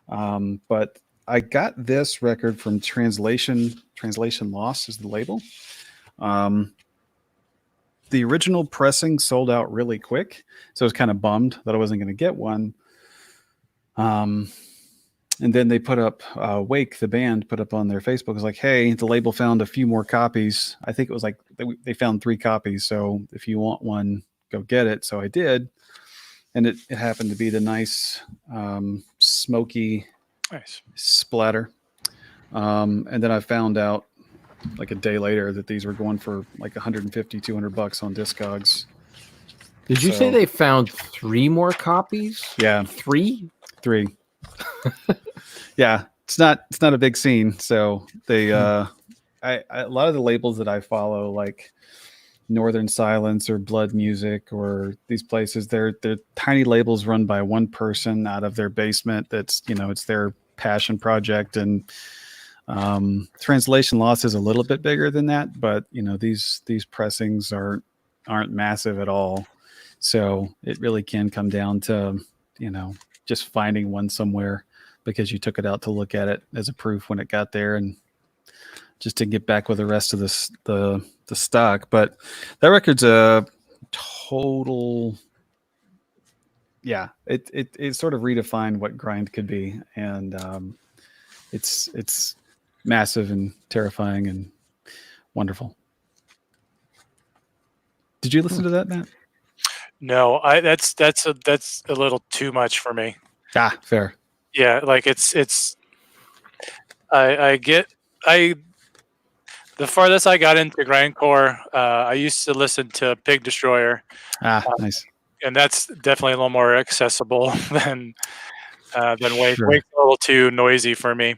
But I got this record from Translation Lost is the label. The original pressing sold out really quick, so I was kind of bummed that I wasn't going to get one. And then they put up, Wake, the band, put up on their Facebook, it was like, hey, the label found a few more copies. I think it was like they found 3 copies, so if you want one, go get it. So I did, and it happened to be the nice smoky splatter. And then I found out like a day later that these were going for like $150, $200 on Discogs. Did you say they found 3 more copies? Yeah. 3? Yeah, it's not a big scene. So they a lot of the labels that I follow, like Northern Silence or Blood Music or these places, they're tiny labels run by one person out of their basement. That's, it's their passion project. And Translation Lost is a little bit bigger than that, but these pressings aren't massive at all. So it really can come down to, just finding one somewhere because you took it out to look at it as a proof when it got there, and just to get back with the rest of the stock. But that record's a total, it sort of redefined what grind could be. And it's massive and terrifying and wonderful. Did you listen to that, Matt? No, that's a little too much for me. Fair. Yeah, like the farthest I got into grindcore, I used to listen to Pig Destroyer. Nice. And that's definitely a little more accessible than Wake. Sure. Wake's a little too noisy for me.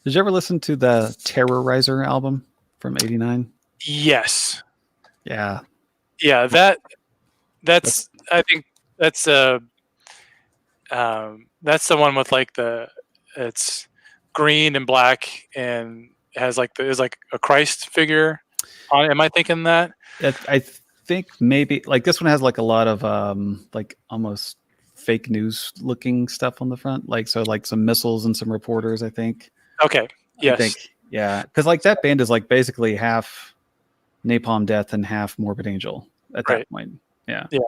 Did you ever listen to the Terrorizer album from '89? Yes. Yeah. Yeah, that's I think that's the one with like it's green and black and has like is like a Christ figure on it. Am I thinking that? I think maybe like this one has like a lot of like almost fake news looking stuff on the front, like some missiles and some reporters, I think. Okay. Yes. I think, yeah, because like that band is like basically half Napalm Death and half Morbid Angel at that point. Yeah. Yeah.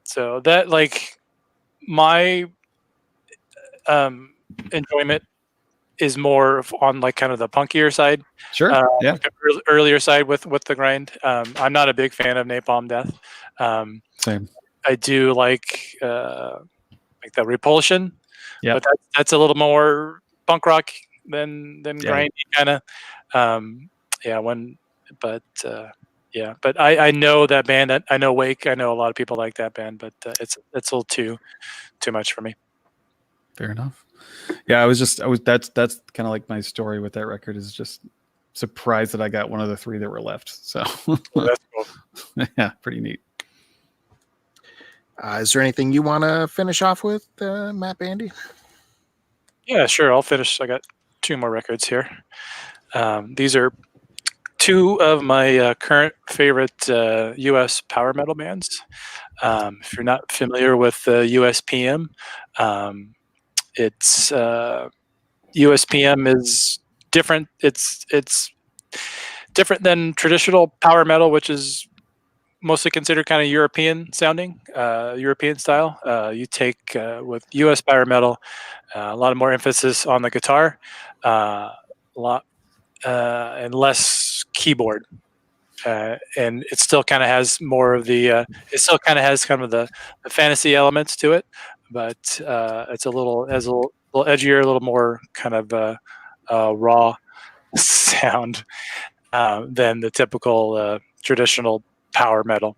So that like my enjoyment is more on like kind of the punkier side. Sure. Yeah. Like earlier side with the grind. I'm not a big fan of Napalm Death. Same. I do like the Repulsion. Yeah. But that's a little more punk rock than grindy kind of. But I know that band. I know Wake. I know a lot of people like that band, but it's a little too much for me. Fair enough. Yeah, that's kind of like my story with that record, is just surprised that I got one of the 3 that were left. So that's cool. Yeah, pretty neat. Is there anything you want to finish off with, Matt Bandy? Yeah, sure. I'll finish. I got 2 more records here. These are 2 of my current favorite U.S. power metal bands. If you're not familiar with USPM, it's USPM is different. It's different than traditional power metal, which is mostly considered kind of European sounding, European style. You take with U.S. power metal, a lot of more emphasis on the guitar, a lot and less keyboard. And it still kind of has more of the it still kind of has kind of the fantasy elements to it, but it's a little edgier, a little more kind of raw sound than the typical traditional power metal.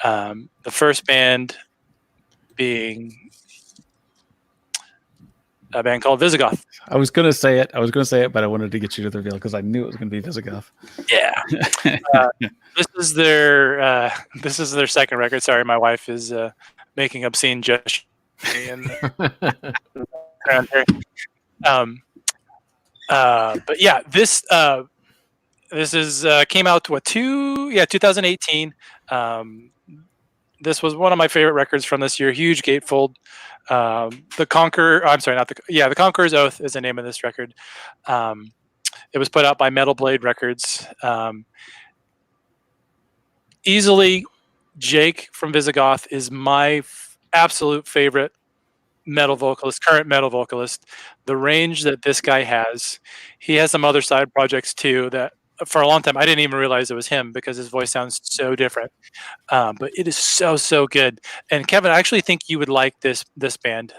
The first band being a band called Visigoth. I was gonna say it, but I wanted to get you to the reveal because I knew it was gonna be Visigoth. Yeah. This is their second record. Sorry, my wife is making obscene gestures. But yeah, this is came out 2018. This was one of my favorite records from this year. Huge gatefold. The Conqueror's Oath is the name of this record. It was put out by Metal Blade Records. Easily, Jake from Visigoth is my absolute favorite current metal vocalist. The range that this guy has, he has some other side projects too that for a long time I didn't even realize it was him because his voice sounds so different. But it is so good. And Kevin, I actually think you would like this band.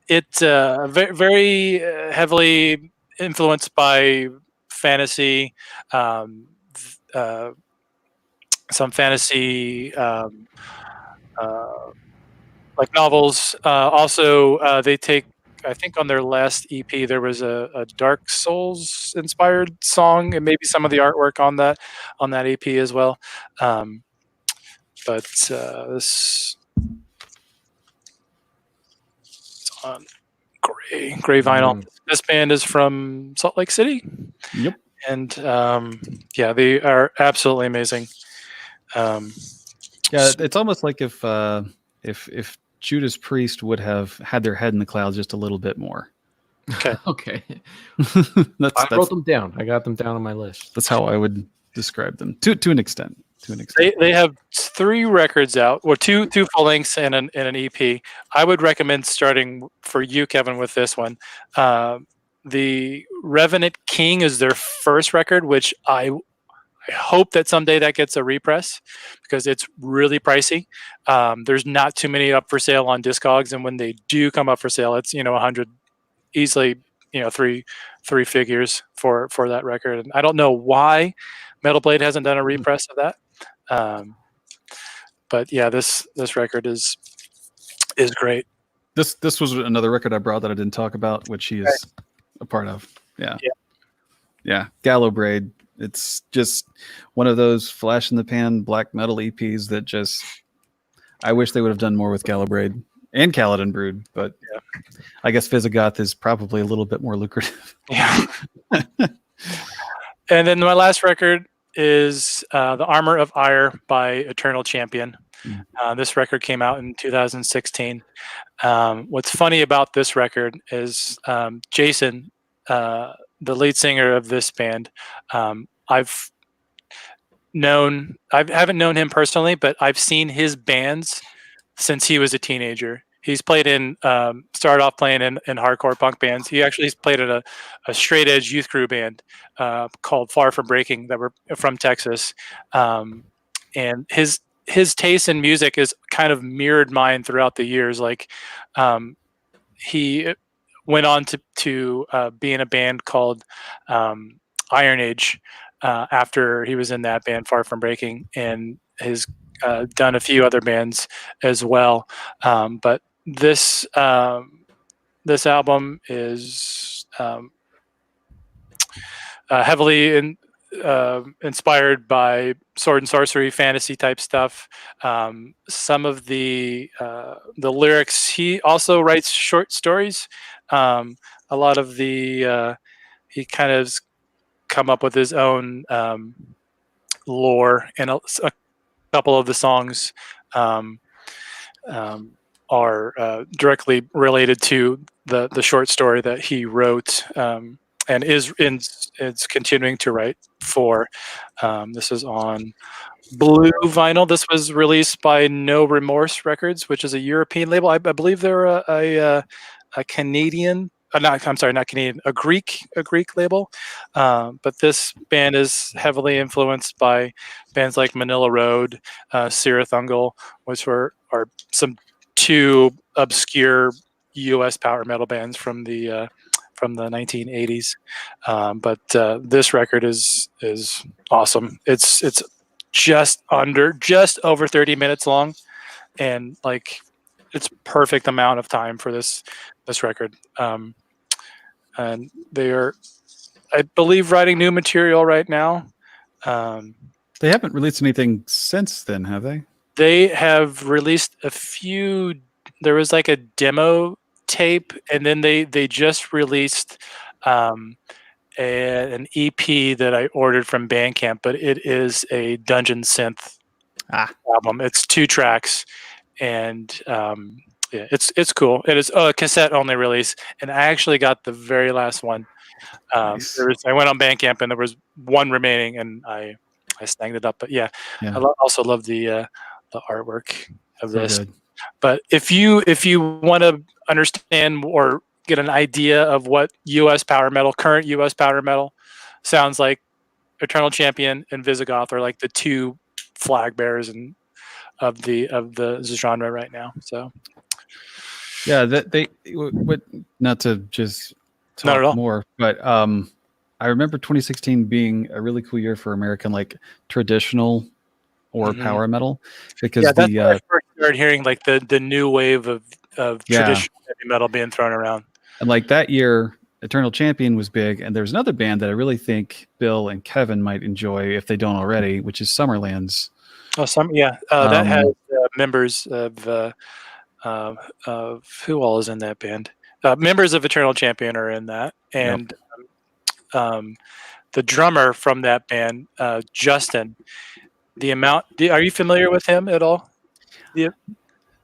It's very heavily influenced by fantasy, some fantasy like novels. Also, they take, I think on their last EP there was a Dark Souls inspired song and maybe some of the artwork on that EP as well. But this on gray vinyl. This band is from Salt Lake City. Yep. And they are absolutely amazing. It's almost like if Judas Priest would have had their head in the clouds just a little bit more. Okay. Okay. I wrote them down. I got them down on my list. That's how I would describe them to an extent. They have 3 records out, or two full lengths and an EP. I would recommend starting for you, Kevin, with this one. The Revenant King is their first record, which I hope that someday that gets a repress because it's really pricey. There's not too many up for sale on Discogs, and when they do come up for sale, it's 100 easily, three figures for that record. And I don't know why Metal Blade hasn't done a repress of that. But yeah, this record is great. This was another record I brought that I didn't talk about, which he is a part of. Yeah. Gallow Braid. It's just one of those flash in the pan black metal EPs that just, I wish they would have done more with Gallow Braid and Kaladin Brood, but I guess Visigoth is probably a little bit more lucrative. Yeah. And then my last record is The Armor of Ire by Eternal Champion. This record came out in 2016. What's funny about this record is Jason, the lead singer of this band, I haven't known him personally, but I've seen his bands since he was a teenager. He's played started off playing in hardcore punk bands. He actually played in a straight edge youth crew band called Far From Breaking that were from Texas. And his taste in music is kind of mirrored mine throughout the years. Like he went on to be in a band called Iron Age after he was in that band Far From Breaking, and has done a few other bands as well. But this album is heavily inspired by sword and sorcery, fantasy type stuff. Some of the lyrics, he also writes short stories. A lot of the he kind of come up with his own lore, and a couple of the songs are directly related to the short story that he wrote, and is continuing to write for. This is on blue vinyl. This was released by No Remorse Records, which is a European label. I believe they're a Canadian not Canadian, a Greek label. But this band is heavily influenced by bands like Manila Road, Sirathungal, which are some two obscure U.S. power metal bands from the 1980s. But this record is awesome. It's just over 30 minutes long, and like it's perfect amount of time for this record. And they are, I believe, writing new material right now. They haven't released anything since then, have they? They have released a few. There was like a demo tape, and then they just released an EP that I ordered from Bandcamp, but it is a dungeon synth album. It's 2 tracks, and yeah, it's cool. It is a cassette only release, and I actually got the very last one. Nice. I went on Bandcamp, and there was one remaining, and I snagged it up. But yeah. I also love the artwork of this. Good. But if you want to understand or get an idea of what current U.S. power metal sounds like, Eternal Champion and Visigoth are like the 2 flag bearers of the genre right now. So yeah, that they would, not to just talk Not at all. more, but I remember 2016 being a really cool year for American like traditional or power metal, because that's when I first started hearing like the new wave of traditional heavy metal being thrown around. And like that year, Eternal Champion was big, and there's another band that I really think Bill and Kevin might enjoy if they don't already, which is Summerlands. Oh, that has members of who all is in that band. Members of Eternal Champion are in that, and the drummer from that band, Justin. Are you familiar with him at all? Yeah.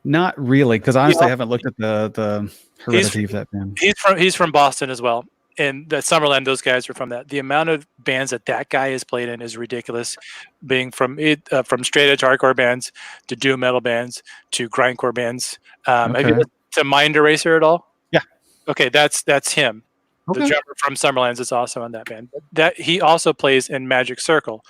Not really, because honestly, I haven't looked at the heredity of that band. He's from Boston as well, and the Summerland. Those guys are from that. The amount of bands that guy has played in is ridiculous. Being from straight edge hardcore bands to doom metal bands to grindcore bands. Have you listened to Mind Eraser at all? Yeah. Okay, that's him. Okay. The drummer from Summerlands is also in that band. That he also plays in Magic Circle.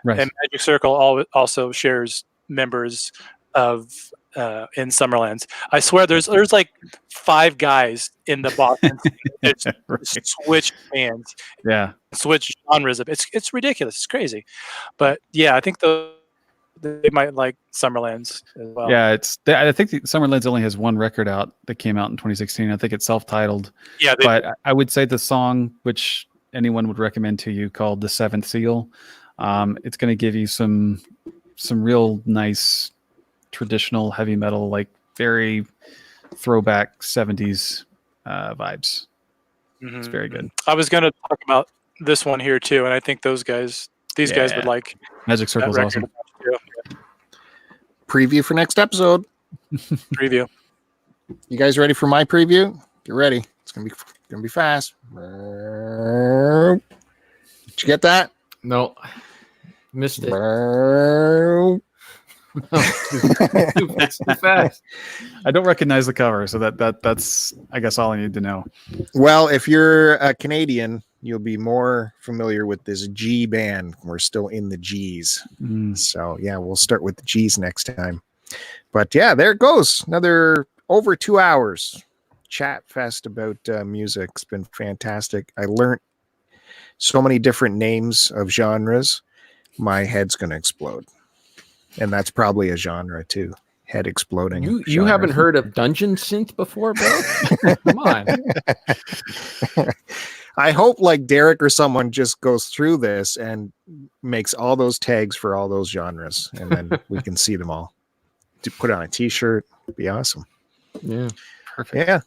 Right. And Magic Circle also shares members of in Summerlands. I swear there's like 5 guys in the Boston switch bands. Yeah. Switch genres of it's ridiculous. It's crazy. But yeah, I think they might like Summerlands as well. Yeah, I think Summerlands only has 1 record out that came out in 2016. I think it's self-titled. Yeah, but I would say the song which anyone would recommend to you, called The Seventh Seal, it's going to give you some real nice traditional heavy metal, like very throwback 70s vibes. Mm-hmm. It's very good. I was going to talk about this one here too, and I think these guys would like Magic Circle is awesome. Preview for next episode. Preview. You guys ready for my preview? Get ready. It's gonna be fast. Did you get that? No, missed it. It's too fast. I don't recognize the cover, so that's I guess all I need to know. Well, if you're a Canadian, you'll be more familiar with this G band. We're still in the G's. So yeah, we'll start with the G's next time. But yeah, there it goes. Another over 2 hours chat fest about music. It's been fantastic. I learned so many different names of genres. My head's going to explode. And that's probably a genre too. Head exploding. You haven't heard of dungeon synth before, bro? Come on. I hope like Derek or someone just goes through this and makes all those tags for all those genres, and then we can see them all. To put on a t-shirt, it'd be awesome. Yeah. Perfect. Yeah.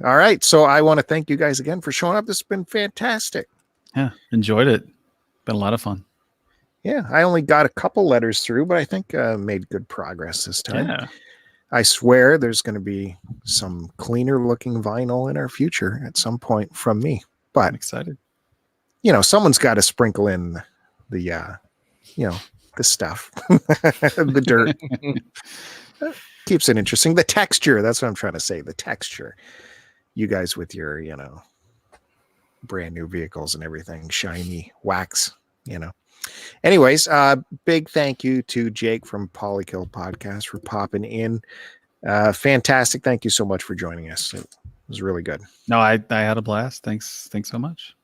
All right. So I want to thank you guys again for showing up. This has been fantastic. Yeah. Enjoyed it. Been a lot of fun. Yeah. I only got a couple letters through, but I think made good progress this time. Yeah. I swear there's going to be some cleaner looking vinyl in our future at some point from me. But I'm excited. Someone's got to sprinkle in the, the stuff, the dirt. Keeps it interesting. The texture. That's what I'm trying to say. The texture. you guys with your, brand new vehicles and everything, shiny wax, Anyways, big thank you to Jake from Polykill Podcast for popping in. Fantastic. Thank you so much for joining us. It was really good. No, I had a blast. Thanks so much.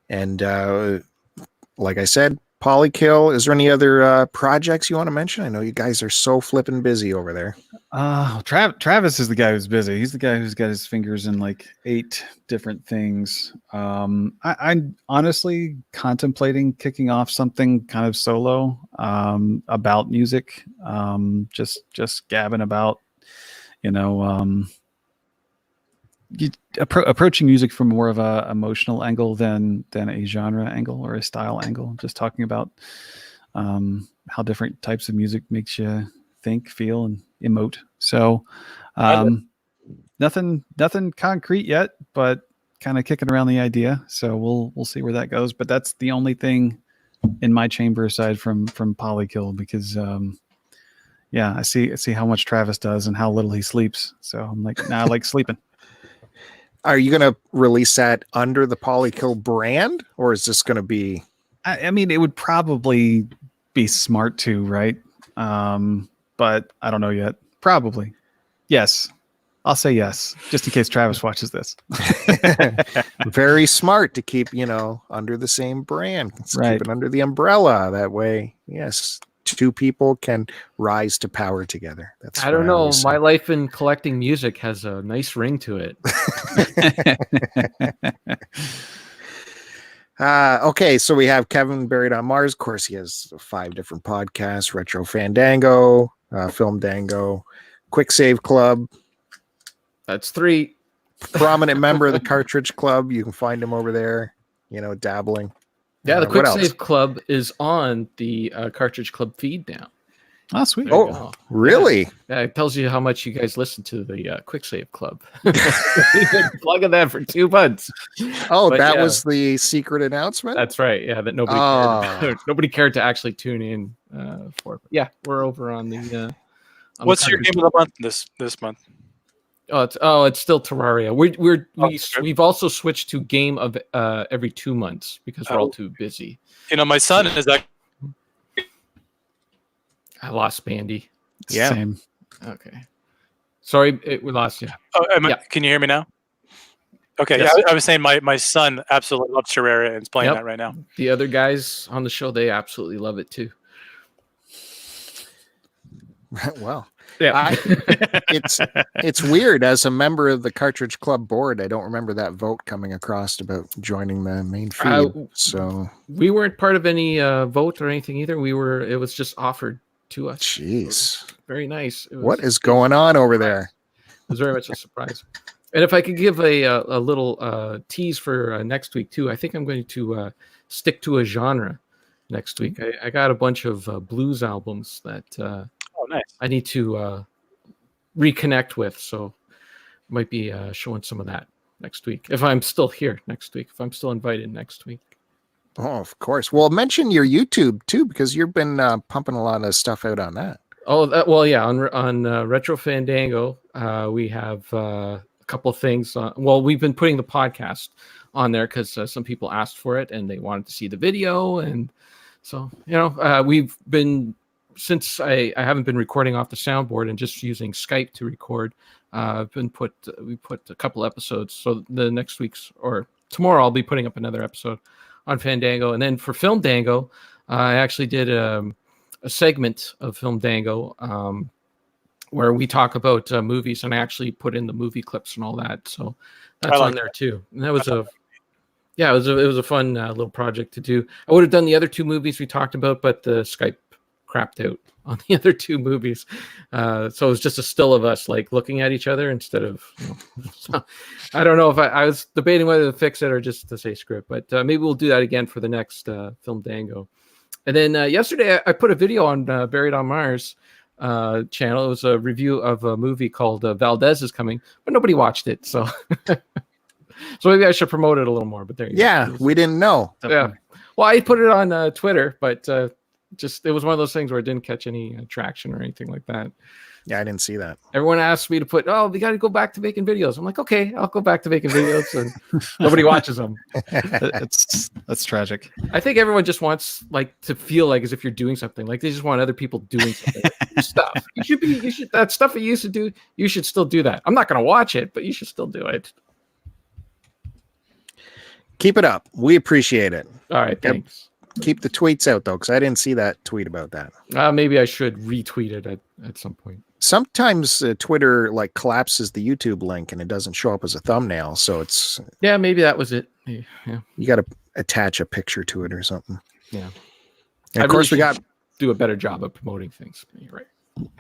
And like I said, Polykill, is there any other projects you want to mention? I know you guys are so flipping busy over there. Travis is the guy who's busy. He's the guy who's got his fingers in like 8 different things. I'm honestly contemplating kicking off something kind of solo about music. Just gabbing about, approaching music from more of a emotional angle than a genre angle or a style angle. Just talking about how different types of music makes you think, feel, and emote. So nothing concrete yet, but kind of kicking around the idea. So we'll see where that goes. But that's the only thing in my chamber aside from Polykill, because I see how much Travis does and how little he sleeps. So I'm like, I like sleeping. Are you going to release that under the Polykill brand, or is this going to be? I mean, it would probably be smart to, right? But I don't know yet. Probably. Yes. I'll say yes, just in case Travis watches this. Very smart to keep, under the same brand. Right. Keep it under the umbrella. That way, yes, 2 people can rise to power together. I don't know. My life in collecting music has a nice ring to it. Okay, so we have Kevin Buried on Mars. Of course, he has 5 different podcasts: Retro Fandango, Film Dango, Quick Save Club. That's 3. Prominent member of the Cartridge Club. You can find him over there, dabbling. Yeah, the Quick Save Club is on the Cartridge Club feed now. Oh, sweet. Oh, really? Yeah, it tells you how much you guys listen to the Quick Save Club. Plugging that for 2 months. Oh, but that was the secret announcement? That's right. Yeah, that nobody cared to actually tune in for. But yeah, we're over on the. What's your game of the month this month? It's still Terraria. We've also switched to game of every 2 months because we're all too busy. My son is that. I lost Bandy. Yeah. Same. Okay. Sorry, we lost you. Oh, Can you hear me now? Okay. Yes. Yeah, I was saying my son absolutely loves Terraria and is playing that right now. The other guys on the show, they absolutely love it too. Well, yeah. It's weird. As a member of the Cartridge Club board, I don't remember that vote coming across about joining the main feed. So we weren't part of any vote or anything either. It was just offered to us. Jeez, very nice. What is going on over there? It was very much a surprise. And if I could give a little tease for next week too, I think I'm going to stick to a genre next week. I got a bunch of blues albums that nice. I need to reconnect with, so might be showing some of that next week if I'm still here next week, if I'm still invited next week. Oh, of course. Well, mention your YouTube too, because you've been pumping a lot of stuff out on that. Oh, well, yeah. On Retro Fandango, we have a couple of things. We've been putting the podcast on there because some people asked for it and they wanted to see the video, and so we've been. Since I haven't been recording off the soundboard and just using Skype to record, we put a couple episodes. So the next week's or tomorrow I'll be putting up another episode on Fandango, and then for Film Dango, I actually did a segment of Film Dango where we talk about movies, and I actually put in the movie clips and all that. So that's on there too. And that was it was a fun little project to do. I would have done the other 2 movies we talked about, but the Skype crapped out on the other 2 movies, so it was just a still of us like looking at each other instead of so, I don't know if I was debating whether to fix it or just to say script, but maybe we'll do that again for the next Film Dango. And then yesterday I put a video on Buried on Mars channel. It was a review of a movie called Valdez is Coming, but nobody watched it, so so maybe I should promote it a little more. But there you go. We didn't know. Yeah, well, I put it on Twitter, but it was one of those things where it didn't catch any traction or anything like that. Yeah, I didn't see that. Everyone asked me to put, oh, we got to go back to making videos. I'm like, okay, I'll go back to making videos, and nobody watches them. That's tragic. I think everyone just wants like to feel like as if you're doing something. Like they just want other people doing something. Stuff. You should that stuff you used to do. You should still do that. I'm not going to watch it, but you should still do it. Keep it up. We appreciate it. All right, thanks. Keep the tweets out though, because I didn't see that tweet about that. Maybe I should retweet it at some point. Sometimes Twitter like collapses the YouTube link and it doesn't show up as a thumbnail. So it's maybe that was it. Yeah, you got to attach a picture to it or something. Yeah, and of course we got do a better job of promoting things. You're right.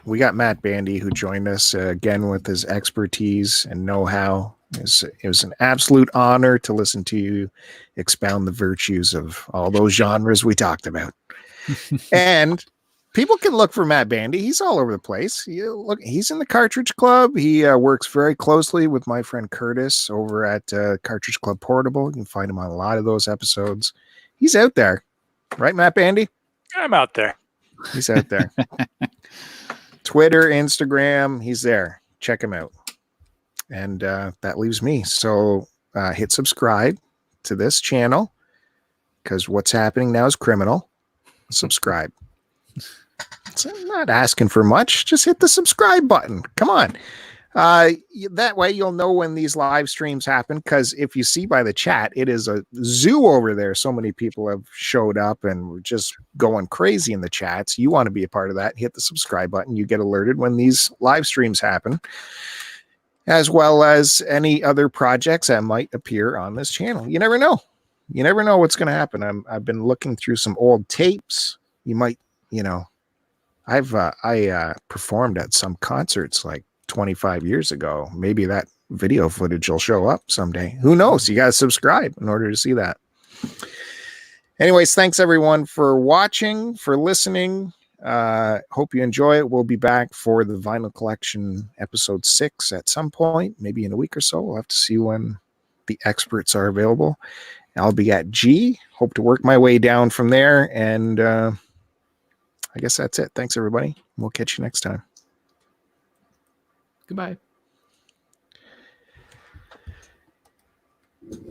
We got Matt Bandy who joined us again with his expertise and know-how. It was an absolute honor to listen to you expound the virtues of all those genres we talked about. And people can look for Matt Bandy. He's all over the place. He's in the Cartridge Club. He works very closely with my friend Curtis over at Cartridge Club Portable. You can find him on a lot of those episodes. He's out there. Right, Matt Bandy? I'm out there. He's out there. Twitter, Instagram, he's there. Check him out. And that leaves me. So hit subscribe to this channel because what's happening now is criminal. Subscribe. I'm not asking for much. Just hit the subscribe button. Come on. That way you'll know when these live streams happen, because if you see by the chat, it is a zoo over there. So many people have showed up and we're just going crazy in the chats. You want to be a part of that, hit the subscribe button. You get alerted when these live streams happen, as well as any other projects that might appear on this channel. You never know. You never know what's going to happen. I've been looking through some old tapes. You might, I performed at some concerts like 25 years ago. Maybe that video footage will show up someday. Who knows? You got to subscribe in order to see that. Anyways, thanks everyone for watching, for listening. Hope you enjoy it. We'll be back for the Vinyl Collection episode 6 at some point, maybe in a week or so. We'll have to see when the experts are available. I'll be at G. Hope to work my way down from there. And I guess that's it. Thanks, everybody. We'll catch you next time. Goodbye.